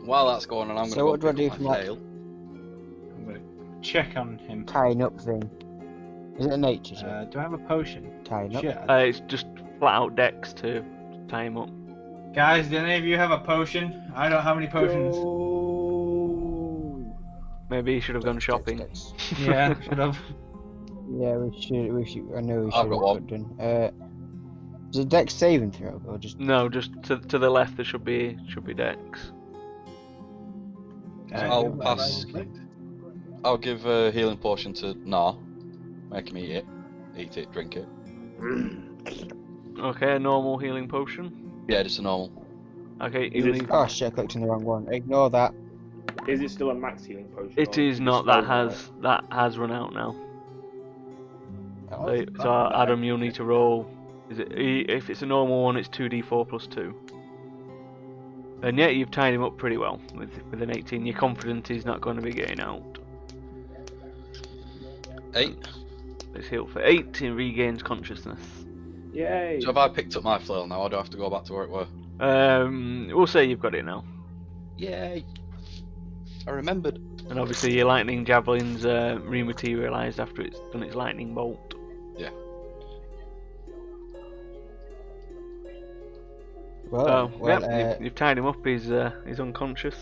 While that's going on, I'm So going to what do I do my from that? tail. I'm gonna check on him. Tying up thing. Is it a nature check? Do I have a potion? Tying up? Shit. It's just flat out dex to tie him up. Guys, do any of you have a potion? I don't have any potions. Maybe he should have gone shopping. Dex. Yeah, should have. Yeah, we should. I know we I've should got one. have done. Is it Dex saving throw or just? No, just to the left there should be dex. I'll pass. I'll give a healing potion to Nah. Make him eat it. Eat it, drink it. Okay, a normal healing potion. Yeah, just a normal. Okay, Is you it- need... Oh shit! I clicked on the wrong one. Ignore that. Is it still a max healing potion? It or is it not. still- That has run out now. Oh, So Adam, you'll need to roll. If it's a normal one, it's 2d4 plus 2. And yet you've tied him up pretty well with an 18. You're confident he's not going to be getting out. 8. Let's heal for 8. He regains consciousness. Yay! So have I picked up my flail now, or do I have to go back to where it were? We'll say you've got it now. Yay! I remembered. And obviously your lightning javelin's rematerialised after it's done its lightning bolt. Yeah. Well, You've tied him up. He's unconscious.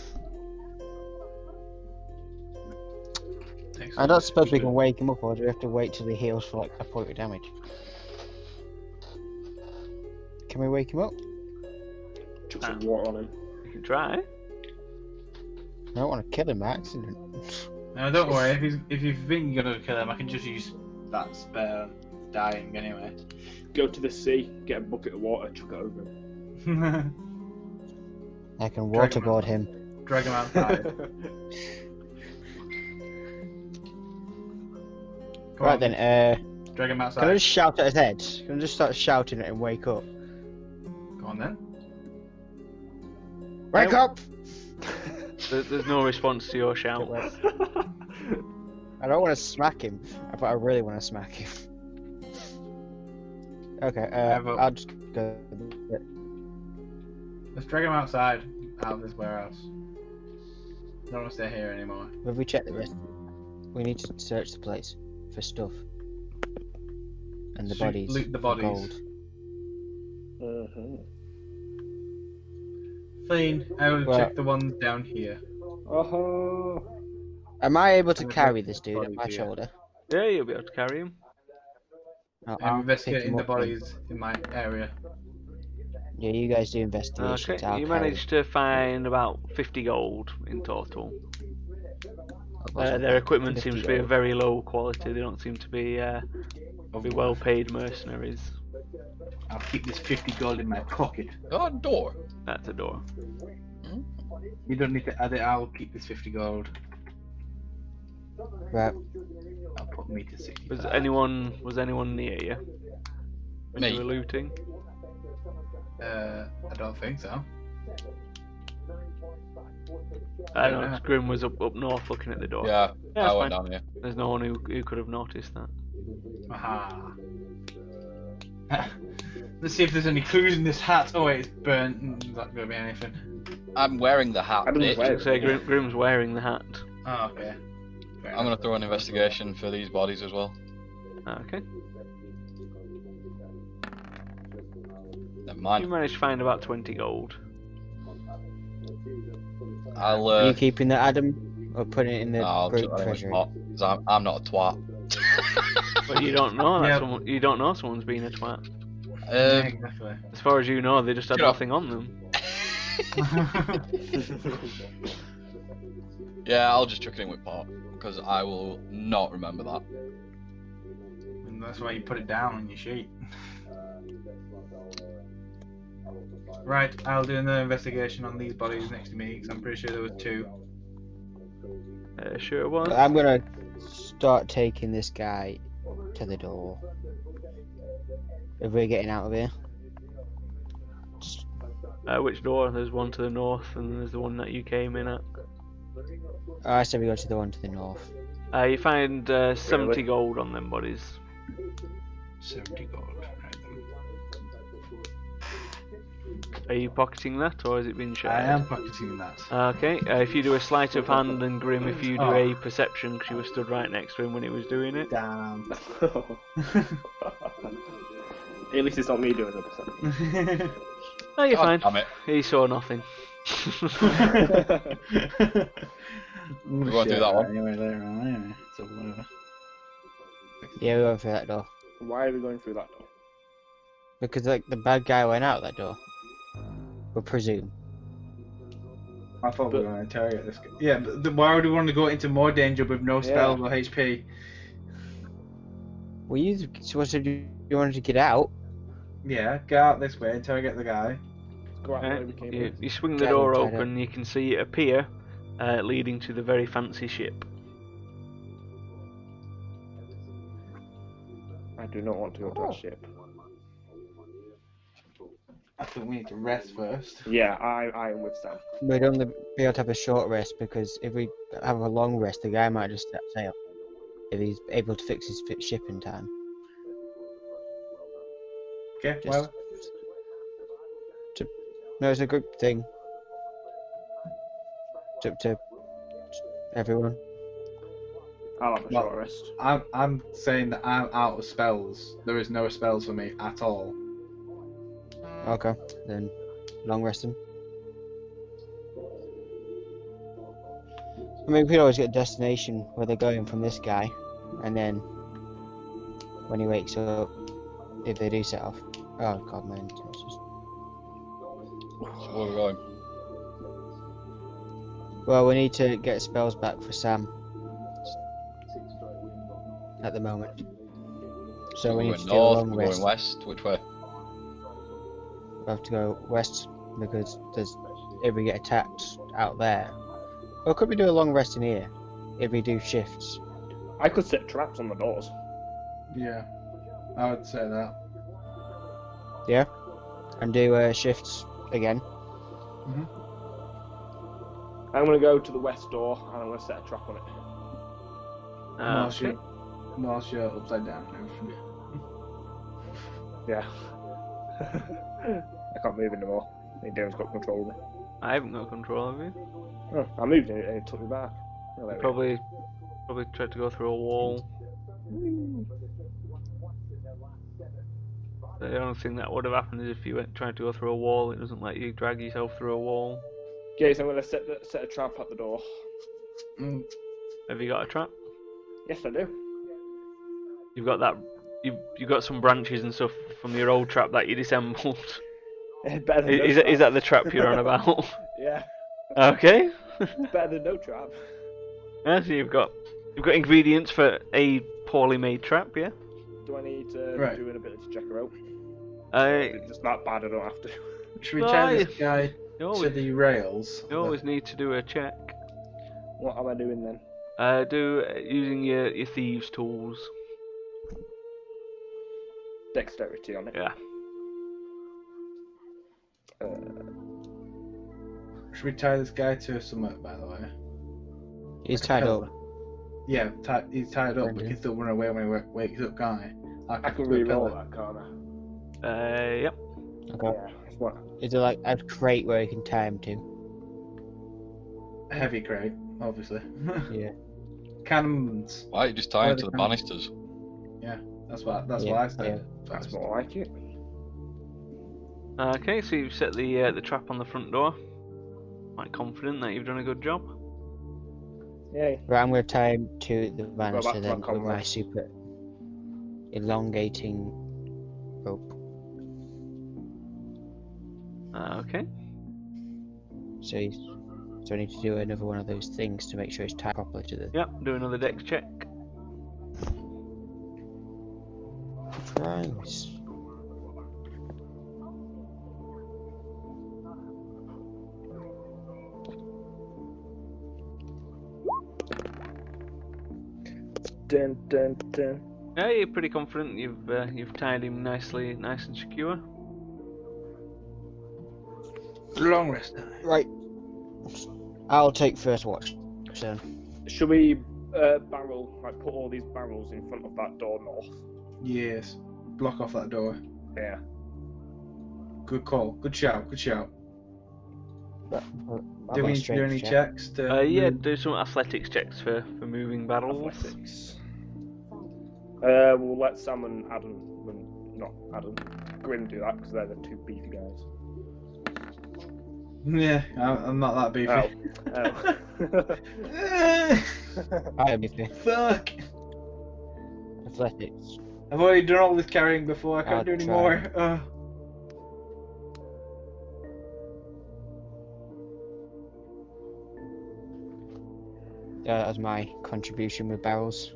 I don't suppose we can wake him up, or do we have to wait till he heals for like a point of damage? Can we wake him up? Chuck some water on him. You can try. I don't want to kill him by accident. No, don't worry. If you think you're gonna kill him, I can just use that spare dying anyway. Go to the sea, get a bucket of water, chuck it over him. I can Drag him waterboard him. Drag him outside. Come Right on, then, drag him outside. can I just shout at his head? Can I just start shouting at him, wake up? Go on then. Wake No. up! There's no response to your shout. I don't want to smack him, but I really want to smack him. Okay, have a- I'll just go. Let's drag him outside, out of this warehouse. Don't want to stay here anymore. Have we checked the rest? We need to search the place for stuff. And the bodies. Loot the for bodies. Gold. Uh-huh. Fine, I will Well- check the ones down here. Uh-huh. Am I able to And the carry this dude on bodies my here. shoulder? Yeah, you'll be able to carry him. I'll I'm pick investigating him the up then. bodies in my area. Yeah, you guys do investigations. Okay, I'll you carry managed to find about 50 gold in total. him. Their equipment 50 seems to be of gold. very low quality. They don't seem to be well-paid mercenaries. I'll keep this 50 gold in my pocket. Oh, door. That's a door. You don't need to add it, I'll keep this 50 gold. Right. I'll put me to 65. Was anyone near you when Me. you were looting? I don't think so. I don't know. Yeah. Grim was up north looking at the door. Yeah, that's I went fine. down here. There's no one who could have noticed that. Aha. Let's see if there's any clues in this hat. Oh wait, it's burnt. There's not gonna be anything. I'm wearing the hat, I don't bitch. wear I'd say Grim's wearing the hat. Oh, okay. Fair I'm gonna enough. throw an investigation for these bodies as well. Okay. Never You mind. managed to find about 20 gold. I'll Are you keeping that, Adam? Or putting it in the I'll group chuck that in treasury? my pot, 'cause I'm not a twat. But you don't know that Yeah. you don't know someone's been a twat. Yeah, exactly. As far as you know, they just had Shut up. nothing on them. Yeah, I'll just chuck it in with pot, because I will not remember that. And that's why you put it down on your sheet. Right, I'll do another investigation on these bodies next to me, because I'm pretty sure there were two. Sure was. I'm gonna start taking this guy to the door. If we're getting out of here. Which door? There's one to the north, and there's the one that you came in at. I said we go to the one to the north. You find 70 gold on them bodies. 70 gold. Right then. Are you pocketing that, or has it been shared? I am pocketing that. Okay, if you do a sleight of hand, and Grim, if you do Oh. a perception, because you were stood right next to him when he was doing it. Damn. At least it's not me doing the perception. Oh, you're fine. Damn it. He saw nothing. We won't do that one. Anyway, later on, anyway. So whatever. Yeah, we're going through that door. Why are we going through that door? Because like the bad guy went out that door. We'll presume. I thought we were going to interrogate this guy. Yeah, but why would we want to go into more danger with no spells or HP? Well, you supposed to do, you wanted to get out. Yeah, get out this way, interrogate the guy. Go out the way we came You, in. you swing the Yeah, door we'll try open, you can see it appear, leading to the very fancy ship. I do not want to go to that ship. I think we need to rest first. Yeah, I am with Sam. We'd only be able to have a short rest because if we have a long rest, the guy might just set sail. If he's able to fix his ship in time. Okay, Just- well, No, it's a good thing. It's up to everyone. I'll have a Well- short rest. I'm saying that I'm out of spells. There is no spells for me at all. Okay, then long resting. I mean, we could always get a destination where they're going from this guy, and then when he wakes up, if they do set off. Oh god, man. It's just... So where are we going? Well, we need to get spells back for Sam at the moment. So we We're need to going do a north, long we're rest. going west, which way? We have to go west because if we get attacked out there. Or could we do a long rest in here if we do shifts? I could set traps on the doors. Yeah, I would say that. Yeah, and do shifts again. I'm going to go to the west door and I'm going to set a trap on it. Okay. Whilst you're upside down and everything. Yeah. I can't move anymore. I think Darren's got control of me. I haven't got control of you. Oh, I moved and it took me back. Oh, there we go. Probably tried to go through a wall. The only thing that would have happened is if you tried to go through a wall, it doesn't let you drag yourself through a wall. Okay, so I'm going to set a trap at the door. Mm, Have you got a trap? Yes, I do. You've got that. You've got some branches and stuff from your old trap that you disassembled. Better than no Is trap. that the trap you're on about? Yeah, Okay. better than no trap. Yeah, so you've got ingredients for a poorly made trap, yeah. Do I need to Right. do an ability check her out? Uh, It's just that bad, I don't have to. Should we No, tie you- this guy you to always, the rails? you always need to do a check. What am I doing then? Do using your thieves' tools. Dexterity on it. Yeah. Should we tie this guy to somewhere, by the way? He's tied up. Yeah, he's tied up, but Brilliant. he can still run away when he wakes up, can't he? I can re-roll that, can't I? Yep. Okay. Yeah. What? Is there like a crate where you can tie him to? Heavy crate, obviously. Yeah. Cannons. Why don't you just tie Where him to they the come- banisters? That's what I Yeah, said. That's more like it. Okay, so you've set the trap on the front door. Quite confident that you've done a good job. Yay. Right, I'm gonna tie him to the banister to then my with my comrade. super elongating rope. Okay. So I need to do another one of those things to make sure it's tied properly to the Yep. Do another dex check. prize. Dun, dun, dun. Yeah, you're pretty confident. You've tied him nice and secure. Long rest time. Right. I'll take first watch. So, Should we put all these barrels in front of that door north? Yes. Block off that door. Yeah. Good call. Good shout. Good shout. I'll Do go we straight do any check. checks to? Yeah, do some athletics checks for moving barrels. Athletics. We'll let Sam and Adam, not Adam, Grim do that because they're the two beefy guys. Yeah, I'm not that beefy. I'll be fair. Fuck. Athletics. I've already done all this carrying before. I can't I'll do any try. more. As my contribution with barrels.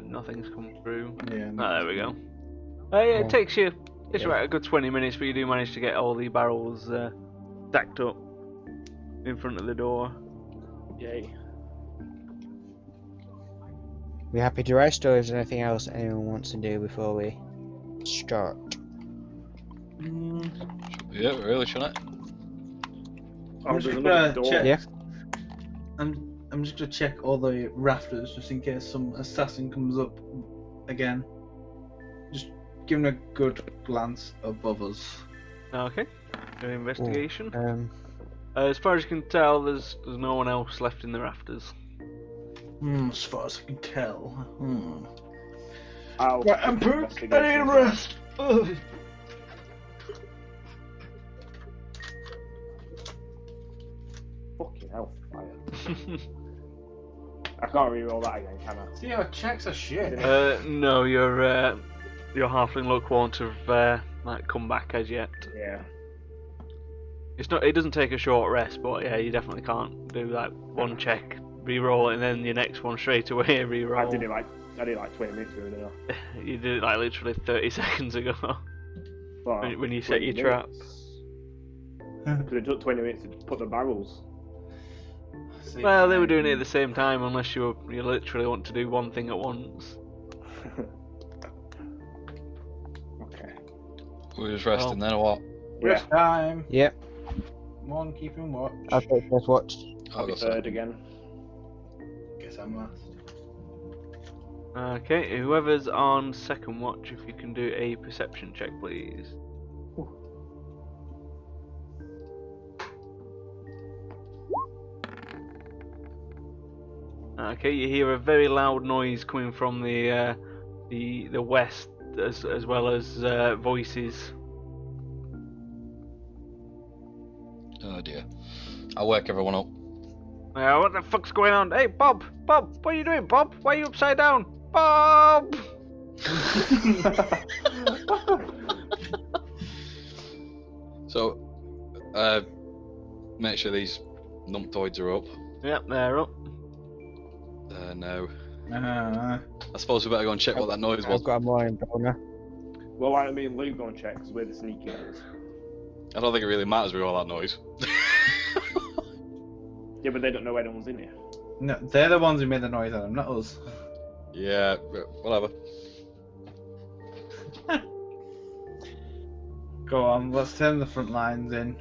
Nothing's come through. Yeah. Oh, there we go. Yeah, it takes you Yeah. about a good 20 minutes, but you do manage to get all the barrels stacked up in front of the door. Yay. We happy to rest, or is there anything else anyone wants to do before we start? Yeah, really, shouldn't it? I'm there's just another gonna door. check. Yeah. I'm just gonna check all the rafters just in case some assassin comes up again. Just giving a good glance above us. Okay, do an investigation. As far as you can tell, there's no one else left in the rafters. As far as I can tell. I'll Right, I'm pooped. I need a rest. Ugh. Fucking hell, fire. I can't reroll that again, can I? See, our checks are shit. No, your halfling luck won't have come back as yet. Yeah. It's not. It doesn't take a short rest, but yeah, you definitely can't do like one check, re-roll it, and then your next one straight away re-roll. I did it like 20 minutes ago, didn't I? You did it like literally 30 seconds ago Well, when you set 20 your trap. Because it took 20 minutes to put the barrels. See, Well, they were doing it at the same time, unless you literally want to do one thing at once. Okay. We're just resting then, or what? Rest time. Yep. Come on, keep him watch. I'll take first watch. I'll go Third again. Guess I'm last. Okay, whoever's on second watch, if you can do a perception check, please. Okay, you hear a very loud noise coming from the west, as well as voices. Oh dear. I'll wake everyone up. What the fuck's going on? Hey, Bob! Bob! What are you doing, Bob? Why are you upside down? Bob! So, make sure these numptoids are up. Yep, they're up. No. Uh, I suppose we better go and check what that noise was. I've got a morning boner. Well, why don't me and Luke go and check because we're the sneaky ones. I don't think it really matters with all that noise. Yeah, but they don't know anyone's in here. no, they're the ones who made the noise at them, not us. Yeah, whatever. Go on, let's turn the front lines in.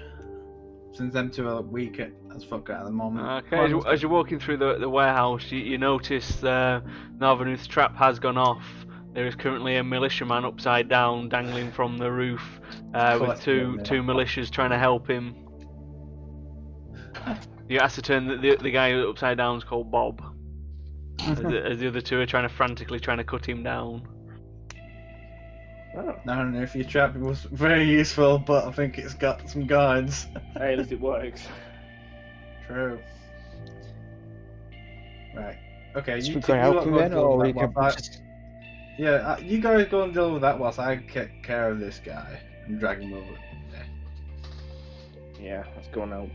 Since them two are weak as fuck at the moment. Okay, as you're walking through the warehouse, you notice Narvanuth's trap has gone off. There is currently a militiaman upside down, dangling from the roof, with two militias trying to help him. You ascertain that the guy upside down is called Bob, as the other two are frantically trying to cut him down. Oh. I don't know if your trap was very useful, but I think it's got some guards. Hey, at least it works. True. Right. Okay, Should you we two go and help lot him go then, deal or with we that can whilst just... Yeah, you guys go and deal with that whilst I take care of this guy and drag him over. Yeah, let's go and help.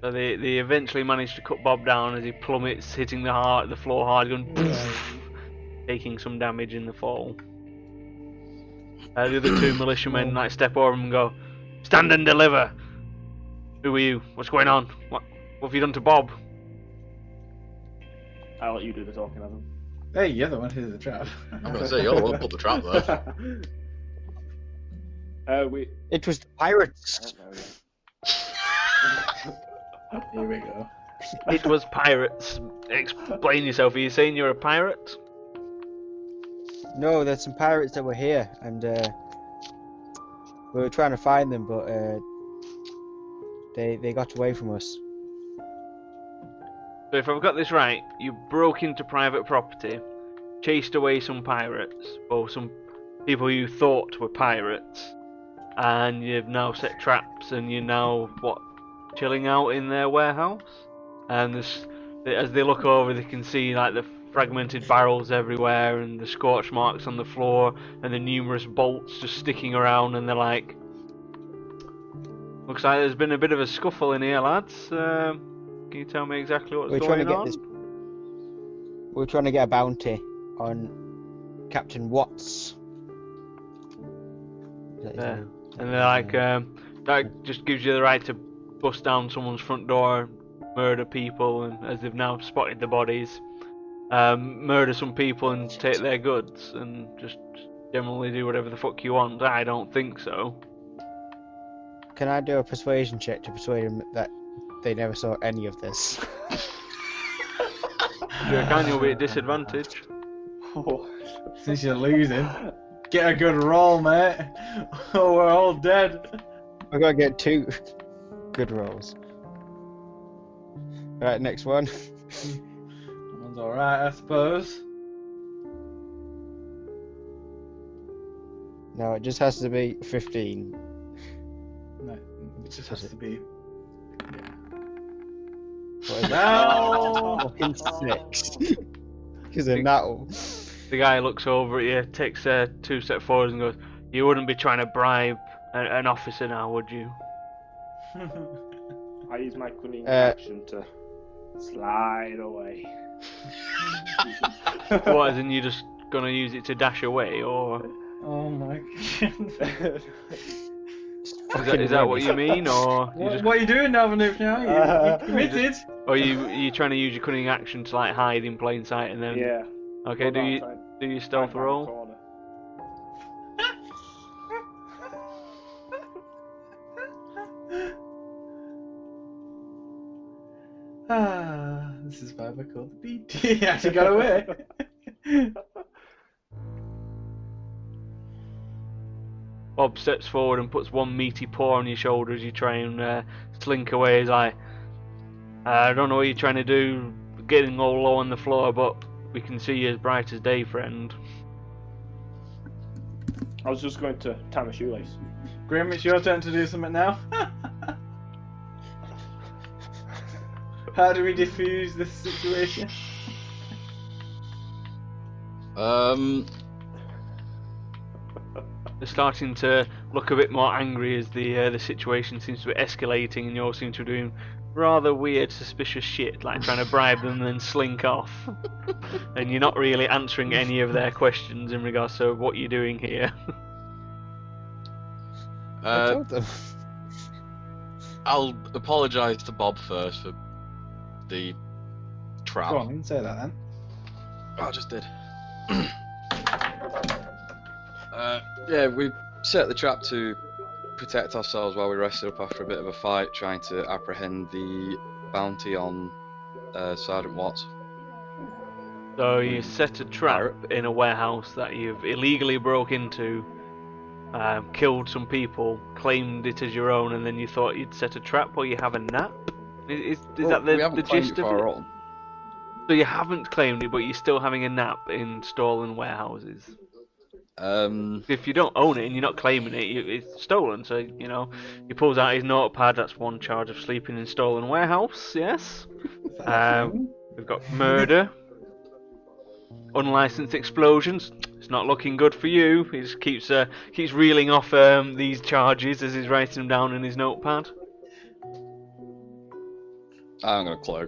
So they eventually manage to cut Bob down as he plummets, hitting the floor hard, going taking some damage in the fall. The other two militiamen step over him and go, "Stand and deliver." Who are you? What's going on? What have you done to Bob? I'll let you do the talking, Adam. Hey, you're the one who did the trap. I'm gonna say you're the one who put the trap there. It was the pirates. Here we go. It was pirates. Explain yourself. Are you saying you're a pirate? No, there's some pirates that were here, and we were trying to find them, but they got away from us. So if I've got this right, you broke into private property, chased away some pirates, or some people you thought were pirates, and you've now set traps, and you're now, what, chilling out in their warehouse? And as they look over, they can see like the fragmented barrels everywhere, and the scorch marks on the floor, and the numerous bolts just sticking around, and they're like, looks like there's been a bit of a scuffle in here, lads. Can you tell me exactly what's going on? We're trying to get a bounty on Captain Watts. Is that his Yeah. name? And they're like, that just gives you the right to bust down someone's front door, murder people, and as they've now spotted the bodies, murder some people and take their goods, and just generally do whatever the fuck you want. I don't think so. Can I do a persuasion check to persuade him that they never saw any of this? If you can, you'll be at disadvantage. Since you're losing, get a good roll, mate. Oh, we're all dead. I gotta get 2 good rolls. Right, next one. One's alright, I suppose. No, it just has to be 15. No, it just has to be. What is it? No! Fucking 6. Because of that. The guy looks over at you, takes 2 steps forward, and goes, "You wouldn't be trying to bribe an officer now, would you?" I use my cunning action to slide away. What, as in you're just gonna use it to dash away, or Oh my god. is that what you mean, or you just, What are you doing, Novanoof, now? You committed? or you trying to use your cunning action to like hide in plain sight and then? Yeah. Okay, Well, do you stealth roll? corner. This is why we're called the BT. He actually got away. Bob steps forward and puts one meaty paw on your shoulder as you try and slink away. He's like, "I don't know what you're trying to do, getting all low on the floor, but we can see you as bright as day, friend." I was just going to tie my shoelace. Grim, it's your turn to do something now. How do we defuse this situation? They're starting to look a bit more angry as the situation seems to be escalating, and you all seem to be doing rather weird, suspicious shit, like trying to bribe them and then slink off. And you're not really answering any of their questions in regards to what you're doing here. I told them. I'll apologise to Bob first for the trap. Go on, you can say that then. I just did. Yeah, we set the trap to protect ourselves while we rested up after a bit of a fight, trying to apprehend the bounty on Sergeant Watts. So you set a trap in a warehouse that you've illegally broke into, killed some people, claimed it as your own, and then you thought you'd set a trap while you have a nap? Is that we the haven't claimed gist it of for it? our own. So you haven't claimed it, but you're still having a nap in stolen warehouses. If you don't own it and you're not claiming it, it's stolen. So you know, he pulls out his notepad. That's one charge of sleeping in stolen warehouse. Yes. We've got murder, unlicensed explosions. It's not looking good for you. He just keeps reeling off these charges as he's writing them down in his notepad. I haven't got a clue.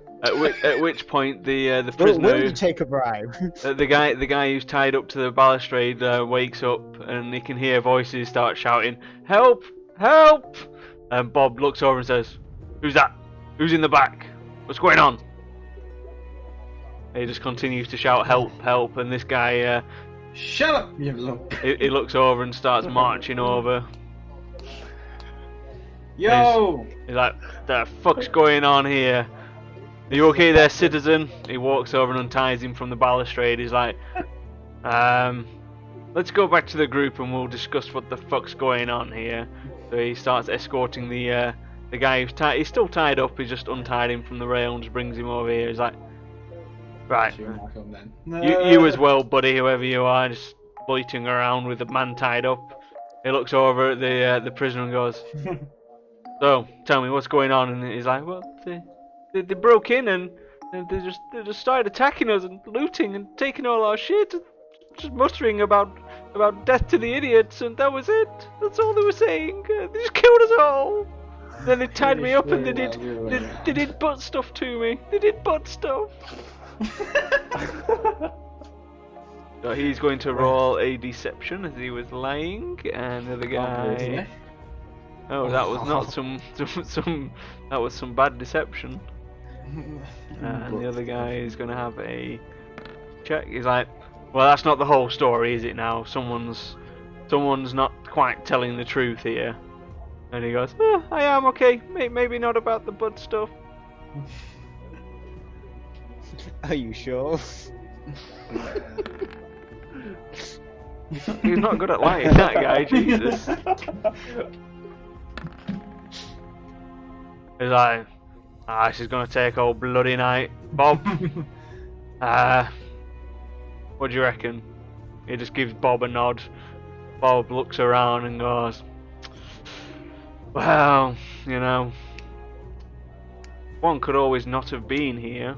At which point the Will prisoner, you take a bribe? the guy who's tied up to the balustrade wakes up, and he can hear voices start shouting, "Help! Help!" And Bob looks over and says, "Who's that? Who's in the back? What's going on?" He just continues to shout, "Help! Help!" And this guy, Shut up, you lump. he looks over and starts marching over. Yo! He's like, "The fuck's going on here? Are you okay there, citizen?" He walks over and unties him from the balustrade. He's like, "Let's go back to the group and we'll discuss what the fuck's going on here." So he starts escorting the guy who's he's still tied up. He just untied him from the rail and just brings him over here. He's like, "Right, you as well, buddy, whoever you are, just loitering around with a man tied up." He looks over at the prisoner and goes, "So, tell me what's going on." And he's like, "Well, they broke in and they just started attacking us and looting and taking all our shit, and just muttering about death to the idiots, and that was it. That's all they were saying. They just killed us all. Then they tied me up and they did butt stuff to me. They did butt stuff." So he's going to roll a deception as he was lying, and the other guy. Oh, that was not some that was some bad deception. And the other guy is going to have a check. He's like, "Well, that's not the whole story, is it now? Someone's not quite telling the truth here." And he goes, "Oh, I am okay. Maybe not about the bud stuff." Are you sure? He's not good at lying, that guy, Jesus. He's like, "This is gonna take all bloody night. Bob, what do you reckon?" He just gives Bob a nod. Bob looks around and goes, "Well, you know, one could always not have been here."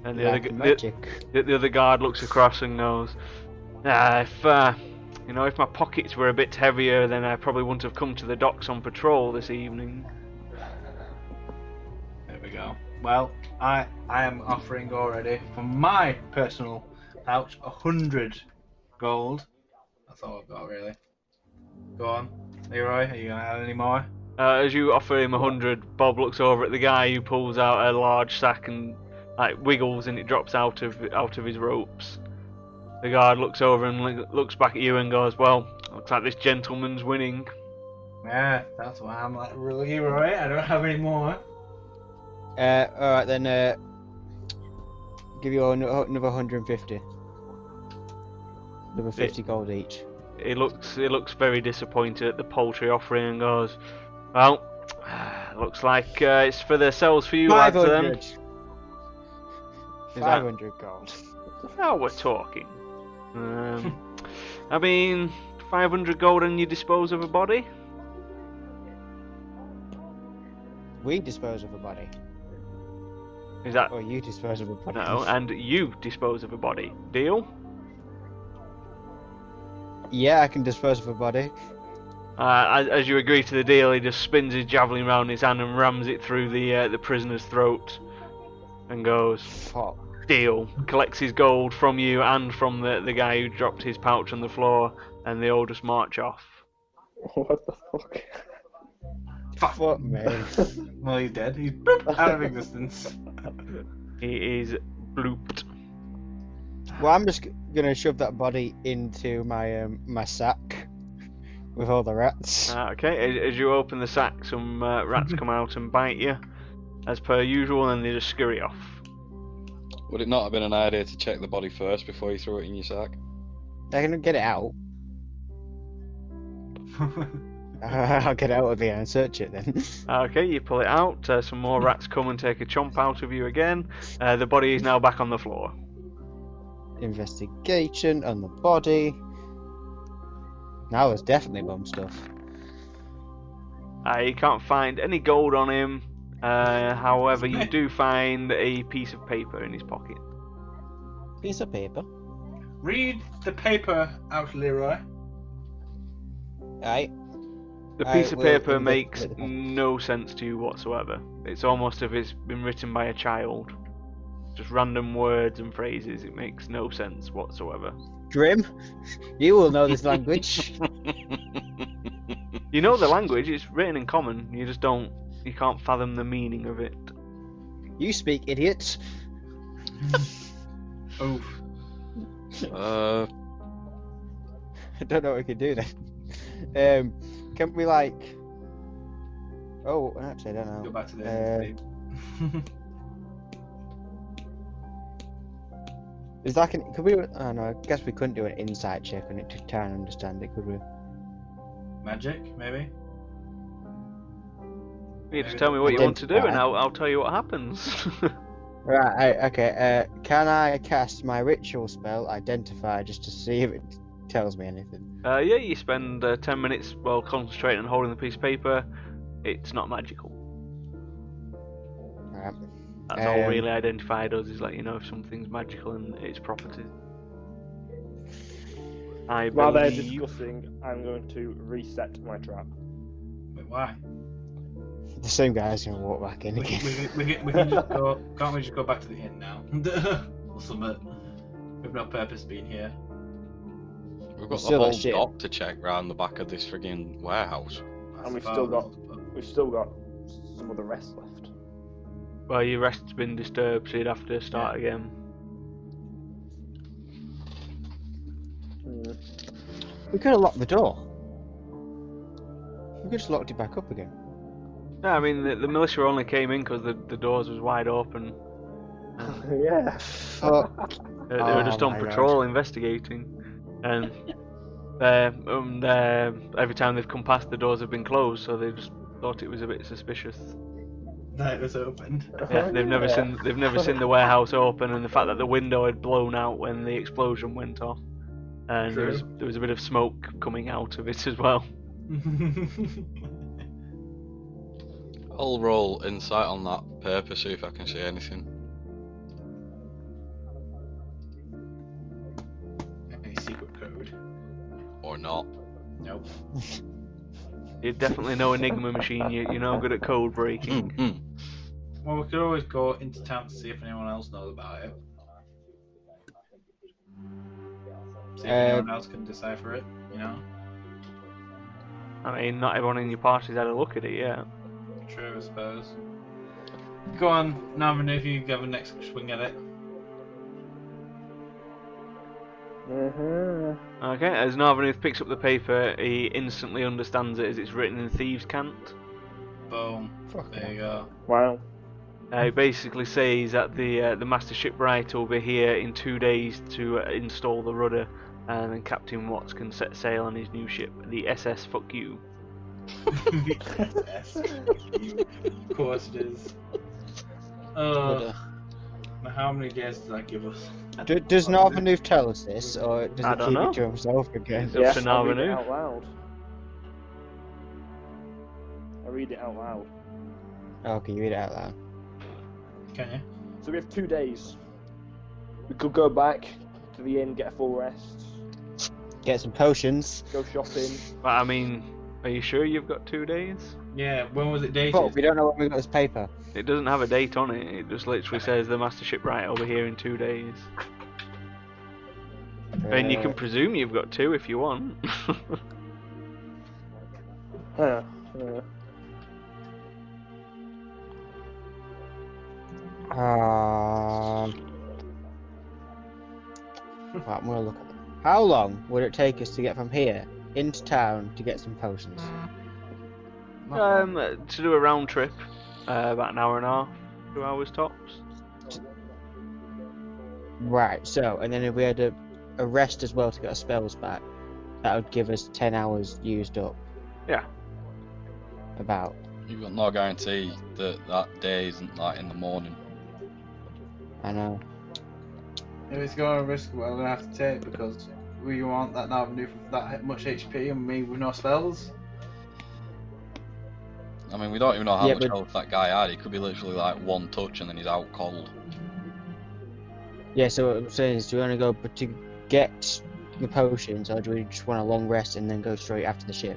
And the other guard looks across and goes, "If if my pockets were a bit heavier, then I probably wouldn't have come to the docks on patrol this evening." There we go. Well, I am offering already for my personal pouch 100 gold. That's all I've got really. Go on, Leroy. Are you gonna add any more? As you offer him 100, Bob looks over at the guy who pulls out a large sack and wiggles, and it drops out of his ropes. The guard looks over and looks back at you and goes, "Well, looks like this gentleman's winning." Yeah, that's why I'm like Leroy. I don't have any more. Alright then, give you another 150. Another 50 gold each. He looks very disappointed at the paltry offering and goes, "Well, looks like it's for the cells for you lads then." 500 gold. Now we're talking. I mean, 500 gold and you dispose of a body? We dispose of a body. Is that... Or you dispose of a body. No, and you dispose of a body. Deal? Yeah, I can dispose of a body. As you agree to the deal, he just spins his javelin round his hand and rams it through the prisoner's throat and goes, Fuck. "Deal." Collects his gold from you and from the guy who dropped his pouch on the floor, and they all just march off. What the fuck? Fuck, man. Well, he's dead. He's boop, out of existence. He is blooped. Well, I'm just gonna shove that body into my my sack with all the rats. Okay, as you open the sack, some rats come out and bite you, as per usual, and they just scurry off. Would it not have been an idea to check the body first before you threw it in your sack? I can get it out. I'll get out of here and search it then. Okay, you pull it out. Some more rats come and take a chomp out of you again. The body is now back on the floor. Investigation on the body. Now there's definitely bum stuff. You can't find any gold on him. However, you do find a piece of paper in his pocket. Piece of paper. Read the paper out, Leroy. Right. The piece of paper makes no sense to you whatsoever. It's almost as if it's been written by a child. Just random words and phrases. It makes no sense whatsoever. Grim, you will know this language. You know the language. It's written in common. You just don't. You can't fathom the meaning of it. You speak, idiot. Oof. Uh, I don't know what we can do then. Can we like? Oh, actually, I don't know. Go back to the Is that could we? Oh no, I guess we couldn't do an insight check on it to try and understand it, could we? magic, maybe? You just tell me what you want to do, and Identify. I'll tell you what happens. Right. Okay. Can I cast my ritual spell, Identify, just to see if it tells me anything? Yeah, you spend 10 minutes while concentrating and holding the piece of paper. It's not magical. Right. That's all really Identify does, is let you know if something's magical and its properties. I While they're believe... discussing, I'm going to reset my trap. Wait, why? The same guy's gonna walk back in We again. can just go. Can't we just go back to the inn now? Or something. We've no purpose being here. we've got the Still whole that shit. dock to check round the back of this frigging warehouse. I And we've suppose, still got some of the rest left. Well, your rest's been disturbed, so you'd have to start again. We could have locked the door. We could just locked it back up again. No, I mean, the militia only came in because the doors was wide open. Yeah. Fuck. They were just Oh on my patrol investigating. And every time they've come past, the doors have been closed, so they just thought it was a bit suspicious. that was opened. Yeah, they've never seen the warehouse open, and the fact that the window had blown out when the explosion went off, and there was a bit of smoke coming out of it as well. I'll roll insight on that paper, see if I can see anything. Any secret code? Or not. Nope. You're definitely no Enigma machine. You're no good at code breaking. Well, we could always go into town to see if anyone else knows about it. See if anyone else can decipher it, you know? I mean, not everyone in your party's had a look at it yet. True, I suppose. Go on, Narvin, if you have a next swing at it. Okay, as Narvanuth picks up the paper, he instantly understands it as it's written in thieves' cant. Boom. There you go. Wow. It basically says that the Master Shipwright will be here in 2 days to install the rudder, and then Captain Watts can set sail on his new ship, the SS Fuck You. Yes. Of course it is. Now how many days does that give us? Does Narvanuth tell us this, or does I he don't keep know. it to himself again? It's up Yes, to I'll read it Narvanuth. out loud. I read it out loud. Oh, can you read it out loud? Can you? So we have 2 days. We could go back to the inn, get a full rest, Get some potions. go shopping. But I mean, are you sure you've got 2 days? Yeah, when was it dated? But we don't know when we got this paper. It doesn't have a date on it. It just literally says the Master Shipwright will be here in 2 days. And you can presume you've got 2 if you want. Huh. Right, I'm gonna look at them. How long would it take us to get from here into town to get some potions? To do a round trip, about an hour and a half, 2 hours tops. Right, so, and then if we had a rest as well to get our spells back, that would give us 10 hours used up. Yeah. About. You've got no guarantee that that day isn't like in the morning. I know. If it's going to risk what we're going to have to take because we want that Narvin with that much HP and me with no spells. I mean, we don't even know how Yeah, much but- health that guy had. He could be literally like one touch and then he's out cold. Yeah, so what I'm saying is, do we want to go to get the potions, or do we just want a long rest and then go straight after the ship?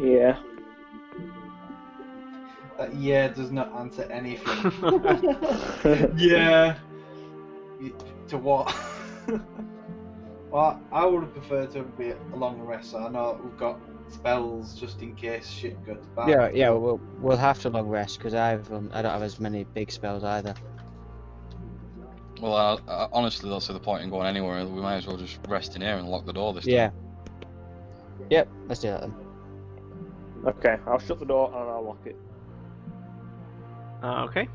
Yeah. That yeah does not answer anything. Yeah. To what? Well, I would have preferred to be a longer rest. So I know we've got spells just in case shit goes bad. Yeah. We'll have to long rest because I don't have as many big spells either. Well, honestly, that's the point in going anywhere. We might as well just rest in here and lock the door this time. Yeah. Yep. Let's do that then. Okay, I'll shut the door and I'll lock it. Okay.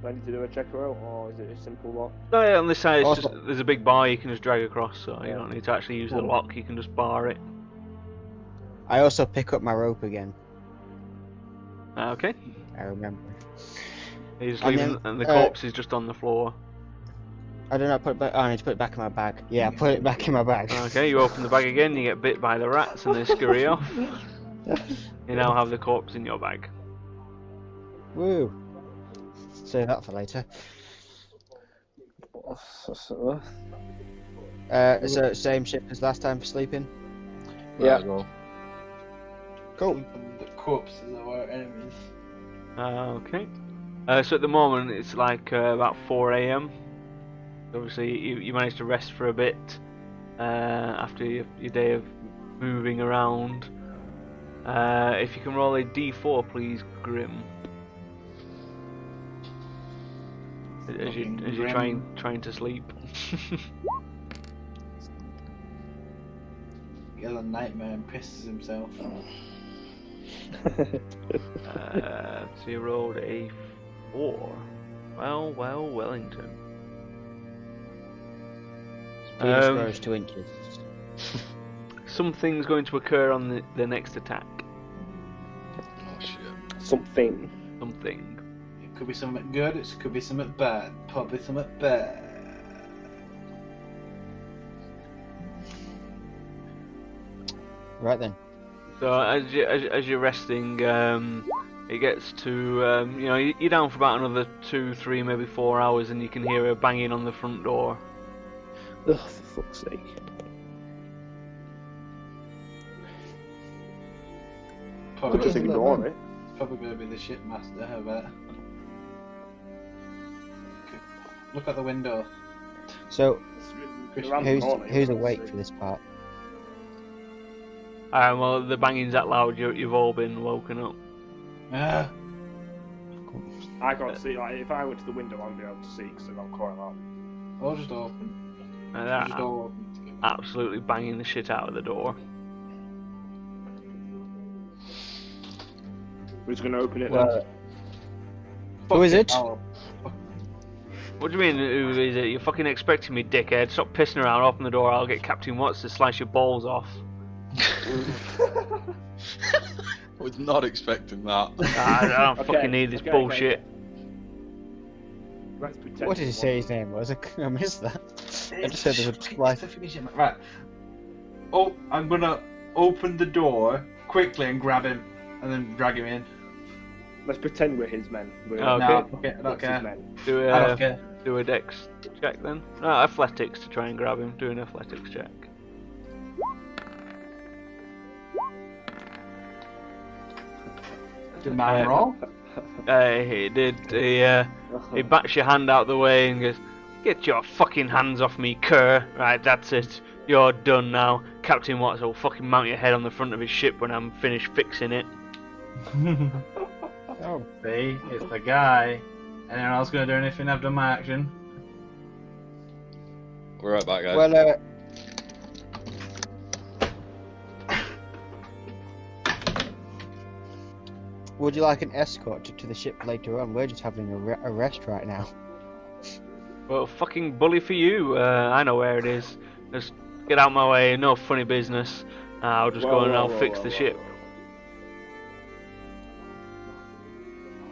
Do I need to do a check roll, or is it a simple lock? No, yeah, on this side, it's Also- just, there's a big bar you can just drag across, so you don't need to actually use the lock. You can just bar it. I also pick up my rope again. Okay. I remember. You just And leave then, it, and the corpse is just on the floor. I don't know. Put it back. Oh, I need to put it back in my bag. Yeah, put it back in my bag. Okay, you open the bag again, you get bit by the rats, and they scurry off. You now have the corpse in your bag. Woo. Save that for later. So same ship as last time for sleeping. Might as well. Cool. The corpses of our enemies. Okay. So at the moment it's like about 4 AM. Obviously you managed to rest for a bit after your day of moving around. If you can roll a D4 please, Grim. As you're trying to sleep. He has a nightmare and pisses himself. So you rolled a 4. Well, Wellington. Speed of grows 2 inches. Something's going to occur on the next attack. Oh shit. Something. Something. It could be something good, it could be something bad. Probably something bad. Right then. So as you're resting, it gets to you're down for about another 2, 3, maybe 4 hours, and you can hear a banging on the front door. Ugh, for fuck's sake. Probably, Could just ignore it. probably going to be the shipmaster, I bet. Look at the window. So It's around the corner, who's you awake can't for see. this part? Well, the banging's that loud, you've all been woken up. Ah, I can't see. Like, if I went to the window, I wouldn't be able to see because I've got corner out. I'll just open. And Just that, all open together. absolutely banging the shit out of the door. Who's going to open it Well, then? Who is it? I'll- What do you mean, who is it? You're fucking expecting me, dickhead. Stop pissing around, open the door, I'll get Captain Watts to slice your balls off. I was not expecting that. I don't Okay, fucking need this okay, bullshit. Let's pretend What did he it say was. his name was? I missed that. I just said there's a Fucking slice. stuff in his shit, right. Oh, I'm gonna open the door quickly and grab him, and then drag him in. Let's pretend we're his men. We're Okay. No, okay, I don't Watts' care. men. Do I a, don't care. do a dex check then. No, athletics to try and grab him. Do an athletics check. Did man roll? He did. He bats your hand out the way and goes, "Get your fucking hands off me, cur!" Right, that's it. You're done now. Captain Watts will fucking mount your head on the front of his ship when I'm finished fixing it. Oh. See, it's the guy. Anyone else gonna do anything? I've done my action. We're right back, guys. Well, would you like an escort to the ship later on? We're just having a rest right now. Well, fucking bully for you. I know where it is. Just get out my way. No funny business. I'll just go and I'll fix the ship.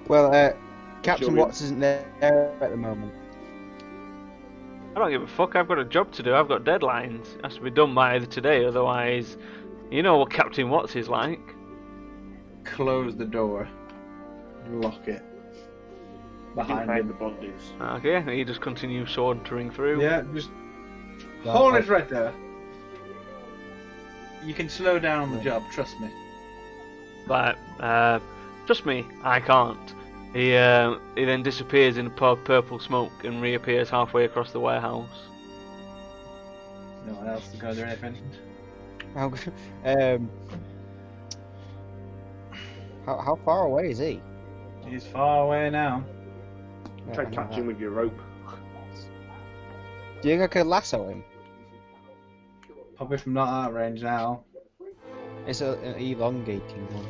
Well, Captain Julian. Watts isn't there at the moment. I don't give a fuck. I've got a job to do. I've got deadlines. It has to be done by either today, otherwise, you know what Captain Watts is like. Close the door. Lock it. Behind Behind him. the bodies. Okay, he just continues sauntering through. Yeah, just hold it right there. You can slow down on the job, trust me. But trust me, I can't. He then disappears in purple smoke and reappears halfway across the warehouse. No one else is gonna do anything. How, how far away is he? He's far away now. Try I know catching that. with your rope. Do you think I could lasso him? Probably from not that range now. It's an elongating one.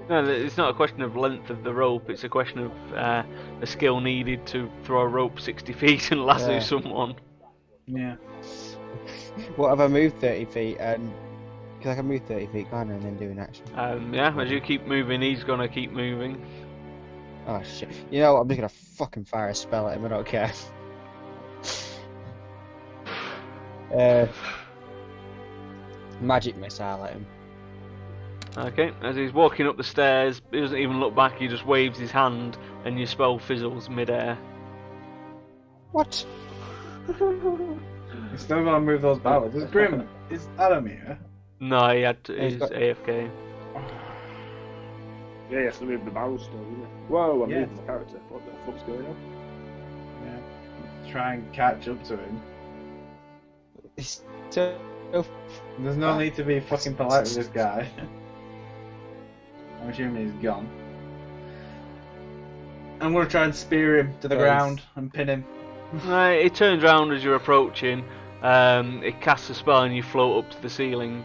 No, it's not a question of length of the rope. It's a question of the skill needed to throw a rope 60 feet and lasso Yeah. someone. Yeah. What if I move 30 feet and... Because I can move 30 feet, can't I, and then do an action? Yeah, as you keep moving, he's gonna keep moving. Oh shit. You know what, I'm just gonna fucking fire a spell at him, I don't care. Magic missile at him. Okay, as he's walking up the stairs, he doesn't even look back. He just waves his hand, and your spell fizzles midair. What? You still gotta move those barrels. Is Grim? Is Adam here? No, he had to. He's He's got- AFK. Yeah, he has to move the barrels still, isn't it? Whoa, I'm Yeah. moving my character. What the fuck's going on? Yeah. Try and catch up to him. It's so... There's no need to be fucking polite with this guy. I'm assuming he's gone. I'm gonna try and spear him to the Guys. ground and pin him. Right, he turns around as you're approaching. It casts a spell, and you float up to the ceiling.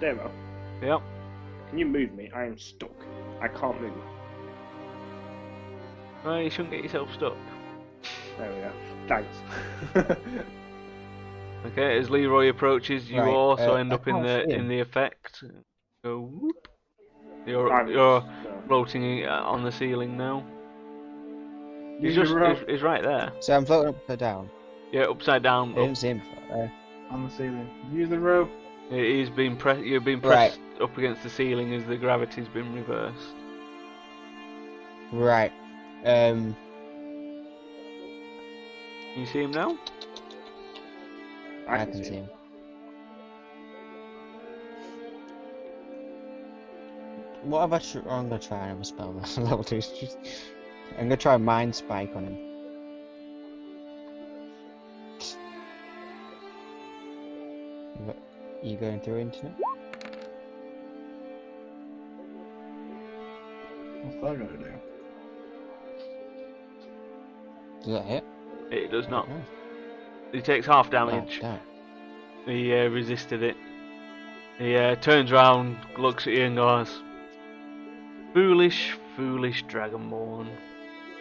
Demo, Yep. can you move me? I am stuck. I can't move. Right, you shouldn't get yourself stuck. There we go. Thanks. Okay, as Leroy approaches, you Right, also end I up in can't the see him. effect. Go whoop. You're I'm you're so- floating on the ceiling now. Use He's your just rope he's right there. So I'm floating upside down. Yeah, upside down. I didn't see him. on the ceiling. Use the rope. He's been you've been Right. pressed up against the ceiling as the gravity's been reversed. Right. Can you see him now? I can see him. What have I I'm gonna try another spell now. Level 2 is just... I'm gonna try Mind Spike on him. You going through internet? What's that gonna do? Does that hit? It does not. Oh. He takes half Oh, damage. damn. He resisted it. He turns around, looks at you and goes, "Foolish, foolish Dragonborn."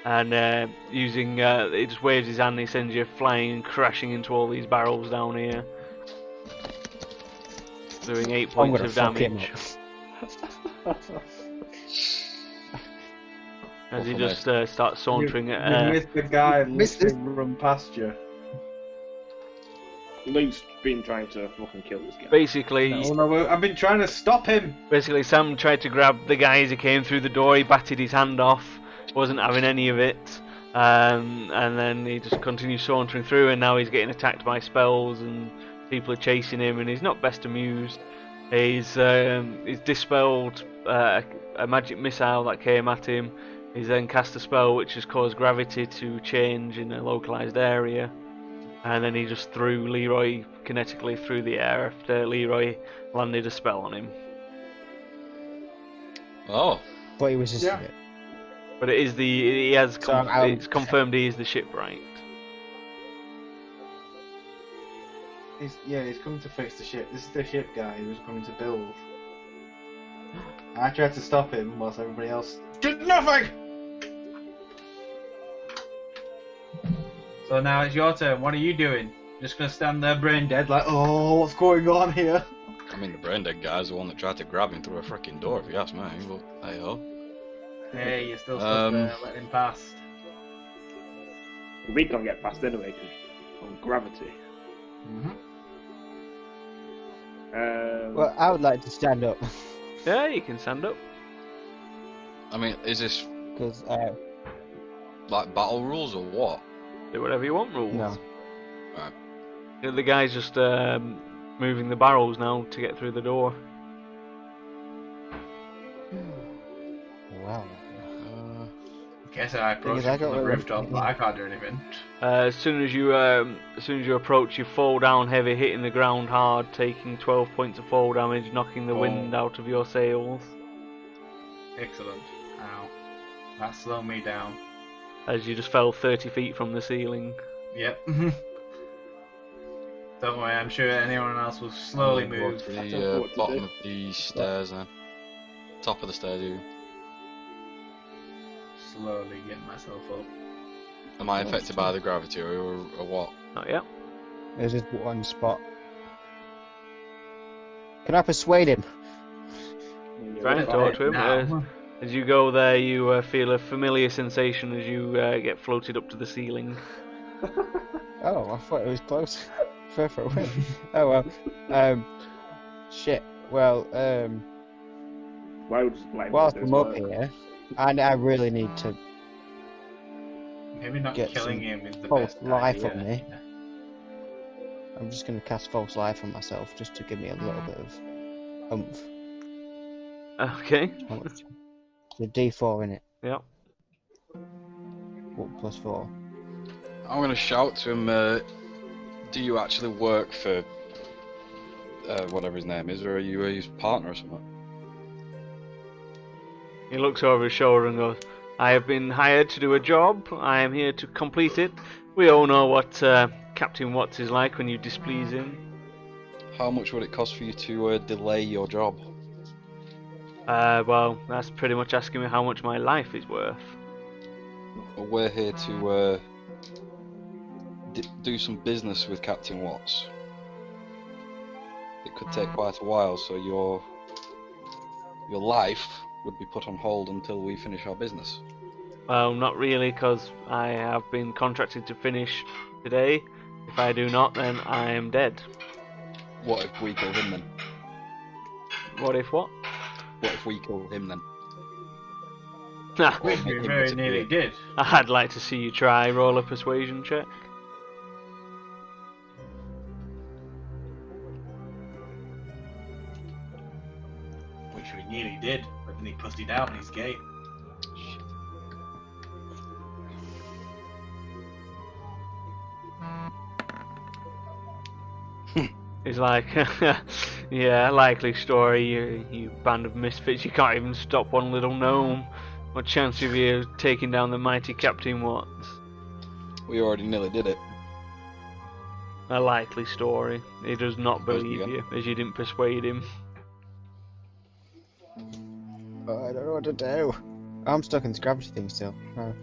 And using, he just waves his hand and he sends you flying and crashing into all these barrels down here. Doing 8 I'm points gonna of fuck him damage. up. As he Awful just starts sauntering You at missed the guy Missed literally run past you. Luke's been trying to fucking kill this guy. basically, No, I've been trying to stop him. basically Sam tried to grab the guy as he came through the door. He batted his hand off, wasn't having any of it, and then he just continued sauntering through. And now he's getting attacked by spells, and people are chasing him, and he's not best amused. He's dispelled a magic missile that came at him. He's then cast a spell which has caused gravity to change in a localized area. And then he just threw Leroy kinetically through the air after Leroy landed a spell on him. Oh, But he was just... Yeah. But it is he has So I'm- it's confirmed he is the shipwright. He's coming to fix the ship. This is the ship guy he was coming to build. I tried to stop him whilst everybody else did nothing! So now it's your turn. What are you doing? Just gonna stand there brain dead like, oh, what's going on here? I mean, the brain dead guy's the one that tried to grab him through a freaking door, if you ask me. But hey ho. Hey, you're still stuck there, let him pass. We can't get past anyway because of gravity. Well, I would like to stand up. Yeah, you can stand up. I mean, is this Because, like battle rules or what? Do whatever you want, rules. no. Yeah, the guy's just moving the barrels now to get through the door. Well, Guess I approach Because I it from got the rid of rooftop, it, but yeah. I can't do anything. As soon as you approach, you fall down heavy, hitting the ground hard, taking 12 points of fall damage, knocking the wind out of your sails. Excellent. Ow. That slowed me down. As you just fell 30 feet from the ceiling. Yep. Don't worry, I'm sure anyone else will slowly I'll go move. to I don't the know what to bottom do. of the stairs then. Top of the stairs, you. Slowly get myself up. Am I affected by the gravity or what? Not yet. There's just one spot. Can I persuade him? Try and talk to him. As you go there, you feel a familiar sensation as you get floated up to the ceiling. Oh, I thought it was close. Further away. Oh well. Shit. Well, Why would just let him whilst do I'm his up work? here, and I really need to Maybe not Get killing some him is the false best life idea. on me. I'm just going to cast false life on myself just to give me a little bit of oomph. Okay. How much? The D4 in it. Yep. What, +4? I'm gonna shout to him. Do you actually work for whatever his name is, or are you his partner or something? He looks over his shoulder and goes, I have been hired to do a job. I am here to complete it. We all know what Captain Watts is like when you displease him. How much would it cost for you to delay your job? Well, that's pretty much asking me how much my life is worth. Well, we're here to do some business with Captain Watts. It could take quite a while, so your life would be put on hold until we finish our business. Well, not really, because I have been contracted to finish today. If I do not, then I am dead. What if we kill him then? What if what? What if we kill him then? Nah, Which we very nearly did. I'd like to see you try. Roll a persuasion check. Which we nearly did, but then he pussied out in his gate. He's like, yeah, likely story. You band of misfits. You can't even stop one little gnome. What chance have you taking down the mighty Captain Watts? We already nearly did it. A likely story. He does not Suppose believe again. you, as you didn't persuade him. Oh, I don't know what to do. I'm stuck in this gravity thing still. No.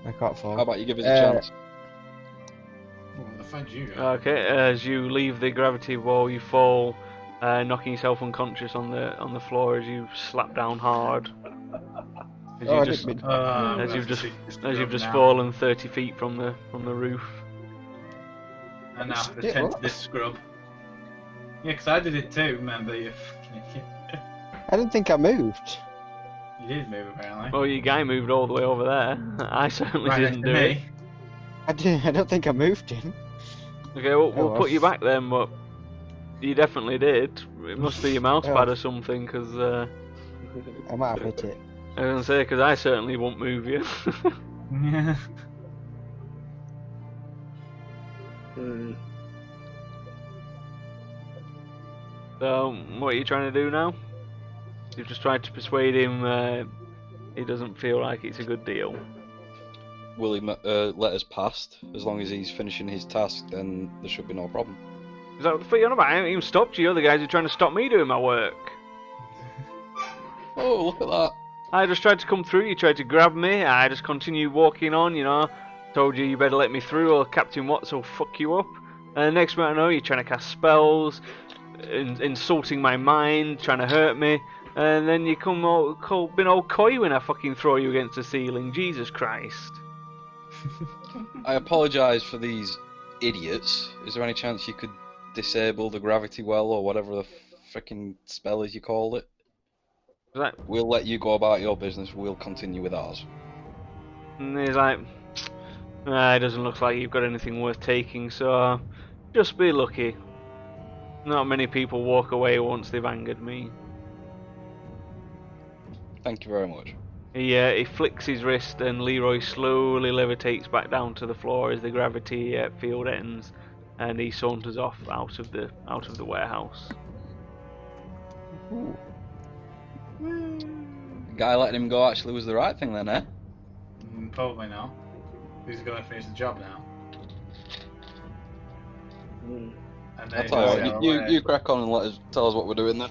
I can't fall. How about you give us a Uh, chance? What the fuck you got? Okay, as you leave the gravity wall, you fall, knocking yourself unconscious on the floor as you slap down hard. As Oh, I you didn't just mean- as you've just fallen 30 feet from the roof. And now Shit, pretend what? this scrub. Yeah, 'cause I did it too, remember? You I didn't think I moved. You did move apparently. Well, your guy moved all the way over there. I certainly Right next didn't to do it. me. I don't think I moved him. Okay, we'll well. put you back then, but you definitely did. It must be your mouse Oh. pad or something, because I might have hit it. I was gonna say, because I certainly won't move you. Yeah. Hmm. So, what are you trying to do now? You've just tried to persuade him. He doesn't feel like it's a good deal. Will he let us past? As long as he's finishing his task, then there should be no problem. Is that what the fuck you're on about? I haven't even stopped you. The guys are trying to stop me doing my work. Oh, look at that! I just tried to come through. You tried to grab me. I just continued walking on. You know, told you better let me through, or Captain Watts will fuck you up. And the next minute I know, you're trying to cast spells, insulting my mind, trying to hurt me. And then you come being all coy when I fucking throw you against the ceiling. Jesus Christ. I apologise for these idiots. Is there any chance you could disable the gravity well, or whatever the frickin' spell is you called it? Was that? We'll let you go about your business, we'll continue with ours. And he's like, it doesn't look like you've got anything worth taking, so just be lucky. Not many people walk away once they've angered me. Thank you very much. He flicks his wrist and Leroy slowly levitates back down to the floor as the gravity field ends, and he saunters off out of the warehouse. Ooh. The guy letting him go actually was the right thing then, eh? Probably not. He's going to finish the job now. Mm. And I'll then tell he's you gonna what, say, you crack on and tell us what we're doing then.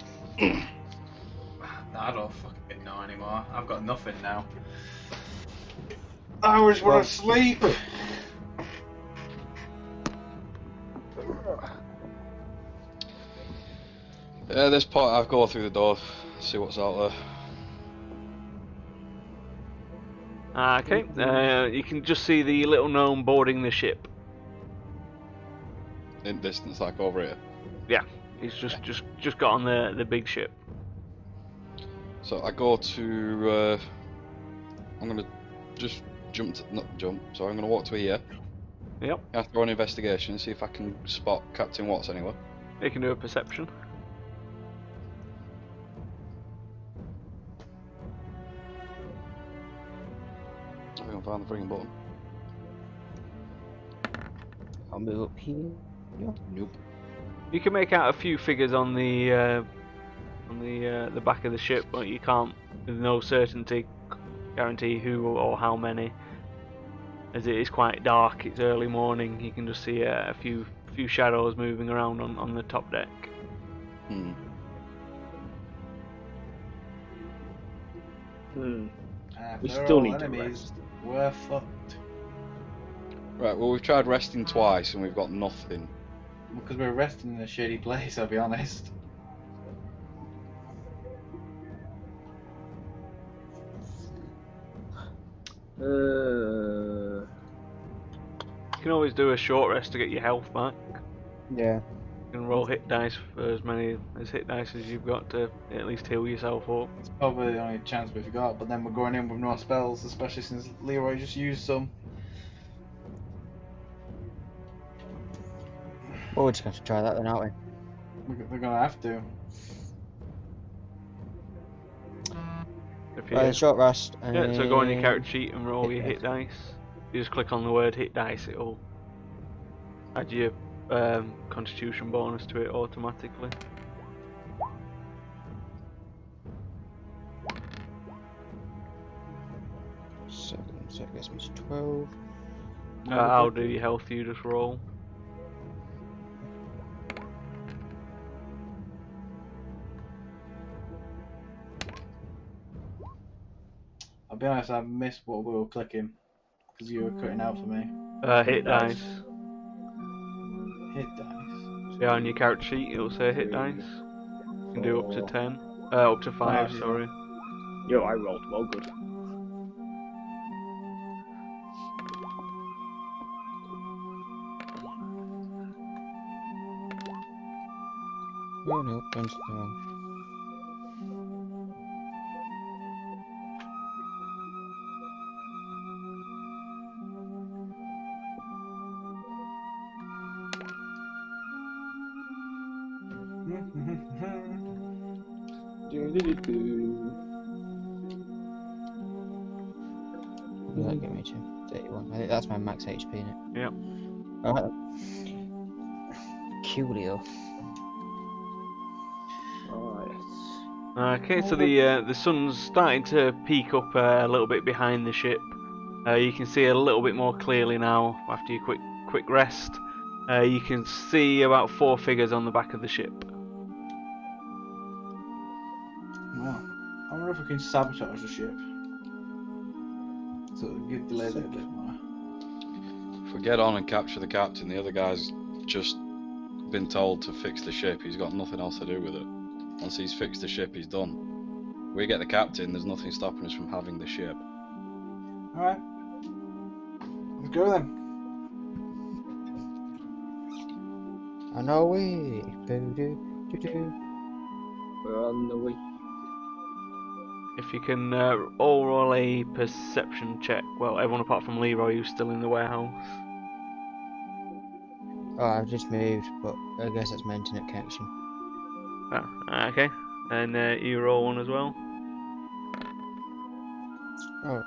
I don't fucking know anymore. I've got nothing now. I just want to sleep. At this point, I'll go through the door, see what's out Okay, you can just see the little gnome boarding the ship. there. In distance, like over here. Yeah, he's just got on the big ship. So I go to. I'm gonna just not jump. So I'm gonna walk to here. Yep, After an investigation, see if I can spot Captain Watts anywhere. you can do a perception. I haven't found the frigging button. I'll move up here. Yeah. Nope. You can make out a few figures on the back of the ship, but you can't, with no certainty, guarantee who or how many. As it is quite dark, it's early morning. You can just see a few shadows moving around on the top deck. Hmm. We They're still all need to enemies. rest. We're fucked. Right. Well, we've tried resting twice and we've got nothing. Because we're resting in a shady place, I'll be honest. You can always do a short rest to get your health back. Yeah. You can roll hit dice for as many hit dice as you've got to at least heal yourself up. It's probably the only chance we've got, but then we're going in with no spells, especially since Leroy just used some. Well, we're just going to try that then, aren't We're gonna have to. If we? you, Right, short rest. yeah, so go on your and- character sheet and roll your hit dice. dice. You just click on the word hit dice, it'll add your constitution bonus to it automatically. So it gets me to 12. I'll do your health, you just roll. I'll be honest, I missed what we were clicking because you were cutting out for me. Hit dice. Hit dice. So yeah, on your character sheet it'll say hit dice. You can do up to 10. Up to 5, yeah. sorry. Yo, I rolled well good. Oh no, don't no. Will that get me to 31? I think that's my max HP in it. Yep. Alright. Coolio. Oh, yes. Okay, so the sun's starting to peak up a little bit behind the ship. You can see a little bit more clearly now after your quick rest. You can see about 4 figures on the back of the ship. Well, I wonder if we can sabotage the ship. So it'll give delay it a bit more. If we get on and capture the captain, the other guy's just been told to fix the ship. He's got nothing else to do with it. Once he's fixed the ship, he's done. We get the captain, there's nothing stopping us from having the ship. Alright. Let's go then. I know we. Boo-doo-doo-doo. We're on the way. If you can all roll a perception check. Well, everyone apart from Leroy, who's still in the warehouse. Oh, I've just moved, but I guess that's my internet connection. Ah, okay. And you roll one as well. Oh,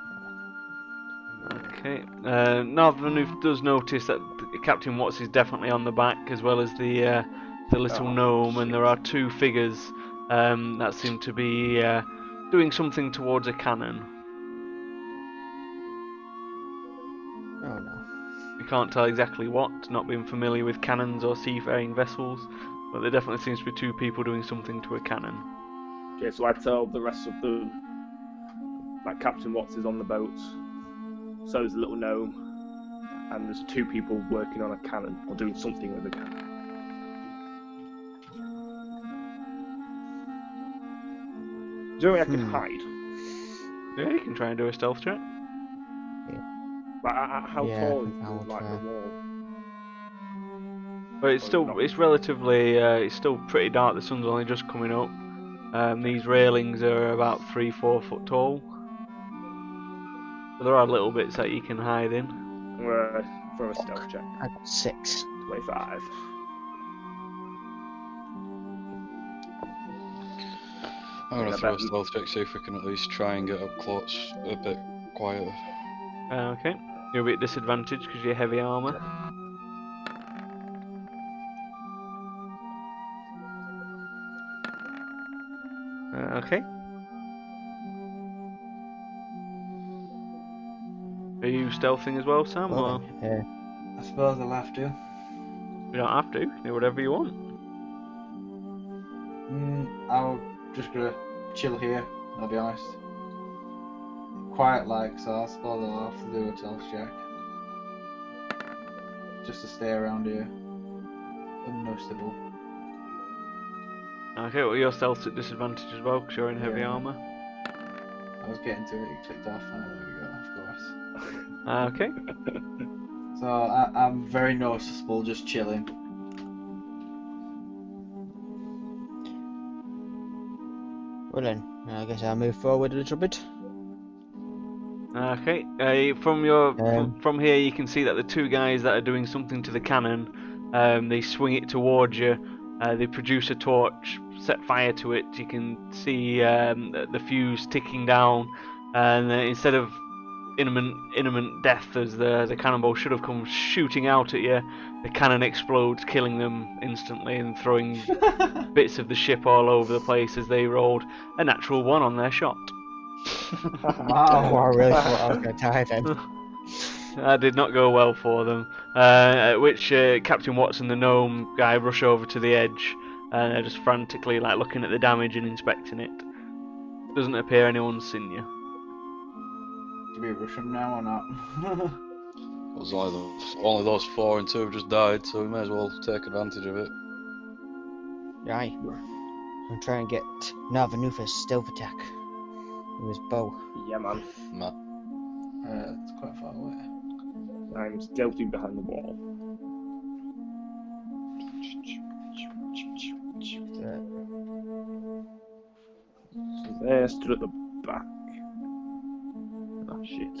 Okay. Narvanoof does notice that Captain Watts is definitely on the back, as well as the little Oh, gnome, and shit. there are two figures that seem to be doing something towards a cannon. oh no. We can't tell exactly what, not being familiar with cannons or seafaring vessels, but there definitely seems to be two people doing something to a cannon. Okay, so I tell the rest of them that Captain Watts is on the boat, so is the little gnome, and there's two people working on a cannon, or doing something with a cannon. Is there any way I can hide? Yeah, you can try and do a stealth check. Like, how Yeah, tall is I'll like the try. wall? But it's Or still, not? it's relatively, it's still pretty dark. The sun's only just coming up. These railings are about 3-4 foot tall. So there are little bits that you can hide in. I'm gonna throw a stealth check. I got 6. 25. I'm gonna Yeah, throw a that- stealth check, see if we can at least try and get up close a bit quieter. Okay. You'll be at disadvantage because you're heavy armor. Okay. Are you stealthing as well, Sam? Or Well then, I suppose I'll have to. you don't have to. You do whatever you want. I'm just gonna chill here, I'll be honest. Quiet like, so I suppose I'll have to do a stealth check. Just to stay around here. Unnoticeable. Okay, well, your stealth's at disadvantage as well because you're in heavy Yeah. armor. I was getting to it, you clicked off, and there we go, of course. Okay. So I'm very noticeable, just chilling. well then, I guess I'll move forward a little bit. Okay. From your Um, from here, you can see that the two guys that are doing something to the cannon, they swing it towards you. They produce a torch, set fire to it. You can see the fuse ticking down, and instead of imminent death as the cannonball should have come shooting out at you, the cannon explodes, killing them instantly and throwing bits of the ship all over the place as they rolled a natural 1 on their shot. Oh, I really thought I was going to die then. That did not go well for them. At which Captain Watts and the gnome guy rush over to the edge, and they're just frantically like looking at the damage and inspecting it. Doesn't appear anyone's seen you. Do we rush him now or not? It was only those 4 and 2 have just died, so we may as well take advantage of it. Right. I'm trying to get Narvanoofa's stealth attack with his bow. Yeah, man. Matt. It's quite far away. I'm stealthy behind the wall. So there, stood at the back. Oh shit.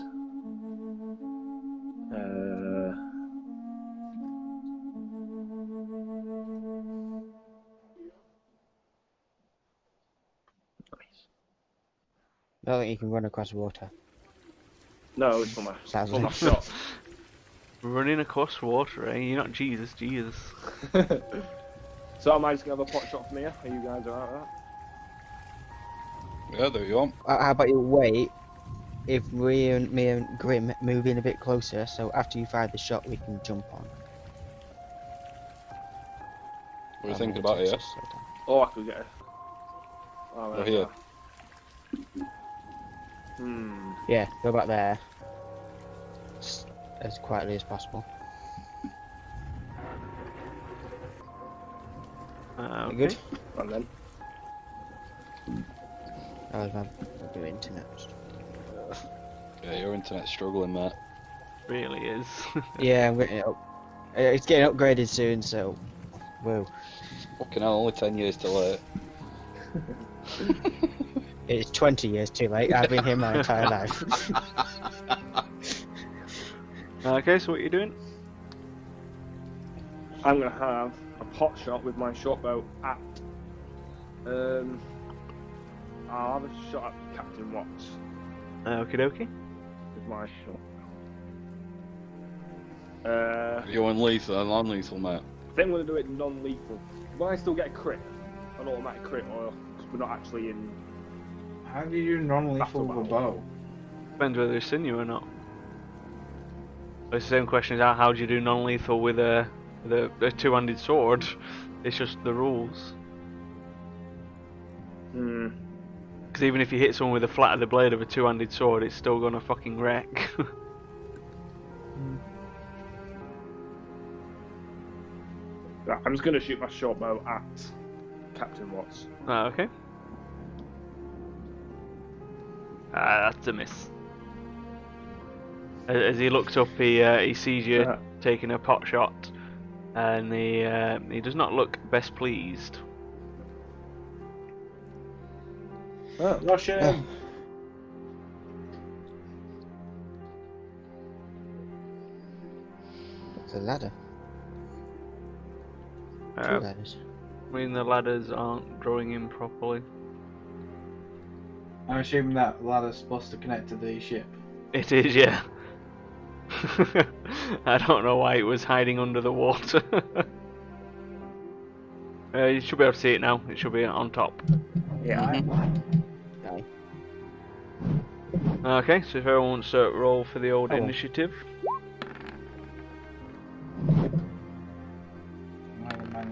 Nice. I don't think you can run across water. No, it's for my, Sounds for my like- shot. Running across water, eh? You're not Jesus. So am I just gonna have a pot shot from here? Are you guys alright with that? Yeah, there you go. How about you wait? If me and Grim move in a bit closer, so after you fire the shot, we can jump on. What are you thinking about here? Oh, I could get it. Oh, We're here. Yeah, go back there. As quietly as possible. Okay. Good. And then. That was my good internet. Yeah, your internet's struggling, Matt. Really is. Yeah, I'm getting it up. It's getting upgraded soon, so. Whoa. Fucking hell, only 10 years too late. It's 20 years too late. I've been here my entire life. Okay, so what are you doing? I'm gonna have a pot shot with my short bow at. I'll have a shot at Captain Watts. Okie dokie. with my shot. Are you on lethal and non-lethal, mate? I think I'm going to do it non-lethal. Will I still get a crit? An automatic crit, or because we're not actually in... How do you do non-lethal with a bow? Depends whether it's in you or not. It's the same question as how do you do non-lethal with a two-handed sword? It's just the rules. Hmm. Because even if you hit someone with the flat of the blade of a two-handed sword, it's still gonna fucking wreck. Right, I'm just going to shoot my short bow at Captain Watts. Okay. That's a miss. As he looks up, he sees you taking a pot shot, and he does not look best pleased. Rush him! It's a ladder. Two I ladders. mean, the ladders aren't drawing in properly. I'm assuming that ladder's supposed to connect to the ship. It is, yeah. I don't know why it was hiding under the water. You should be able to see it now. It should be on top. Yeah. Okay. Okay, so if everyone wants to roll for the old initiative.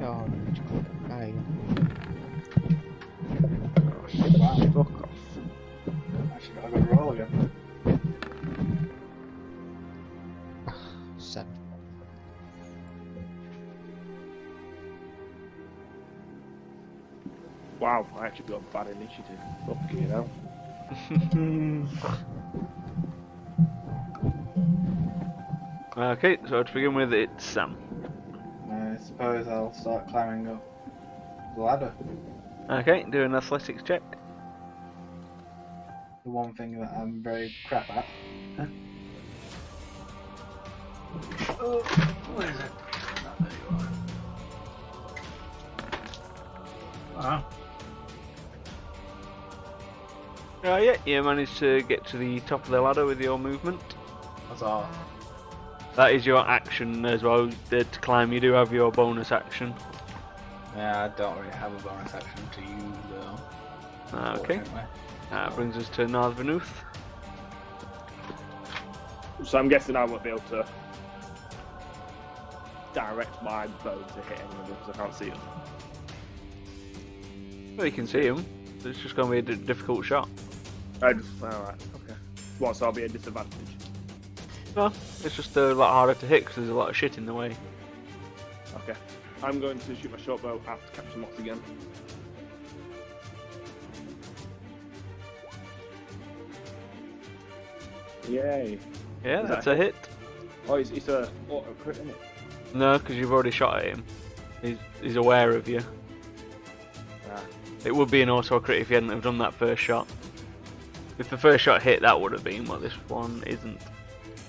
Oh, okay. Wow. Fuck off. Actually got a good roll again. 7. Wow, I actually got bad initiative. Fuck you know. Okay, so to begin with, it's Sam. I suppose I'll start climbing up the ladder. Okay, do an athletics check. The one thing that I'm very crap at. Oh, where is it? Ah, there you are. Wow. Yeah, you managed to get to the top of the ladder with your movement. That's all. That is your action as well. To climb, you do have your bonus action. Yeah, I don't really have a bonus action to use though. Okay, Unfortunately. that brings us to Narvanuth. So I'm guessing I won't be able to direct my bow to hit anyone because I can't see them. Well, you can see him. It's just going to be a difficult shot. Alright, okay. What, so I'll be at a disadvantage? No, it's just a lot harder to hit because there's a lot of shit in the way. Okay. I'm going to shoot my short bow at Captain Moss again. Yay. Yeah, Is that's that a hit. Oh, it's a auto crit, isn't it? No, because you've already shot at him. He's aware of you. Ah. It would be an auto crit if you hadn't have done that first shot. If the first shot hit, that would have been what this one isn't.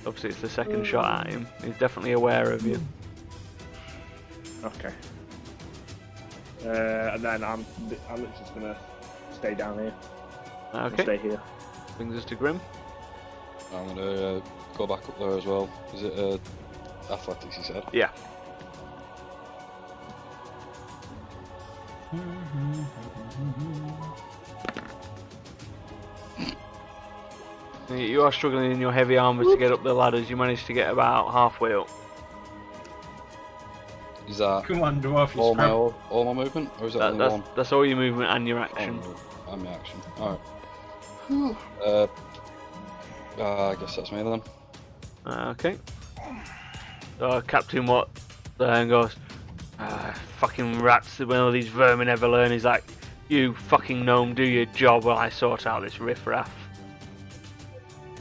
Obviously, it's the second shot at him. He's definitely aware of you. Okay. And then I'm literally just gonna stay down here. And Okay, stay here. brings us to Grim. I'm gonna go back up there as well. Is it athletics, you said? Yeah. You are struggling in your heavy armour to get up the ladders. You managed to get about halfway up. Is that Come on, dwarf, you all my scrub. all my movement, or is that only one? That's all your movement and your action. Oh, and my action. Alright. I guess that's me then. Okay. So Captain Watt goes, fucking rats, when all these vermin ever learn. He's like, you fucking gnome, do your job while I sort out this riffraff.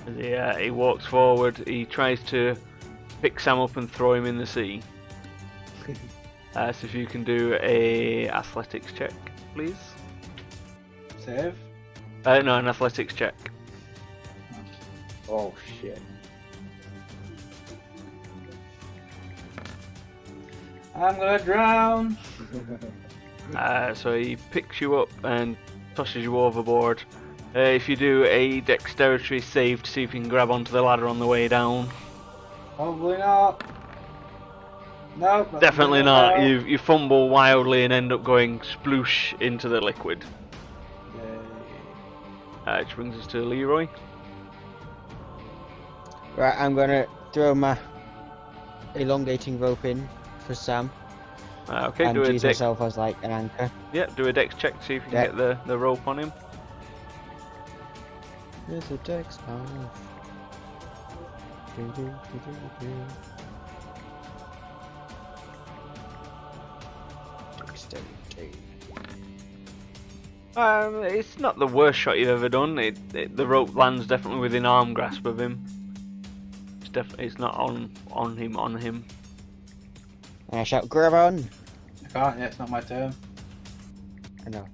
As he walks forward, he tries to pick Sam up and throw him in the sea. So if you can do a athletics check, please. Save. No, an athletics check. Oh shit. I'm gonna drown. So he picks you up and tosses you overboard, If you do a dexterity save to see if you can grab onto the ladder on the way down. Probably not. No, Definitely not. You fumble wildly and end up going sploosh into the liquid. Which brings us to Leroy. Right, I'm gonna throw my elongating rope in for Sam Okay, and do a use dex. myself as like an anchor. Yeah, do a dex check to see if you can Yeah. get the rope on him. There's a dex off. Dexterity. It's not the worst shot you've ever done. The rope lands definitely within arm grasp of him. It's not on him. And I shout, grab on! I can't yet, it's not my turn. I know.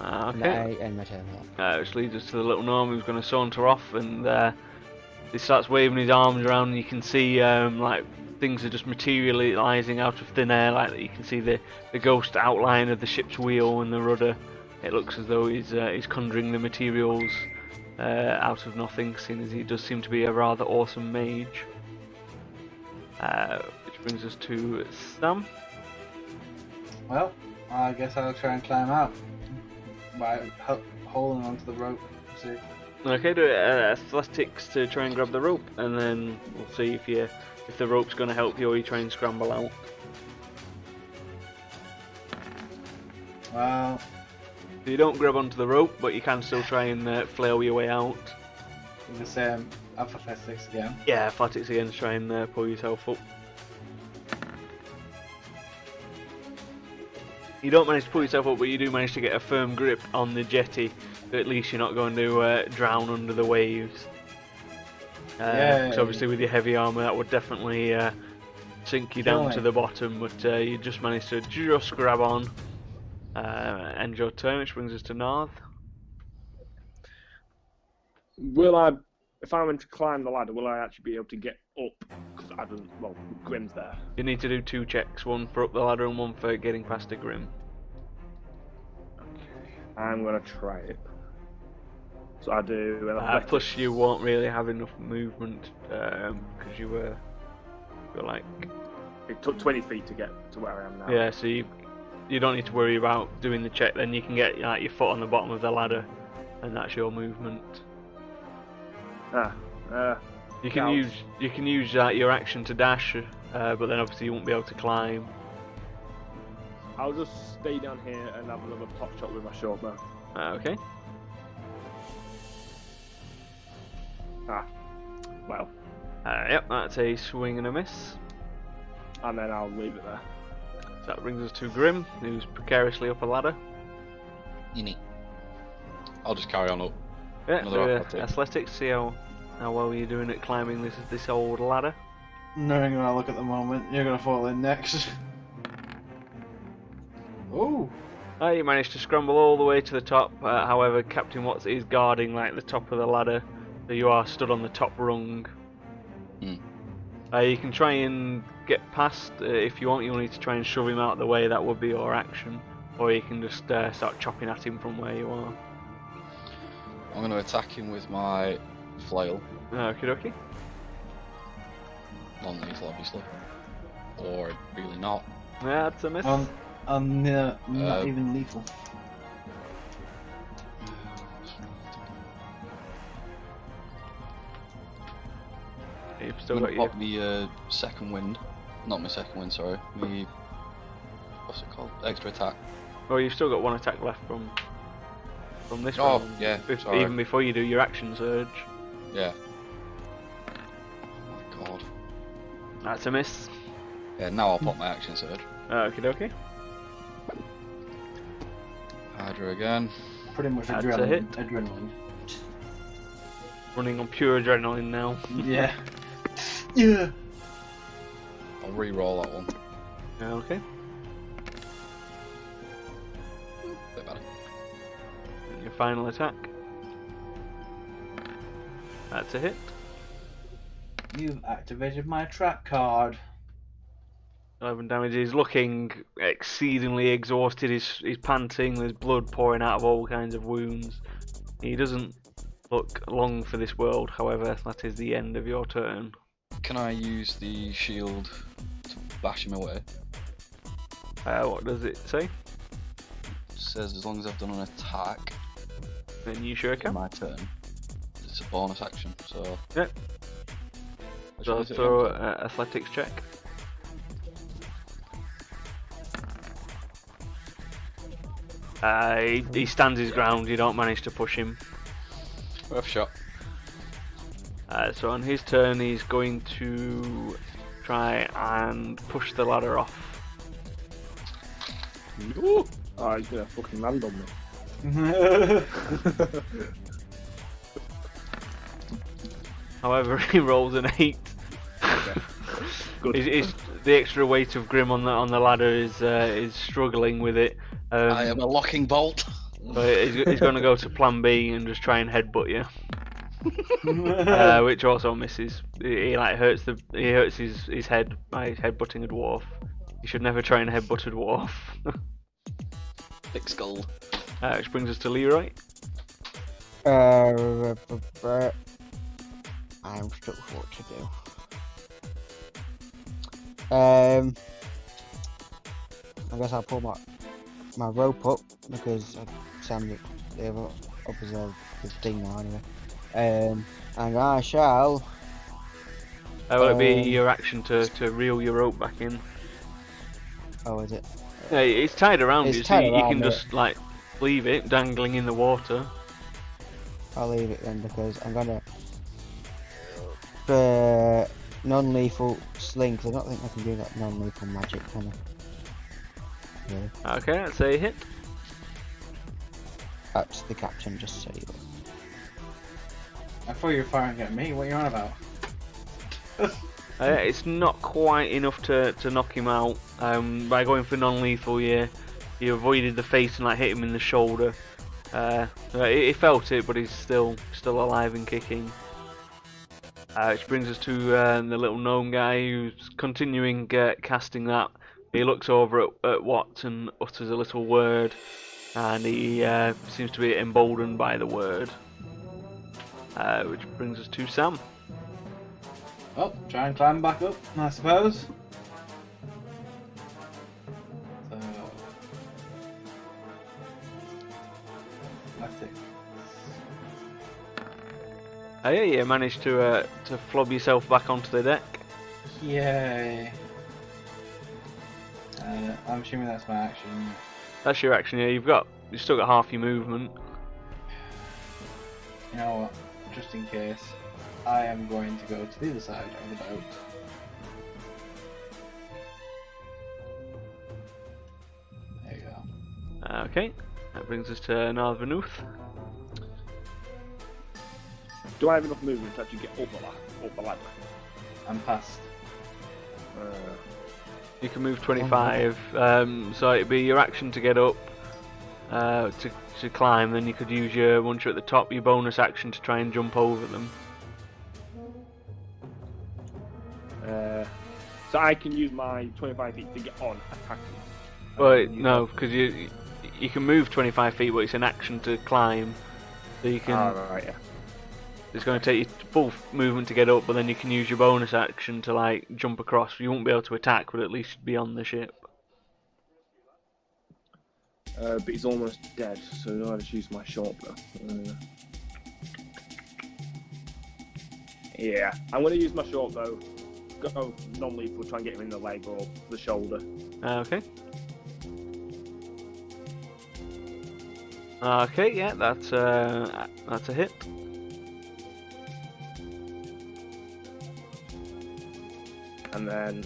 And Okay. I end my turn. Which leads us to the little gnome who's going to saunter off, and he starts waving his arms around. And you can see like things are just materialising out of thin air. Like you can see the ghost outline of the ship's wheel and the rudder. It looks as though he's conjuring the materials out of nothing, seeing as he does seem to be a rather awesome mage. Which brings us to Sam. Well, I guess I'll try and climb out by holding onto the rope. See. Okay, do athletics to try and grab the rope, and then we'll see if the rope's going to help you or you try and scramble out. Well, So you don't grab onto the rope, but you can still try and flail your way out. the same athletics again. Yeah, athletics again to try and pull yourself up. You don't manage to pull yourself up, but you do manage to get a firm grip on the jetty, so at least you're not going to drown under the waves. Because obviously with your heavy armour that would definitely sink you down to the bottom, but you just managed to just grab on. End your turn, which brings us to Narth. Will I, if I went to climb the ladder, will I actually be able to get up? Because I don't, well, Grim's there. You need to do 2 checks, one for up the ladder and one for getting past a Grim. I'm gonna try it. So I do an athletics. Plus you won't really have enough movement, because you're like... It took 20 feet to get to where I am now. Yeah, so you don't need to worry about doing the check, then you can get like, your foot on the bottom of the ladder, and that's your movement. You can use your action to dash, but then obviously you won't be able to climb. I'll just stay down here and have another pot shot with my short bow. Okay. Well, Yep, that's a swing and a miss. and then I'll leave it there. So that brings us to Grim, who's precariously up a ladder. I'll just carry on up. Yeah, Another do athletics. athletics, see how well you're doing at climbing this old ladder. Knowing where I look at the moment, you're gonna fall in next. Ooh. You managed to scramble all the way to the top, however Captain Watts is guarding like the top of the ladder, so you are stood on the top rung. You can try and get past, if you want. You'll need to try and shove him out of the way, that would be your action. Or you can just start chopping at him from where you are. I'm going to attack him with my flail. Okie dokie. Non-lethal, obviously. Or really not. Yeah, that's a miss. Not even lethal. You've I'm still going got to your... pop me second wind. Not my second wind, sorry. Me... What's it called? Extra attack. Oh, you've still got 1 attack left from this Oh, round. yeah, sorry. Even before you do your action surge. Yeah. Oh my god. That's a miss. Yeah, now I'll pop my action surge. Okie dokie. Hydra again. Pretty much That's a hit. adrenaline. Running on pure adrenaline now. Yeah. Yeah. I'll re-roll that one. Okay. Bit better. And your final attack. That's a hit. You've activated my trap card. 11 damage. He's looking exceedingly exhausted. He's panting. There's blood pouring out of all kinds of wounds. He doesn't look long for this world. However, that is the end of your turn. Can I use the shield to bash him away? What does it say? It says as long as I've done an attack Then you sure on can. my turn, it's a bonus action. So Yeah. Which So one is it throw again? an athletics check. He stands his ground. You don't manage to push him. Worth a shot. So on his turn, he's going to try and push the ladder off. Ooh. Oh, he's gonna fucking land on me. However, he rolls an 8. Good. The extra weight of Grim on the ladder is struggling with it. I am a locking bolt. So he's going to go to Plan B and just try and headbutt you, which also misses. He hurts his head by headbutting a dwarf. You should never try and headbutt a dwarf. Big skull. Which brings us to Leroy. I'm stuck with what to do. I guess I'll pull my rope up because Sam up as the thing now anyway. And I shall. Will it be your action to reel your rope back in? Oh, is it? Yeah, it's tied around It's you, so tied you around can it. just leave it dangling in the water. I'll leave it then because I'm gonna. For non-lethal sling, 'cause I don't think I can do that non-lethal magic, can I? Really? Okay, that's a hit. That's the captain, just so you know. I thought you were firing at me. What are you on about? It's not quite enough to knock him out. By going for non-lethal, you avoided the face and hit him in the shoulder. He felt it, but he's still alive and kicking. Which brings us to the little gnome guy who's continuing casting that. He looks over at Watt and utters a little word, and he seems to be emboldened by the word. Which brings us to Sam. Oh, try and climb back up, I suppose. So, athletics. Yeah, you managed to flob yourself back onto the deck. Yay. I'm assuming that's my action. That's your action. Yeah, you've still got half your movement. You know what? Just in case, I am going to go to the other side of the boat. There you go. Okay, that brings us to Narvanuth. Do I have enough movement to actually get up the ladder? I'm past. You can move 25, so it'd be your action to get up, to climb. Then you could use once you're at the top, your bonus action to try and jump over them. So I can use my 25 feet to get on attacking. But no, because you can move 25 feet, but it's an action to climb. So you can. Right, yeah. It's going to take you full movement to get up, but then you can use your bonus action to jump across. You won't be able to attack, but at least be on the ship. But he's almost dead, so I'll just use my short bow. Yeah, I'm going to use my short bow. Go non-lethal, try and get him in the leg or the shoulder. Okay. Okay, yeah, that's a hit. And then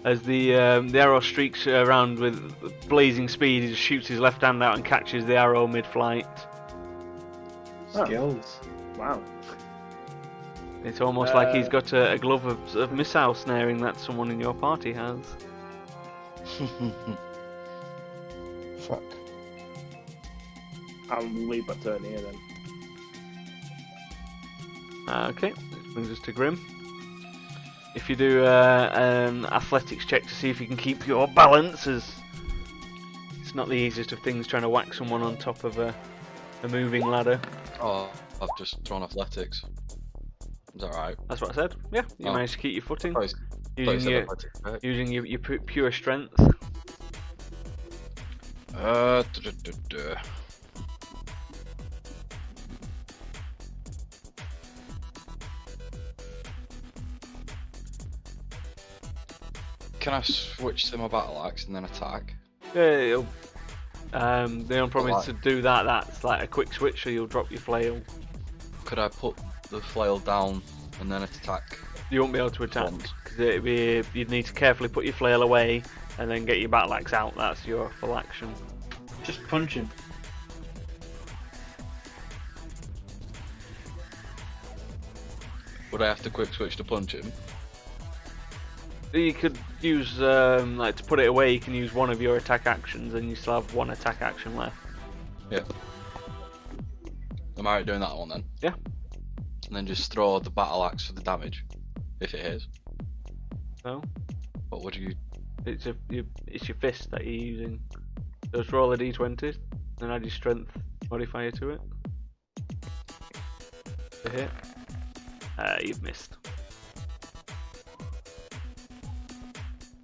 As the arrow streaks around with blazing speed, he just shoots his left hand out and catches the arrow mid-flight. Oh. Skills. wow. It's almost like he's got a glove of missile snaring that someone in your party has. Fuck. I'll leave my turn here then. Okay, which brings us to Grim. if you do an athletics check to see if you can keep your balance, as it's not the easiest of things trying to whack someone on top of a moving ladder. Oh, I've just thrown athletics. Is that right? That's what I said. Yeah, you Oh. managed to keep your footing Thought you using said your athletics, right? pure strength. Duh, duh, duh, duh. Can I switch to my battle axe and then attack? Yeah, the only problem is Like- to do that. That's like a quick switch, so you'll drop your flail. Could I put the flail down and then attack? You won't be able to attack Once. because you'd need to carefully put your flail away and then get your battle axe out. That's your full action. Just punch him. Would I have to quick switch to punch him? You could use like to put it away. You can use one of your attack actions, and you still have one attack action left. Yeah. Am I right doing that one then? Yeah. And then just throw the battle axe for the damage, if it hits. No, What would you? it's your fist that you're using. So just roll a d20, then add your strength modifier to it. To hit. You've missed.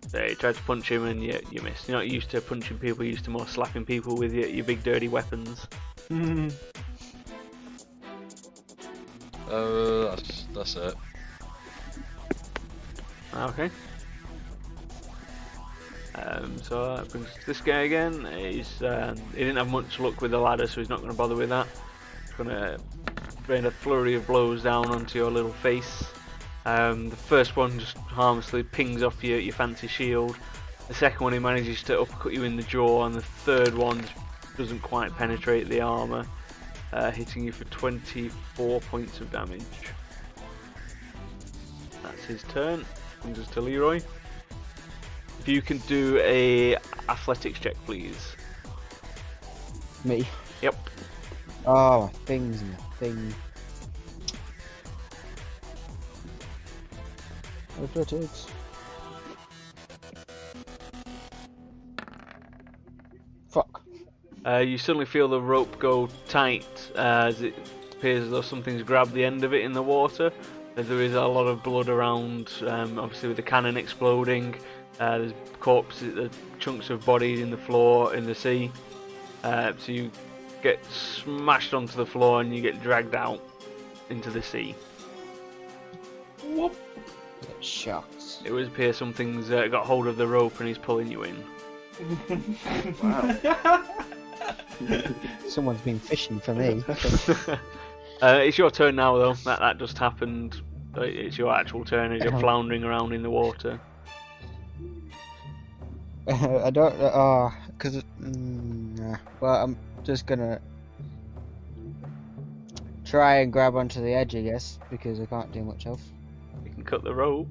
So you tried to punch him and you missed. You're not used to punching people, you're used to more slapping people with your big dirty weapons. That's it. Okay. So that brings us to this guy again. He didn't have much luck with the ladder, so he's not going to bother with that. He's going to rain a flurry of blows down onto your little face. The first one just harmlessly pings off your fancy shield. The second one he manages to uppercut you in the jaw, and the third one doesn't quite penetrate the armour, hitting you for 24 points of damage. That's his turn. Brings us to Leroy. If you can do a athletics check, please. Me. Yep. Oh, my things and the thing. Athletics. Fuck. You suddenly feel the rope go tight as it appears as though something's grabbed the end of it in the water. As there is a lot of blood around, obviously with the cannon exploding. There's corpses, chunks of bodies in the floor in the sea. So you get smashed onto the floor and you get dragged out into the sea. Whoop. Get shocked. It would appear something's got hold of the rope and he's pulling you in. Someone's been fishing for me. It's your turn now, though. That just happened. It's your actual turn as you're floundering around in the water. I don't. Because. Well, I'm just gonna try and grab onto the edge, I guess, because I can't do much else. You can cut the rope.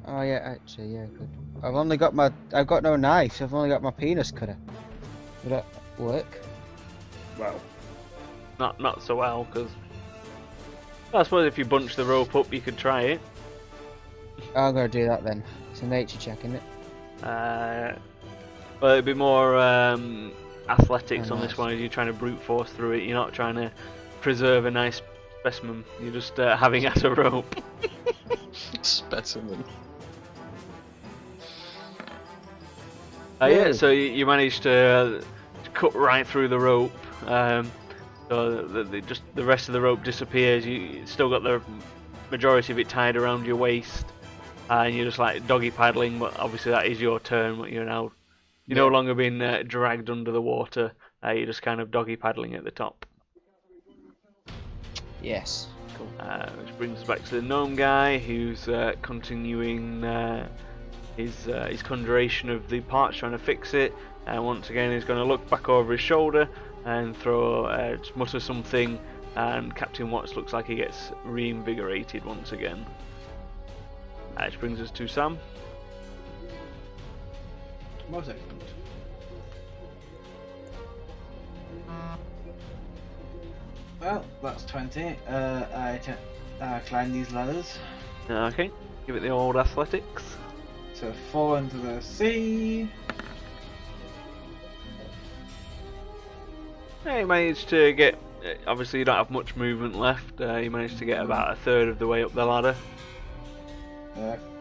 Oh yeah, actually, yeah, good. I've got no knife. I've only got my penis cutter. Would that work? Well, Not so well, because I suppose if you bunch the rope up, you could try it. I'm gonna do that then. It's a nature check, isn't it? Well, it'd be more athletics Oh, on this nice. one. As you're trying to brute force through it. You're not trying to preserve a nice specimen. You're just having at a rope. Specimen. Yeah, so you managed to cut right through the rope. So the rest of the rope disappears. You still got the majority of it tied around your waist, and you're just like doggy paddling. But obviously that is your turn. But you're no longer being dragged under the water. You're just kind of doggy paddling at the top. Yes. Cool. Which brings us back to the gnome guy, who's continuing his conjuration of the parts, trying to fix it. And once again, he's going to look back over his shoulder and just mutter something, and Captain Watts looks like he gets reinvigorated once again. Which brings us to Sam. Most excellent. Well, that's 20. I climb these ladders. Okay. Give it the old athletics. To fall into the sea. Yeah, you managed to get. Obviously, you don't have much movement left. You managed to get about a third of the way up the ladder.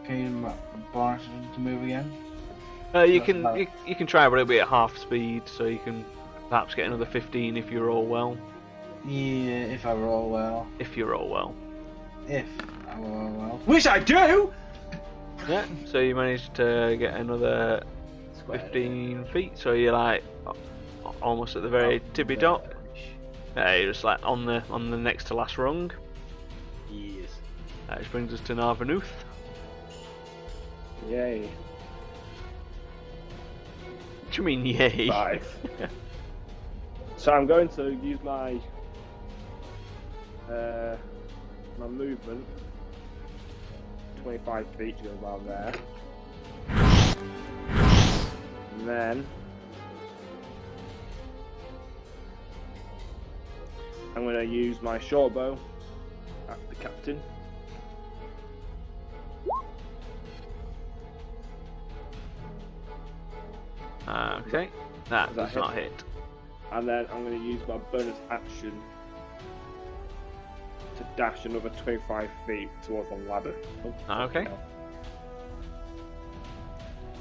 Can you bonus to move again? You That's can about- you can try, but it'll be at half speed, so you can perhaps get another 15 if you roll well. Yeah, if I roll well. If you roll well. If I roll well. Which I do! Yeah. So you managed to get another 15 feet. So you're like almost at the very tippy top. You're just like on the next to last rung. Yes. Which brings us to Narvanuth. Yay. What do you mean, yay? 5. So I'm going to use my my movement 25 feet to go about there. And then I'm going to use my short bow at the captain. Okay. That Does that does not hit. And then I'm going to use my bonus action to dash another 25 feet towards the ladder. Okay.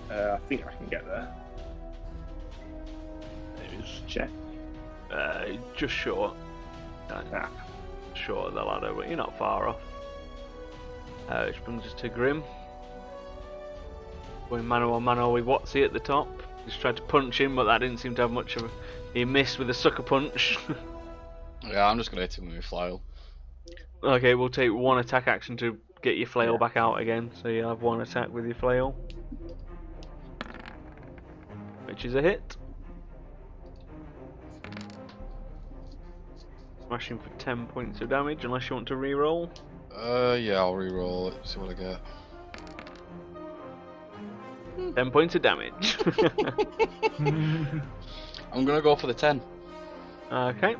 I think I can get there. Maybe just check. Just short. Ah. Short of the ladder, but you're not far off. Which brings us to Grim. Going mano a mano with Watsy at the top. Just tried to punch him, but that didn't seem to have much of a... He missed with a sucker punch. Yeah, I'm just gonna hit him with my flail. Okay, we'll take one attack action to get your flail Yeah. back out again. So you have one attack with your flail. Which is a hit. Smashing for 10 points of damage, unless you want to reroll. Yeah, I'll re-roll it, see what I get. 10 points of damage. I'm gonna go for the 10. Okay. You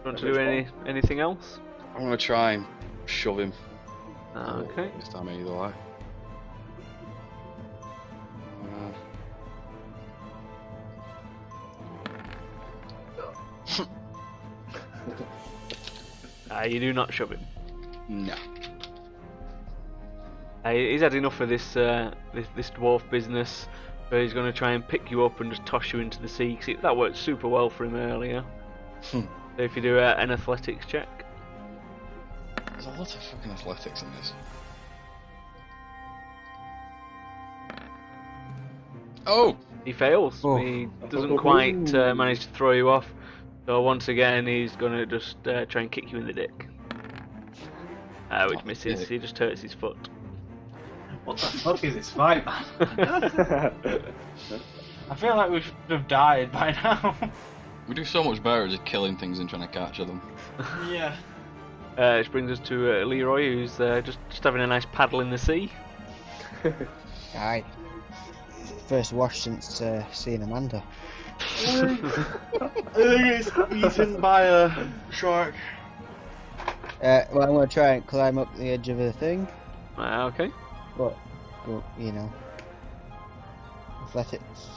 want to do anything else? I'm gonna try and shove him. Okay. This time either way. You do not shove him. No. He's had enough of this this dwarf business, so he's going to try and pick you up and just toss you into the sea. 'Cause that worked super well for him earlier. So if you do an athletics check. There's a lot of fucking athletics in this. Oh! He fails. Oh. He doesn't quite manage to throw you off. So once again, he's going to just try and kick you in the dick. Which misses. He just hurts his foot. What the fuck is this fight, man? I feel like we should have died by now. We do so much better at just killing things and trying to capture them. Yeah. Which brings us to Leroy, who's just having a nice paddle in the sea. Aye. First wash since seeing Amanda. I think it's eaten by a shark. Well, I'm going to try and climb up the edge of the thing, Okay. but, you know, athletics.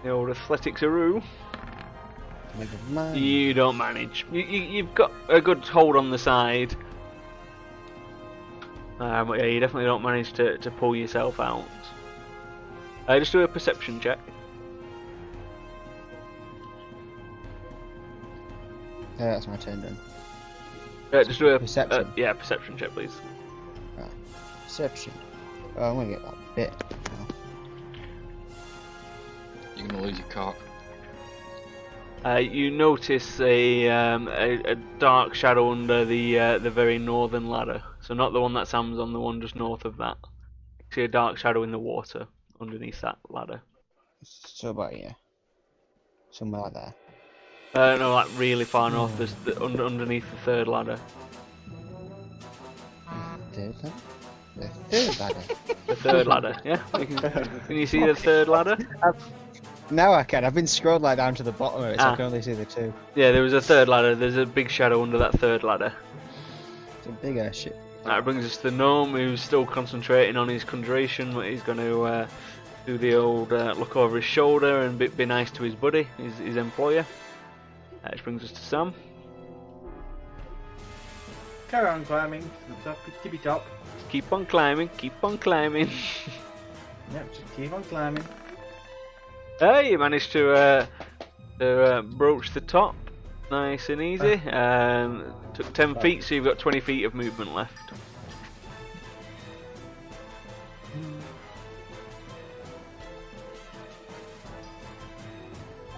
The old athletics-aroo. Never mind. You don't manage. You've got a good hold on the side. But yeah, you definitely don't manage to pull yourself out. Just do a perception check. That's my turn then. Just do a Perception. yeah, perception check, please. Perception. Oh, I'm going to get that bit now. You're gonna lose your cock. You notice a dark shadow under the very northern ladder. So not the one that Sam's on, the one just north of that. You see a dark shadow in the water underneath that ladder. So about here. Somewhere like there. No, like really far north. There's underneath the third ladder. Third ladder? The third ladder? The third ladder, yeah. Can you see the third ladder? Now I can. I've been scrolled like down to the bottom of it, so I can only see the two. Yeah, there was a third ladder. There's a big shadow under that third ladder. It's a big ass shit. That brings us to the gnome, who's still concentrating on his conjuration. He's going to do the old look over his shoulder and be nice to his buddy, his employer. Which brings us to Sam. Carry on climbing. Top, tippy top. Keep on climbing, keep on climbing. Yep, just keep on climbing. Hey, you managed to broach the top. Nice and easy. Took 10 feet, so you've got 20 feet of movement left.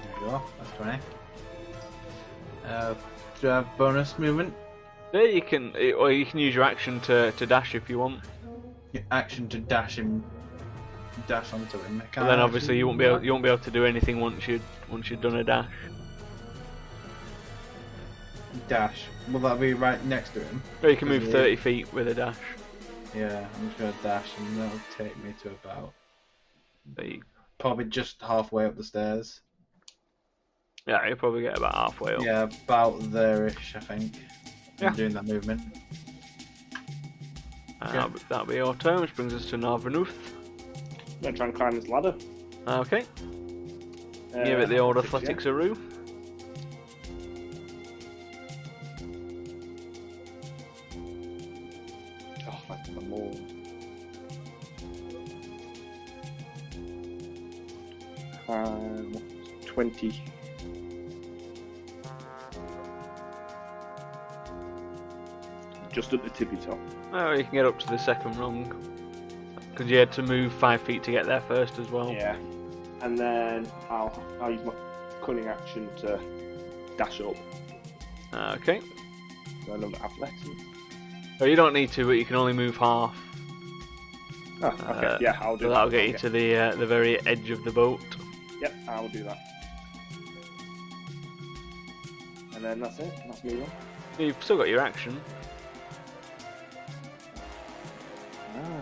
There we go. That's 20. Do I have bonus movement? Yeah, you can, or you can use your action to dash if you want. Your action to dash him, dash onto him. But then obviously you won't be able to do anything once you've done a dash. Dash. Will that be right next to him? Or you can move 30 feet with a dash. Yeah, I'm just gonna dash, and that'll take me to about But you, probably just halfway up the stairs. yeah, you'll probably get about halfway up. Yeah, about there-ish, I think. Yeah. I'm doing that movement. That'll be your turn, which brings us to Narvanuth. I'm gonna try and climb this ladder. Okay, give it the old athletics-aroo. Oh, that's the more. Um, 20. Just at the tippy top. Oh, you can get up to the second rung. Because you had to move 5 feet to get there first as well. Yeah. And then I'll use my cunning action to dash up. Okay. So another athletics. So you don't need to, but you can only move half. Oh, okay. Yeah, I'll do So that. that'll get you Okay. to the very edge of the boat. Yep, I'll do that. And then that's it. That's me done. You've still got your action. Ah.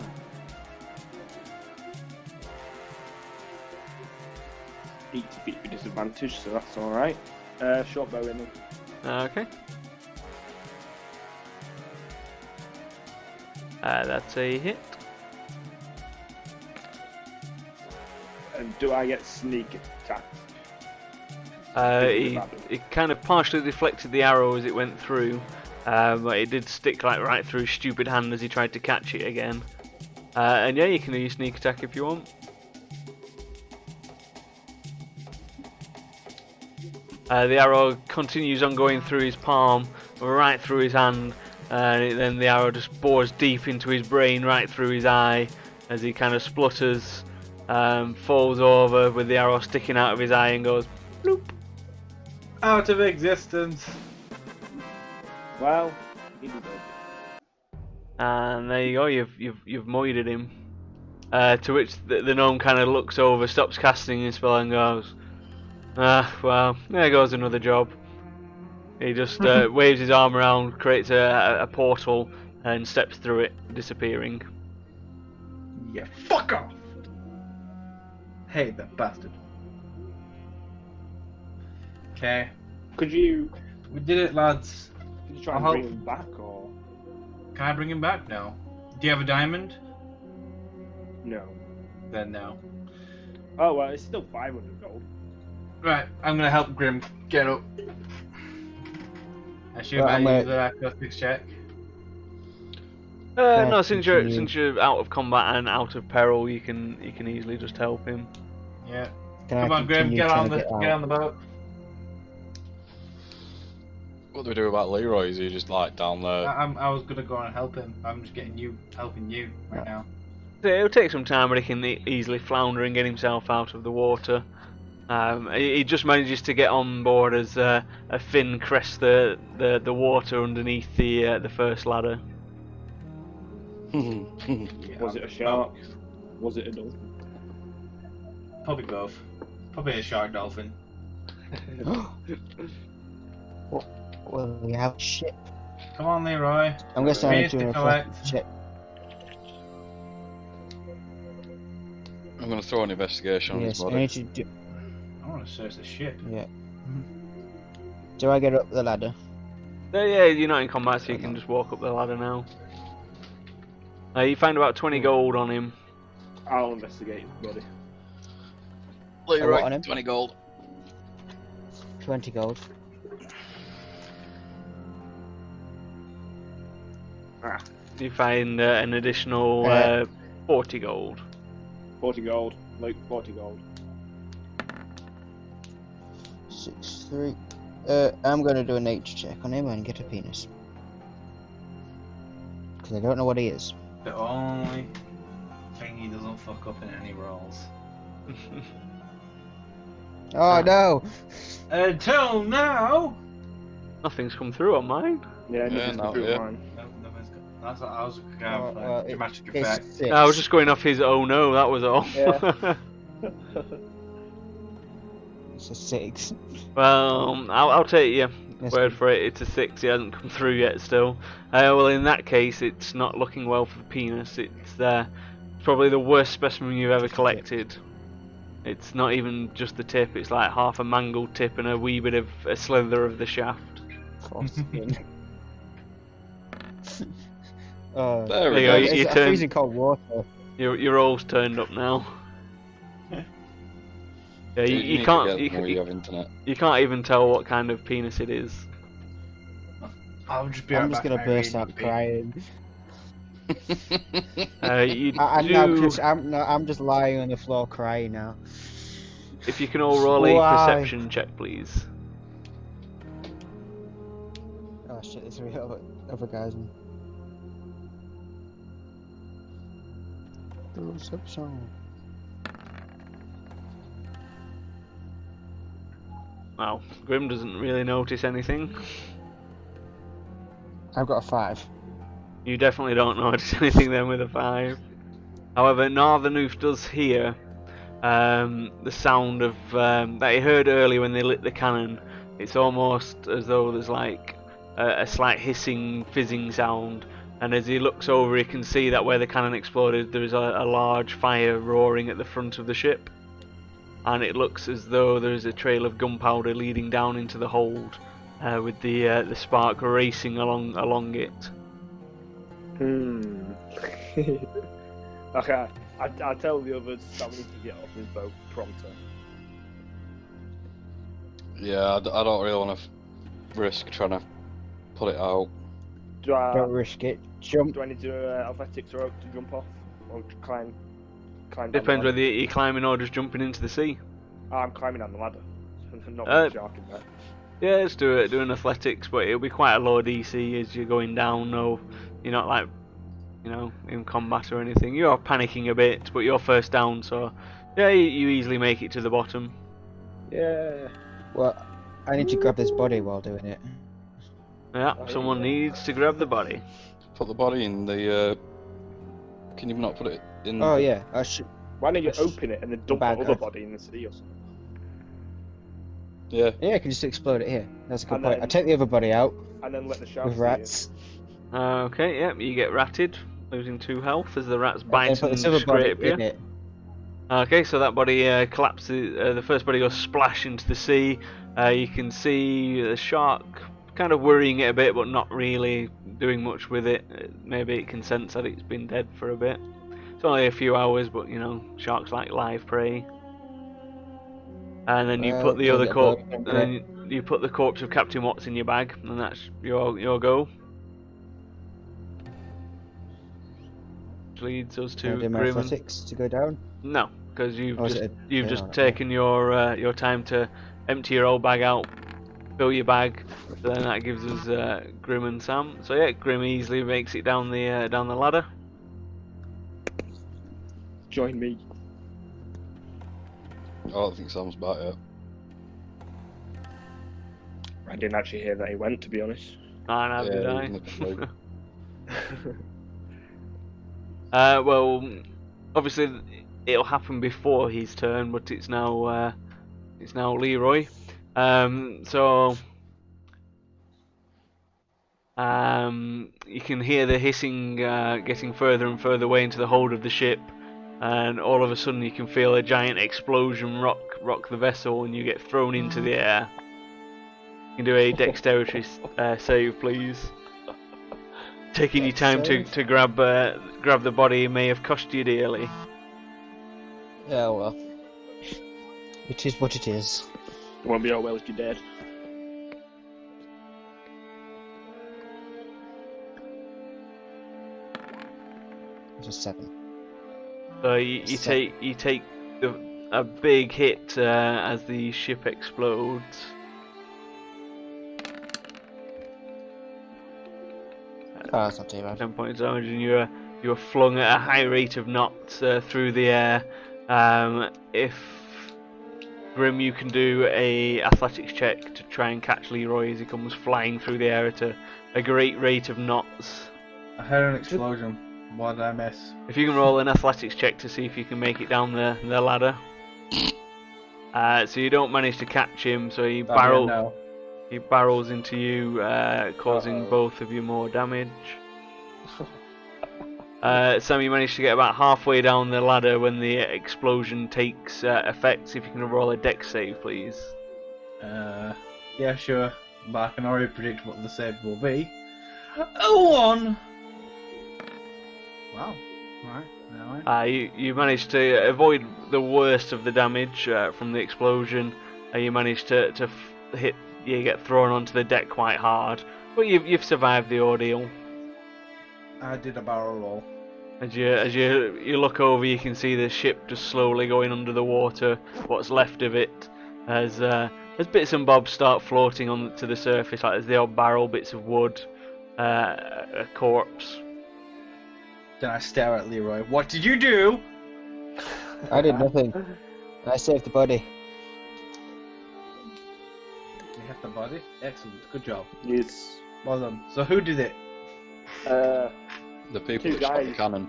Eat defeat with disadvantage, so that's alright. Short bow in. Okay. That's a hit. And do I get sneak attack? He kind of partially deflected the arrow as it went through, but it did stick like right through his stupid hand as he tried to catch it again. And yeah, you can use sneak attack if you want. The arrow continues on going through his palm, right through his hand, and then the arrow just bores deep into his brain, right through his eye, as he kind of splutters, falls over with the arrow sticking out of his eye and goes bloop. Out of existence. Well, he deserved it. And there you go, you've moided him. To which the gnome kind of looks over, stops casting his spell and goes, well, there goes another job. He just waves his arm around, creates a portal, and steps through it, disappearing. Yeah, fuck off! Hate that bastard. Okay, Could you we did it, lads. try and I'll bring help. him back, or Can I bring him back now? Do you have a diamond? no? Then no. Oh well, it's still 500 gold. Right, I'm gonna help Grim get up. I should Right, I'm use gonna- the athletics check. No, since continue. you're out of combat and out of peril, you can easily just help him. Yeah. Can Come I on, Grim, continue get trying on to the get out? the boat. What do we do about Leroy? Is he just like down there? I was gonna go and help him. I'm just helping you right now. So it'll take some time, but he can easily flounder and get himself out of the water. He just manages to get on board as a fin crests the water underneath the first ladder. Yeah, Was it a shark? Was it a dolphin? Probably both. Probably a shark dolphin. Well, we have a ship. Come on, Leroy. I'm guessing I need Space to to reflect collect. the ship. I'm gonna throw an investigation on his Yes, I body. need to do. I want to search the ship. Yeah. Do I get up the ladder? So yeah, you're not in combat, so you can just walk up the ladder now. You find about 20 gold on him. I'll investigate his body. what on Leroy, him? 20 gold. 20 gold. You find an additional 40 gold. 40 gold. Luke, 40 gold. 6, 3. I'm going to do a nature check on him and get a penis. Because I don't know what he is. The only thing he doesn't fuck up in any rolls. Oh no! Until now! Nothing's come through on mine. Yeah, Yeah, nothing's no, through yeah. mine. No, nothing's got. That's what I was going Oh, for. well, Dramatic it's effect. 6. I was just going off his oh no, that was all. Yeah. It's a 6. Well, I'll take your Yes, word for it. It's a 6. He hasn't come through yet still. Well, in that case, it's not looking well for the penis. It's probably the worst specimen you've ever collected. It's not even just the tip. It's like half a mangled tip and a wee bit of a slither of the shaft. Oh, There There we you go. go, it's you a turn- freezing cold water. Your all's turned up now. Yeah, you need to can't. get You, them where you you, have internet. you can't even tell what kind of penis it is. I'll just be I'm right just back, gonna burst Irene. out crying. You I'm just lying on the floor crying now. If you can all roll a Why? perception check, please. Oh shit, there's 3 other guys. Perception. Wow, Grim doesn't really notice anything. I've got a 5. You definitely don't notice anything then with a 5. However, Narthenoof does hear the sound of that he heard earlier when they lit the cannon. It's almost as though there's like a slight hissing, fizzing sound. And as he looks over, he can see that where the cannon exploded, there is a large fire roaring at the front of the ship. And it looks as though there is a trail of gunpowder leading down into the hold, with the spark racing along it. Okay, I tell the others that we need to get off his boat prompter. Yeah, I don't really want to risk trying to pull it out. Don't risk it. Jump. Do I need to do athletics or to jump off? Or to climb down Depends the whether you're climbing or just jumping into the sea. ladder? I'm climbing down the ladder. Not Uh, with the shark in there. Yeah, let's do an athletics, but it'll be quite a low DC as you're going down. No, you're not like, in combat or anything. You are panicking a bit, but you're first down, so yeah, you easily make it to the bottom. Yeah. Well, I need to grab this body while doing it. Yeah, someone needs to grab the body. Put the body in the. Can you not put it in? Oh yeah, I should. Why don't you open it and then dump the Bag other off. body in the sea or something? Yeah. Yeah, I can just explode it here. That's a good And point. then- I take the other body out And then let the shark with see rats. Okay, yeah, you get ratted, losing 2 health as the rats And bite put and this other body scrape you. in it. Okay, so that body collapses. The first body goes splash into the sea. You can see the shark kind of worrying it a bit, but not really doing much with it. Maybe it can sense that it's been dead for a bit. It's only a few hours, but sharks like live prey. And then you Well, put the you'll other get corpse. blown And up, then you put the corpse of Captain Watts in your bag, and that's your go. Which leads us Can I to do my Grim. athletics to go down? No, because you've Or is just it you've yeah, just alright, taken your time to empty your old bag out, fill your bag. So then that gives us Grim and Sam. So yeah, Grim easily makes it down the ladder. Join me. I don't think Sam's back yet. I didn't actually hear that he went, to be honest. And how did Yeah, I? he didn't look. Well, obviously it'll happen before his turn, but it's now Leroy. So you can hear the hissing getting further and further away into the hold of the ship, and all of a sudden you can feel a giant explosion rock the vessel, and you get thrown into the air. You can do a dexterity save, please. taking your time to grab the body may have cost you dearly. Yeah, well. It is what it is. It won't be all well if you're dead. It's a 7. So you take a big hit as the ship explodes. Oh, that's not too bad. 10 points damage, and you are flung at a high rate of knots through the air. If Grim, you can do a athletics check to try and catch Leroy as he comes flying through the air at a great rate of knots. I heard an explosion. What did I miss? If you can roll an athletics check to see if you can make it down the ladder. So you don't manage to catch him, so he No. barrels into you, causing both of you more damage. Sam, you managed to get about halfway down the ladder when the explosion takes effect. See if you can roll a dex save, please. Yeah, sure. But I can already predict what the save will be. A 1! Wow. Alright, never mind. You managed to avoid the worst of the damage from the explosion. You managed to hit. You get thrown onto the deck quite hard, but you've survived the ordeal. I did a barrel roll. As you look over, you can see the ship just slowly going under the water. What's left of it, as bits and bobs start floating onto the surface, like there's the odd barrel, bits of wood, a corpse. Then I stare at Leroy. What did you do? I did nothing. I saved the body. You have the body? Excellent. Good job. Yes. Well done. So who did it? The people Two that shot the guys. cannon.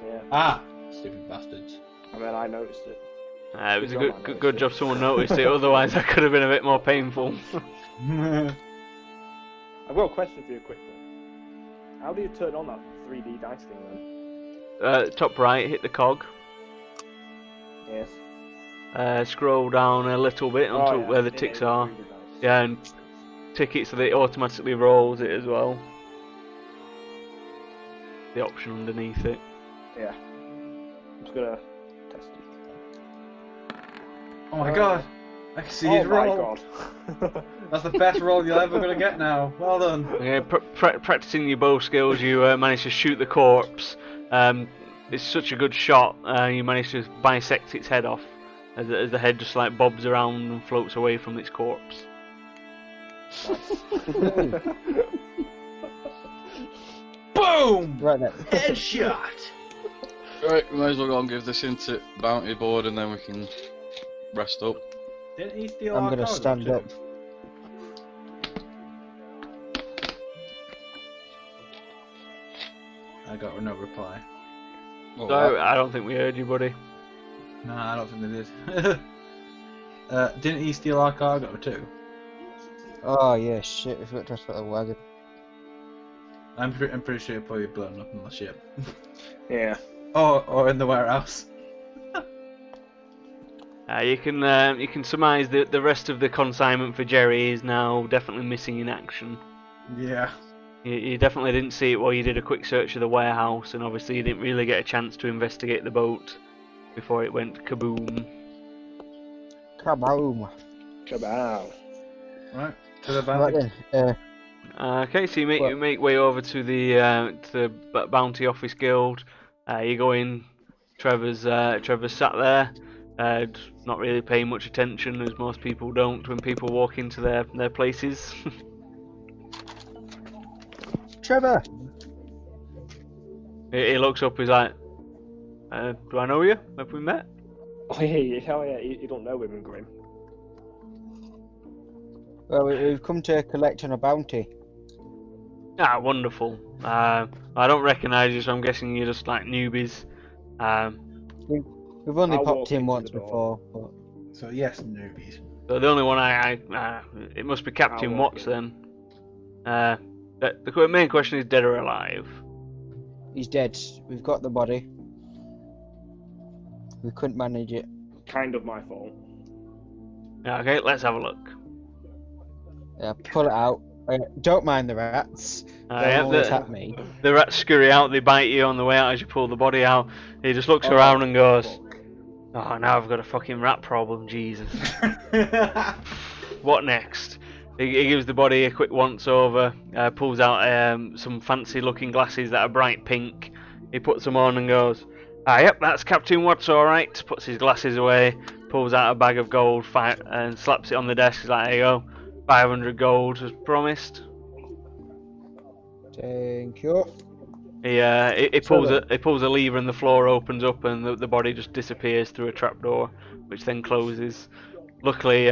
Yeah. Ah! Stupid bastards. I mean, I noticed it. It was a Good job, good man. job someone noticed it. Otherwise, that could have been a bit more painful. I've got a question for you quickly. How do you turn on that 3D dice thing then? Top right, hit the cog. Yes. Scroll down a little bit onto where the Yeah, ticks yeah, are. 3D dice. Yeah, and tick it so that it automatically rolls it as well. The option underneath it. Yeah. I'm just gonna test it. Oh my god! I can see his Oh my roll! god. That's the best roll you're ever gonna get now. Well done. Okay, practicing your bow skills, you manage to shoot the corpse. It's such a good shot. You manage to bisect its head off as the head just like bobs around and floats away from its corpse. Boom! Right there. Headshot! Right, we might as well go and give this into bounty board and then we can rest up. Didn't he steal I'm our gonna cargo stand too? up. I got no reply. Oh, So I don't think we heard you, buddy. No, I don't think they did. Didn't he steal our cargo too? Oh yeah, shit, we forgot to ask about the wagon. I'm pretty sure he'll probably blown up on the ship. Yeah. Or in the warehouse. You can surmise that the rest of the consignment for Jerry is now definitely missing in action. Yeah. You definitely didn't see it while you did a quick search of the warehouse, and obviously you didn't really get a chance to investigate the boat before it went kaboom. Kaboom! Kabow. Right. To the Right bounty. then, Okay, so you make way over to the Bounty Office Guild. You go in. Trevor's sat there, not really paying much attention, as most people don't when people walk into their places. Trevor! He looks up. He's like, "Do I know you? Have we met?" Oh yeah, you don't know him in Grim. Well, we've come to collect on a bounty. Ah, wonderful. I don't recognise you, so I'm guessing you're just like newbies. We've only I'll popped walk in into once the door. before, but So yes, newbies. So the only one it must be Captain I'll walk Watts in. then. The main question is dead or alive. he's dead. We've got the body. We couldn't manage it. Kind of my fault. Yeah, okay, let's have a look. Yeah, pull it out. Don't mind the rats. They'll Yeah, only attack me. the rats scurry out, they bite you on the way out as you pull the body out. He just looks Oh, around and goes, fuck. "Oh, now I've got a fucking rat problem, Jesus. What next?" He gives the body a quick once over, pulls out some fancy looking glasses that are bright pink. He puts them on and goes, yep, that's Captain Watts, alright. Puts his glasses away, pulls out a bag of gold and slaps it on the desk. He's like, there you go, 500 gold as promised. Thank you. He pulls a lever and the floor opens up and the body just disappears through a trapdoor, which then closes. Luckily,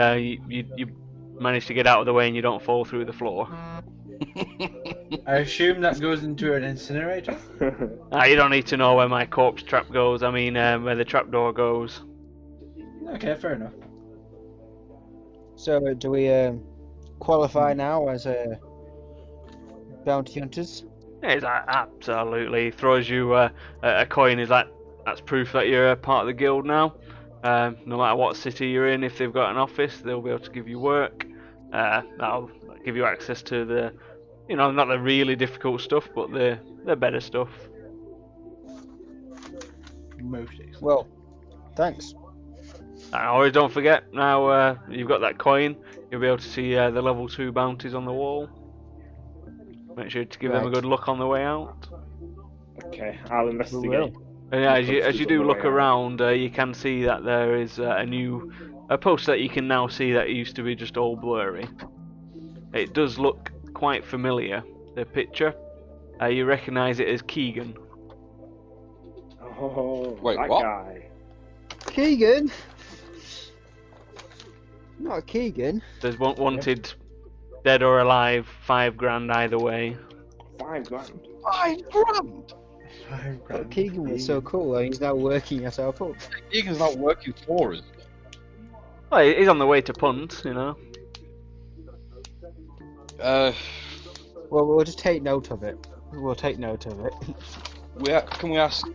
you manage to get out of the way and you don't fall through the floor. I assume that goes into an incinerator. You don't need to know where my corpse trap goes. I mean, where the trapdoor goes. Okay, fair enough. So, do we qualify now as bounty hunters? Yeah, he's like, absolutely. He throws you a coin. He's like, that's proof that you're a part of the guild now. No matter what city you're in, if they've got an office, they'll be able to give you work. That'll give you access to the, not the really difficult stuff, but the better stuff. Most excellent. Well, thanks. And always don't forget, now you've got that coin, you'll be able to see the level 2 bounties on the wall. Make sure to give them a good look on the way out. Okay, I'll investigate. And yeah, as you Posters do on the look way out. around, you can see that there is a poster that you can now see that used to be just all blurry. It does look quite familiar, the picture. You recognise it as Keegan. Oh, Wait, that what? guy. Keegan? Not Keegan. There's wanted, dead or alive, 5 grand either way. 5 grand. 5 grand! But Keegan was so cool, and he's now working at our pub. Egan's not working for us. Well, he's on the way to punt, Well, we'll just take note of it. We'll take note of it. Can we ask?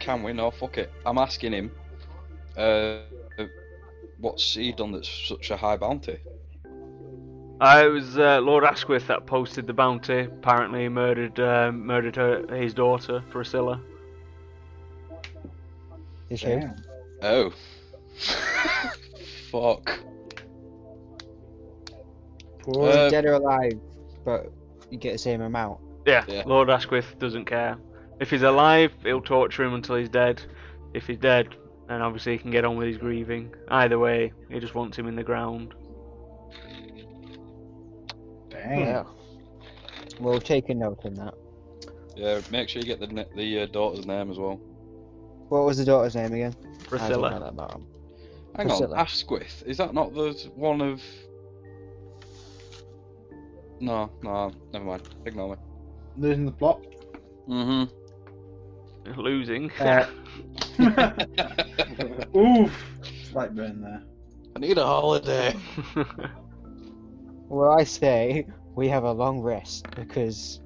Can we? No, fuck it. I'm asking him. What's he done that's such a high bounty? It was Lord Asquith that posted the bounty. Apparently, he murdered his daughter, Priscilla. Is he? Oh. Fuck. Dead or alive, but you get the same amount. Yeah, Yeah. Lord Asquith doesn't care. If he's alive, he'll torture him until he's dead. If he's dead, then obviously he can get on with his grieving. Either way, he just wants him in the ground. Dang. Yeah. We'll take a note on that. Yeah, make sure you get the daughter's name as well. What was the daughter's name again? I don't know Priscilla. that about him. Hang Priscilla. on, Asquith. Is that not the one of? No, never mind. Ignore me. Losing the plot. Mhm. Losing. Oof. Slight burn there. I need a holiday. Well, I say we have a long rest because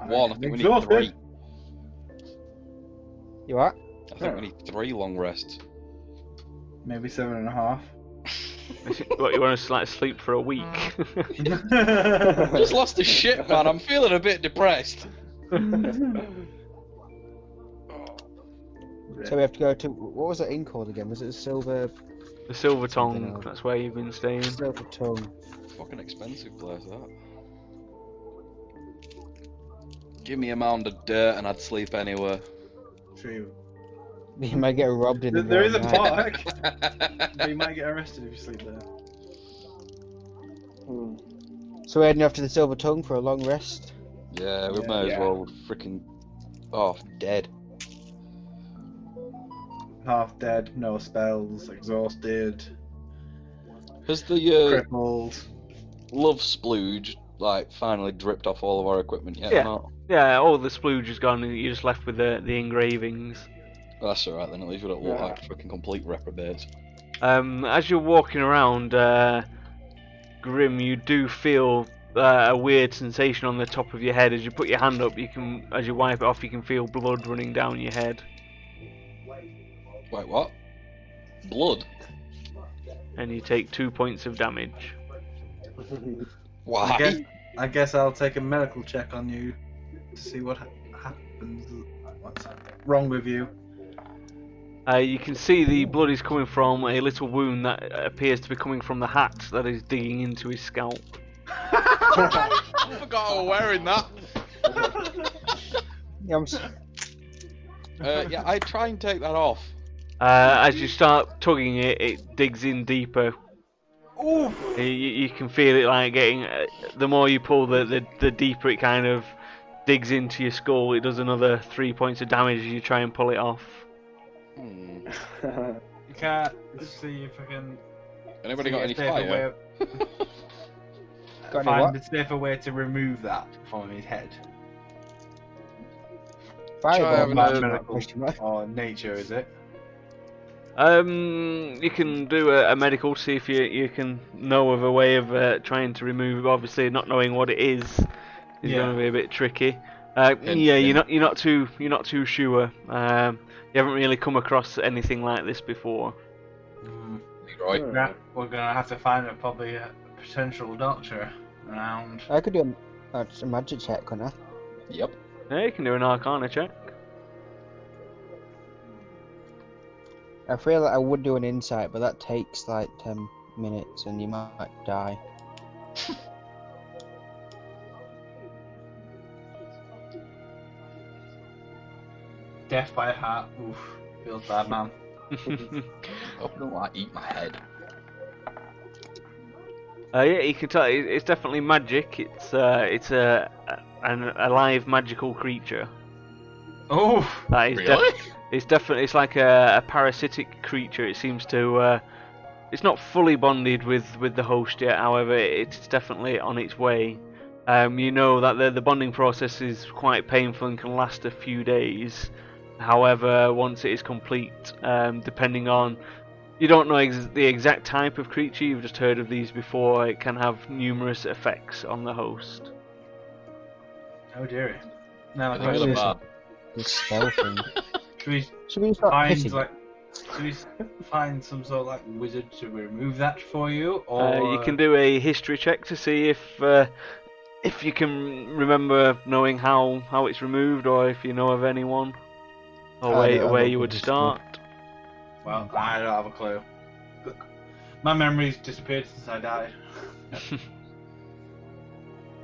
One. I think we need Exhausted. 3. you are. I think we need 3 long rests. Maybe 7.5. What, you want to like sleep for a week? I just lost the shit, man. I'm feeling a bit depressed. So we have to go to what was that inn called again? Was it Silver The Silver Something Tongue. else. That's where you've been staying. Silver Tongue? Fucking expensive place, that. Give me a mound of dirt and I'd sleep anywhere. True. You might get robbed in the There is a middle of the night. park, but you might get arrested if you sleep there. Hmm. So we're heading off to the Silver Tongue for a long rest. Yeah, we Yeah. may as Yeah. well freaking. Oh, dead. Half dead, no spells, exhausted, Has the crippled. love splooge like finally dripped off all of our equipment yet? Yeah. Or not? Yeah, all the splooge is gone and you're just left with the engravings. Well, that's alright then, at least we don't look Yeah. like fucking complete reprobates. As you're walking around, Grim, you do feel a weird sensation on the top of your head. As you put your hand up, as you wipe it off, you can feel blood running down your head. Wait, what? Blood? And you take 2 points of damage. Why? Okay. I guess I'll take a medical check on you to see what happens. What's wrong with you? You can see the blood is coming from a little wound that appears to be coming from the hat that is digging into his scalp. I forgot I was wearing that. Yeah, Yeah, I try and take that off. As you start tugging it, it digs in deeper. Oof! You can feel it like getting. The more you pull, the deeper it kind of digs into your skull. It does another 3 points of damage as you try and pull it off. Hmm. You can't see if I can. Anybody see got a any safer fire? Got any Find what? a safer way to remove that from his head. Fireball. having Not a- medical Question mark. or nature, is it? You can do a medical to see if you can know of a way of trying to remove. Obviously, not knowing what it is Yeah. going to be a bit tricky. Hint, Yeah, hint. you're not too sure. You haven't really come across anything like this before. Right. Yeah, we're gonna have to find probably a potential doctor around. I could do a magic check, couldn't I? Yep. Yeah, you can do an Arcana check. I feel like I would do an insight, but that takes like 10 minutes and you might die. Death by heart. Oof, feels bad, man. I don't want to eat my head. Yeah, you can tell it's definitely magic. It's an alive magical creature. Oof! That is Really? it's like a parasitic creature. It seems to it's not fully bonded with the host yet. However, it's definitely on its way. You know that the bonding process is quite painful and can last a few days. However, once it is complete, depending on you don't know the exact type of creature. You've just heard of these before. It can have numerous effects on the host. Oh dear. Now I the think question it's is, bad. This spell thing. should we Should we start find hitting? find some sort of like wizard to remove that for you, or You can do a history check to see if you can remember knowing how it's removed, or if you know of anyone, or I don't have where a you would good start. Well, I don't have a clue. My memory's disappeared since I died.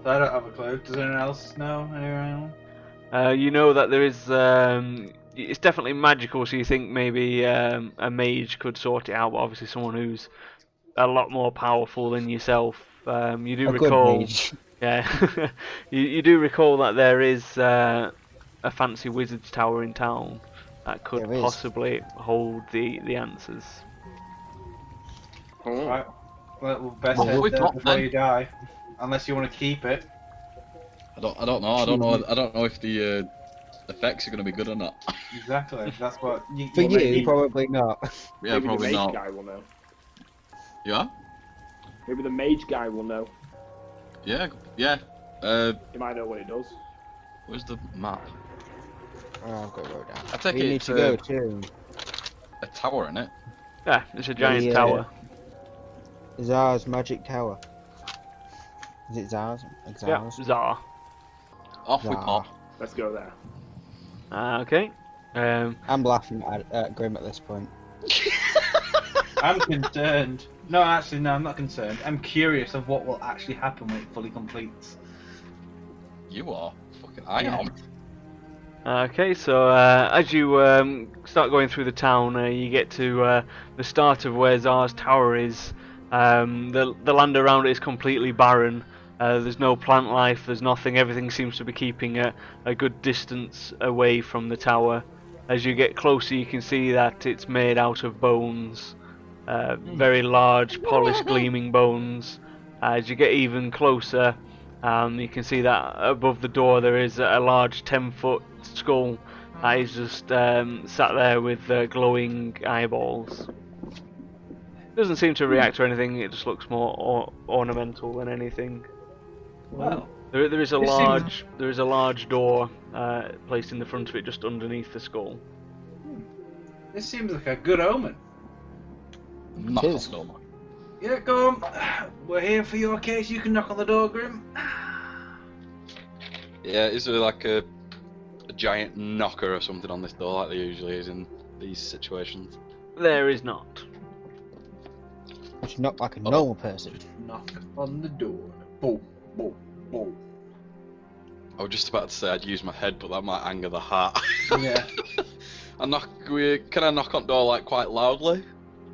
So I don't have a clue. Does anyone else know? Anyone? You know that there is. It's definitely magical, so you think maybe a mage could sort it out. But obviously, someone who's a lot more powerful than yourself. You do A good recall. mage. Yeah, you do recall that there is a fancy wizard's tower in town that could There is. possibly hold the answers. Oh. Right. Well, best Well, head we've there not before then. you die, unless you want to keep it. I don't know. I don't know if the effects are going to be good or not. Exactly. That's what For may you, need. probably not. Yeah, Maybe probably the mage not. guy will know. Yeah. Maybe the mage guy will know. Yeah. Yeah. He might know what it does. Where's the map? Oh, I've got to go down. I take We it need it's to go too. a tower, in it. Yeah, it's a giant Yeah. tower. Zar's magic tower. Is it Zar's? Yeah, Zar's? Zar. Off we Zar. pop. Let's go there. Okay. I'm laughing at Grim at this point. I'm concerned. No, actually, no, I'm not concerned. I'm curious of what will actually happen when it fully completes. You are. Fucking I Yeah. am. Okay, so as you start going through the town, you get to the start of where Zar's tower is. The land around it is completely barren. There's no plant life, there's nothing. Everything seems to be keeping a good distance away from the tower. As you get closer, you can see that it's made out of bones. Very large, polished, gleaming bones. As you get even closer, you can see that above the door there is a large 10-foot skull that is just sat there with glowing eyeballs. Doesn't seem to react to anything, it just looks more ornamental than anything. Well, There is a This large door placed in the front of it, just underneath the skull. this seems like a good omen. Knock is. on door. Yeah, go on. We're here for your case. You can knock on the door, Grim. Yeah, is there like a giant knocker or something on this door like there usually is in these situations? There is not. Which is not like a normal person. Knock on the door. Boom, boom, boom. I was just about to say I'd use my head, but that might anger the heart. Yeah. Can I knock on the door like quite loudly?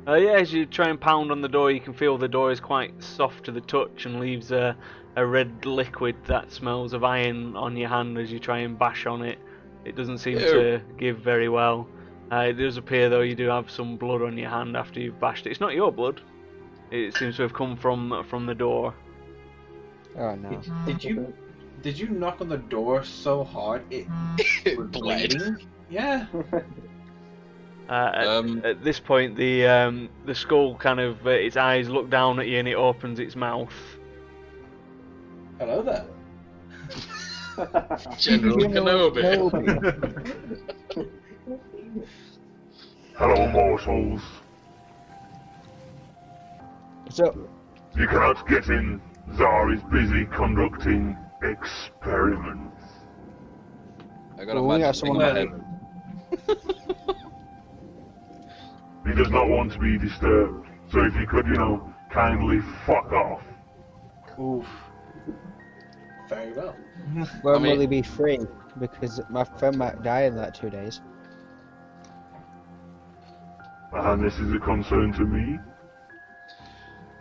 Yeah, as you try and pound on the door, you can feel the door is quite soft to the touch and leaves a red liquid that smells of iron on your hand as you try and bash on it. It doesn't seem to give very well. It does appear though you do have some blood on your hand after you've bashed it. It's not your blood. It seems to have come from the door. Oh no. Did you knock on the door so hard it was bled. bleeding? Yeah. At this point, the skull kind of its eyes look down at you and it opens its mouth. Hello there. General Kenobi. Hello, mortals. So, You cannot get in. Tsar is busy conducting experiments. I got a Well, we magic got thing in someone my like- head. He does not want to be disturbed. So if you could, kindly fuck off. Oof. Very well. when mean- will he be free? Because my friend might die in like 2 days. And this is a concern to me.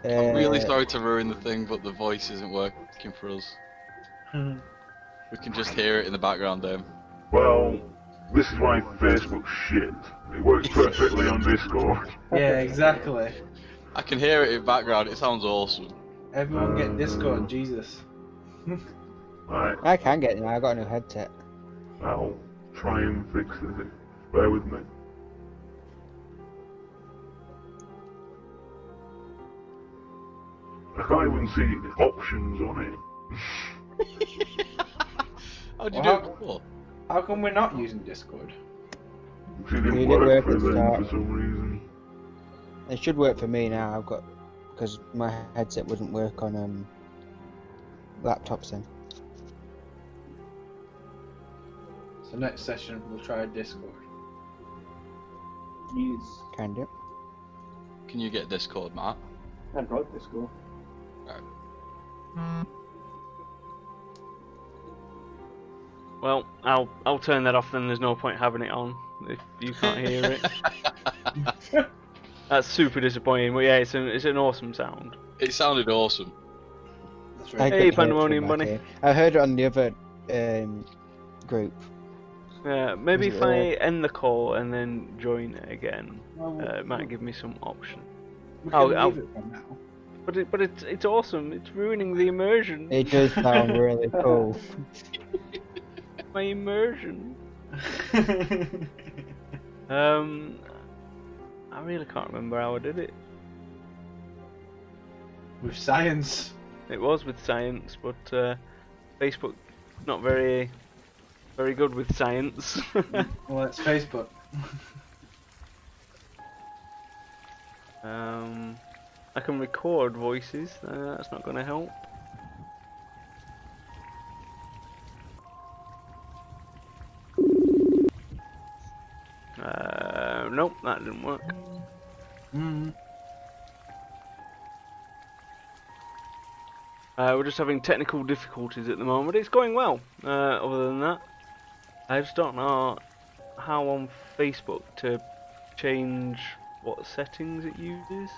I'm really Uh, sorry to ruin the thing, but the voice isn't working for us. We can just hear it in the background, Well, this is why Facebook's shit. It works perfectly on Discord. Yeah, exactly. I can hear it in the background, it sounds awesome. Everyone get Discord, Jesus. Right, I can get it now, I got a new headset. I'll try and fix it. Bear with me. I can't even see options on it. How'd you Well, do it before? How come we're not using Discord? It didn't It work didn't for work at the them start. for some reason. It should work for me now, because my headset wouldn't work on laptops then. So next session we'll try Discord. Use Can do. Can you get Discord, Matt? Android Discord. Well, I'll turn that off then. There's no point having it on if you can't hear it. That's super disappointing. But yeah, it's an awesome sound. It sounded awesome. That's I right. Hey, couldn't hear it from Pandemonium back Bunny. here. I heard it on the other group. Maybe Is it if I end the call and then join it again, Well, it might give me some option. we I'll- can I'll- leave it for now. But it's awesome. It's ruining the immersion. It does sound really cool. My immersion. I really can't remember how I did it. With science. It was with science, but Facebook not very good with science. Well, it's Facebook. I can record voices. That's not going to help. Nope, that didn't work. Mm. We're just having technical difficulties at the moment. It's going well. Other than that, I just don't know how on Facebook to change what settings it uses.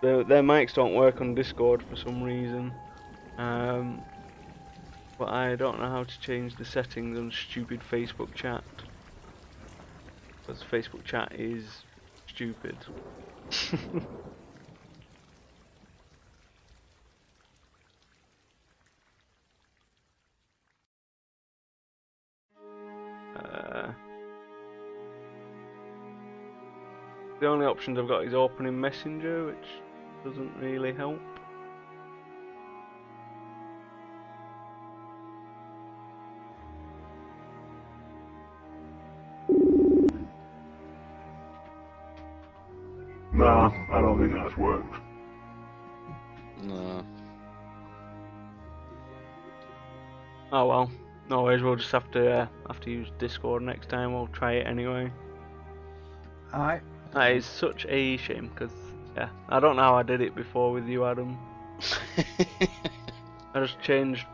Their mics don't work on Discord for some reason. But I don't know how to change the settings on stupid Facebook chat. Because Facebook chat is stupid. The only options I've got is opening Messenger, which doesn't really help. Nah, I don't think that's worked. No. Oh well. No worries. We'll just have to use Discord next time. We'll try it anyway. Alright. That is such a shame because yeah, I don't know how I did it before with you, Adam. I just changed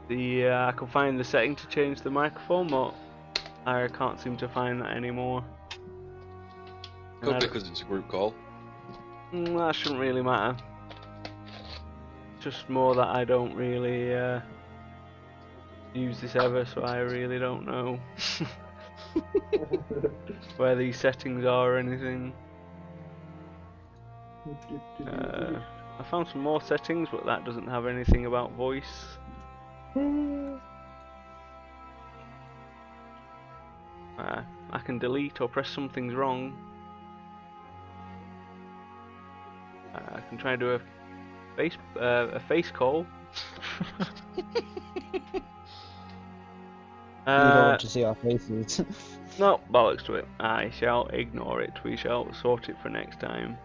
the. I could find the setting to change the microphone, but I can't seem to find that anymore. And Could be because it's a group call. that shouldn't really matter. Just more that I don't really use this ever, so I really don't know where these settings are or anything. I found some more settings, but that doesn't have anything about voice. I can delete or press something's wrong. I can try and do a face call. You don't want to see our faces. No, bollocks to it. I shall ignore it. We shall sort it for next time.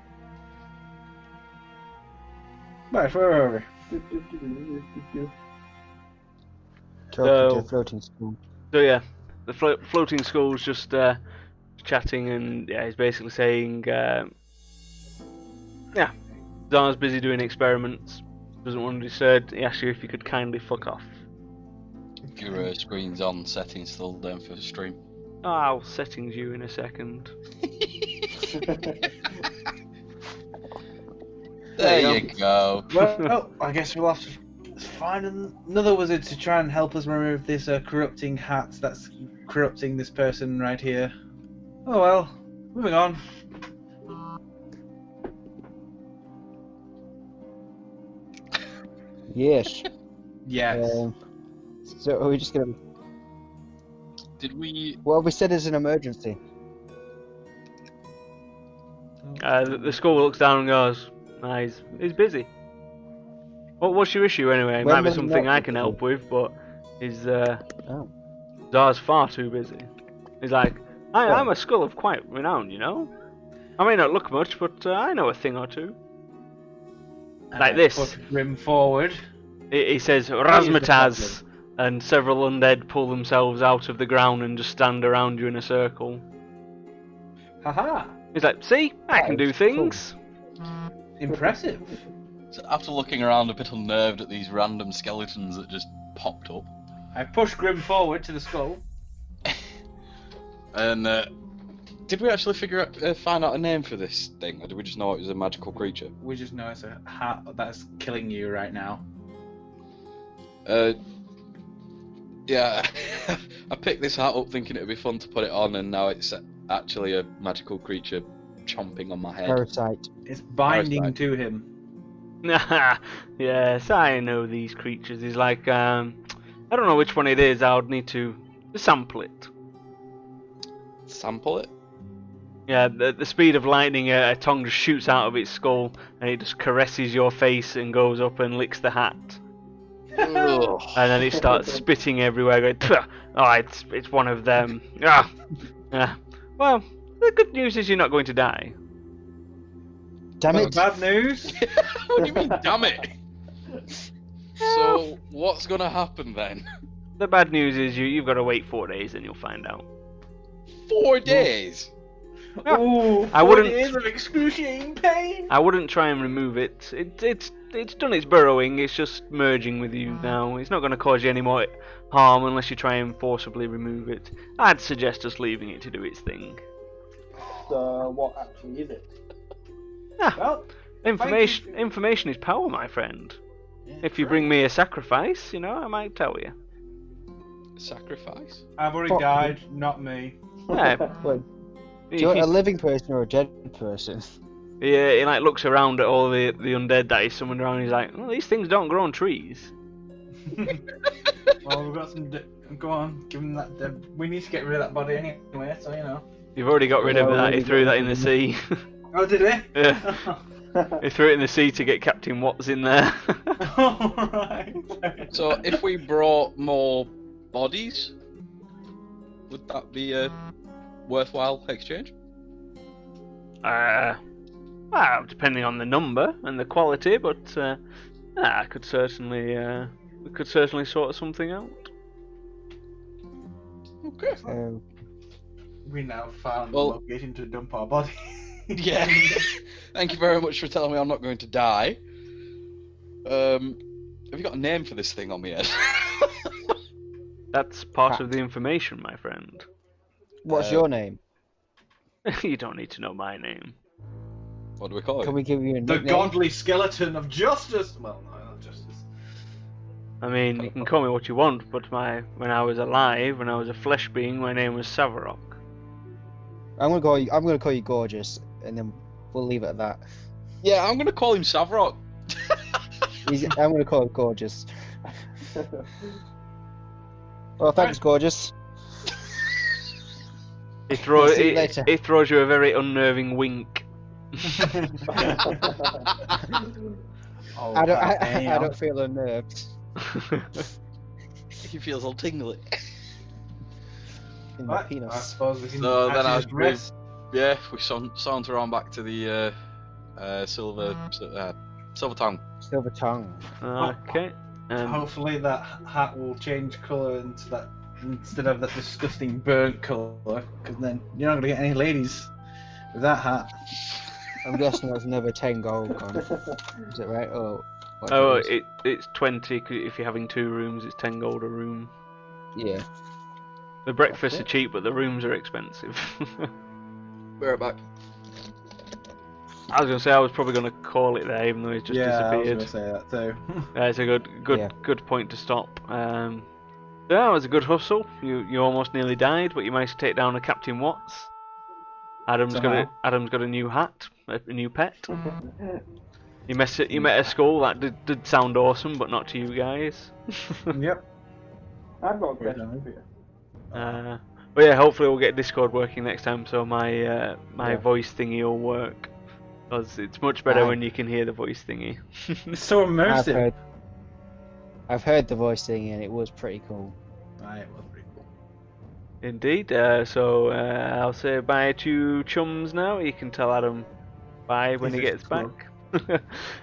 Right, where are we? Talking to a floating school. So yeah, the floating school's just chatting, and yeah, he's basically saying, yeah, Zara's busy doing experiments, doesn't want to be disturbed. He asks you if you could kindly fuck off. Your screen's on, settings still down for the stream. Oh, I'll settings you in a second. There you go. Well, I guess we'll have to find another wizard to try and help us remove this corrupting hat that's corrupting this person right here. Oh well, moving on. Yes. Yes. So are we just gonna? Did we? Well, we said it's an emergency. The school looks down and goes, nah, he's busy. What's your issue anyway? It When might be was something not I can help with, but he's Oh. Zara's far too busy. He's like, I'm a skull of quite renown, you know? I may not look much, but I know a thing or two. Like this. Put Grim forward. He says, Razmataz, and several undead pull themselves out of the ground and just stand around you in a circle. Haha. He's like, see, I can do Nice, things. Impressive. So after looking around a bit unnerved at these random skeletons that just popped up, I push Grim forward to the skull. and did we actually find out a name for this thing, or did we just know it was a magical creature? We just know it's a hat that's killing you right now. Yeah, I picked this hat up thinking it would be fun to put it on, and now it's actually a magical creature chomping on my head. Parasite. It's binding Parasite. to him. Yes, I know these creatures. He's like, I don't know which one it is. I would need to sample it. Sample it? Yeah, the speed of lightning, a tongue just shoots out of its skull, and it just caresses your face and goes up and licks the hat. Ugh. And then it starts spitting everywhere, going, "Pah! Oh, it's one of them. Ah. Yeah. Well, the good news is you're not going to die. Damn Well, it! bad news. What do you mean, damn it? So, what's gonna happen then? The bad news is you've got to wait 4 days and you'll find out. 4 days? Ooh, I wouldn't- 4 days of excruciating pain. I wouldn't try and remove it. It's done its burrowing. It's just merging with you now. It's not going to cause you any more harm unless you try and forcibly remove it. I'd suggest just leaving it to do its thing. So what actually is it? Ah, Well, information is power, my friend. If you bring me a sacrifice, I might tell you. Sacrifice? I've already Fuck. died, not me. Yeah. Wait, do you want a living person or a dead person? Yeah, he like looks around at all the undead that he's summoned around. And he's like, well, these things don't grow on trees. Well, we've got some. Go on, give him that. We need to get rid of that body anyway, so you know. You've already got rid of that. He threw that in the sea. Oh, did he? Yeah. He threw it in the sea to get Captain Watts in there. Alright. So, if we brought more bodies, would that be a worthwhile exchange? Well, depending on the number and the quality, but I could certainly we could certainly sort something out. Okay. So, We now found Well- the location to dump our body. Yeah. Thank you very much for telling me I'm not going to die. Have you got a name for this thing on me yet? That's part of Hat. the information, my friend. what's Uh, your name? You don't need to know my name. What do we call it? Can we give you a The nickname? godly skeleton of justice. Well, no, not justice. I mean, you can call me what you want, but when I was alive, when I was a flesh being, my name was Savarok. I'm gonna call you Gorgeous, and then we'll leave it at that. Yeah, I'm gonna call him Savrok. I'm gonna call it Gorgeous. Well, thanks, Gorgeous. It throws See you later. it throws you a very unnerving wink. Oh, I damn. don't feel unnerved He feels all tingly. in my Right, I penis. suppose we can So then actually just rest. Yeah, we saunter on back to the Silver Tongue. Silver tongue. Okay. Hopefully that hat will change colour into that instead of that disgusting burnt colour, because then you're not gonna get any ladies with that hat. I'm guessing that's another 10 gold gone. Is it right? Oh, what Oh, it is. it's 20 if you're having 2 rooms. It's 10 gold a room. Yeah. The breakfasts are it. cheap, but the rooms are expensive. We're back. I was gonna say I was probably gonna call it there, even though he's just disappeared. say that too. It's a Yeah. good point to stop. Yeah, it was a good hustle. You almost nearly died, but you managed to take down a Captain Watts. Adam's got a new hat, a new pet. You met a skull that did sound awesome, but not to you guys. Yep. I've got a question for you. But yeah, hopefully we'll get Discord working next time, so my Yeah. voice thingy will work. Because it's much better Aye. when you can hear the voice thingy. It's so immersive. I've heard the voice thing and it was pretty cool. Right, it was pretty cool. Indeed. So I'll say bye to chums now. You can tell Adam bye when he He's a gets back.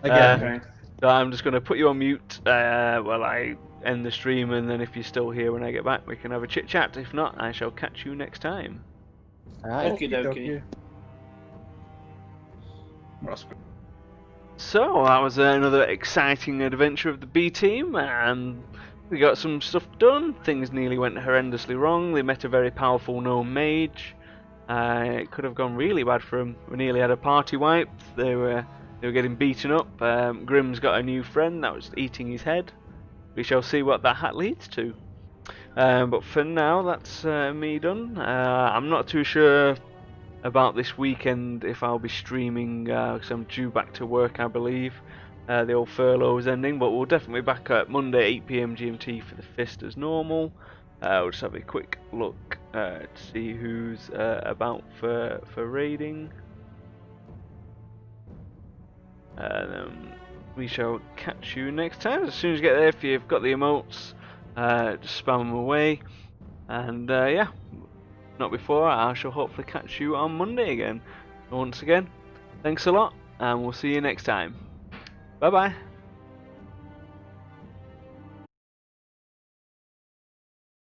Again, So I'm just going to put you on mute while I end the stream, and then if you're still here when I get back, we can have a chit chat. If not, I shall catch you next time. Alright. Okie dokie. So that was another exciting adventure of the B team, and we got some stuff done. Things nearly went horrendously wrong. They met a very powerful gnome mage. It could have gone really bad for them. We nearly had a party wipe. They were getting beaten up. Grimm's got a new friend that was eating his head. We shall see what that hat leads to. But for now, that's me done. I'm not too sure about this weekend if I'll be streaming, because I'm due back to work, I believe. The old furlough is ending, but we'll definitely be back at Monday 8 PM GMT for the Fist as normal. We'll just have a quick look to see who's about for raiding. Then we shall catch you next time. As soon as you get there, if you've got the emotes, just spam them away. And yeah, not before, I shall hopefully catch you on Monday again. Once again, thanks a lot, and we'll see you next time. Bye bye.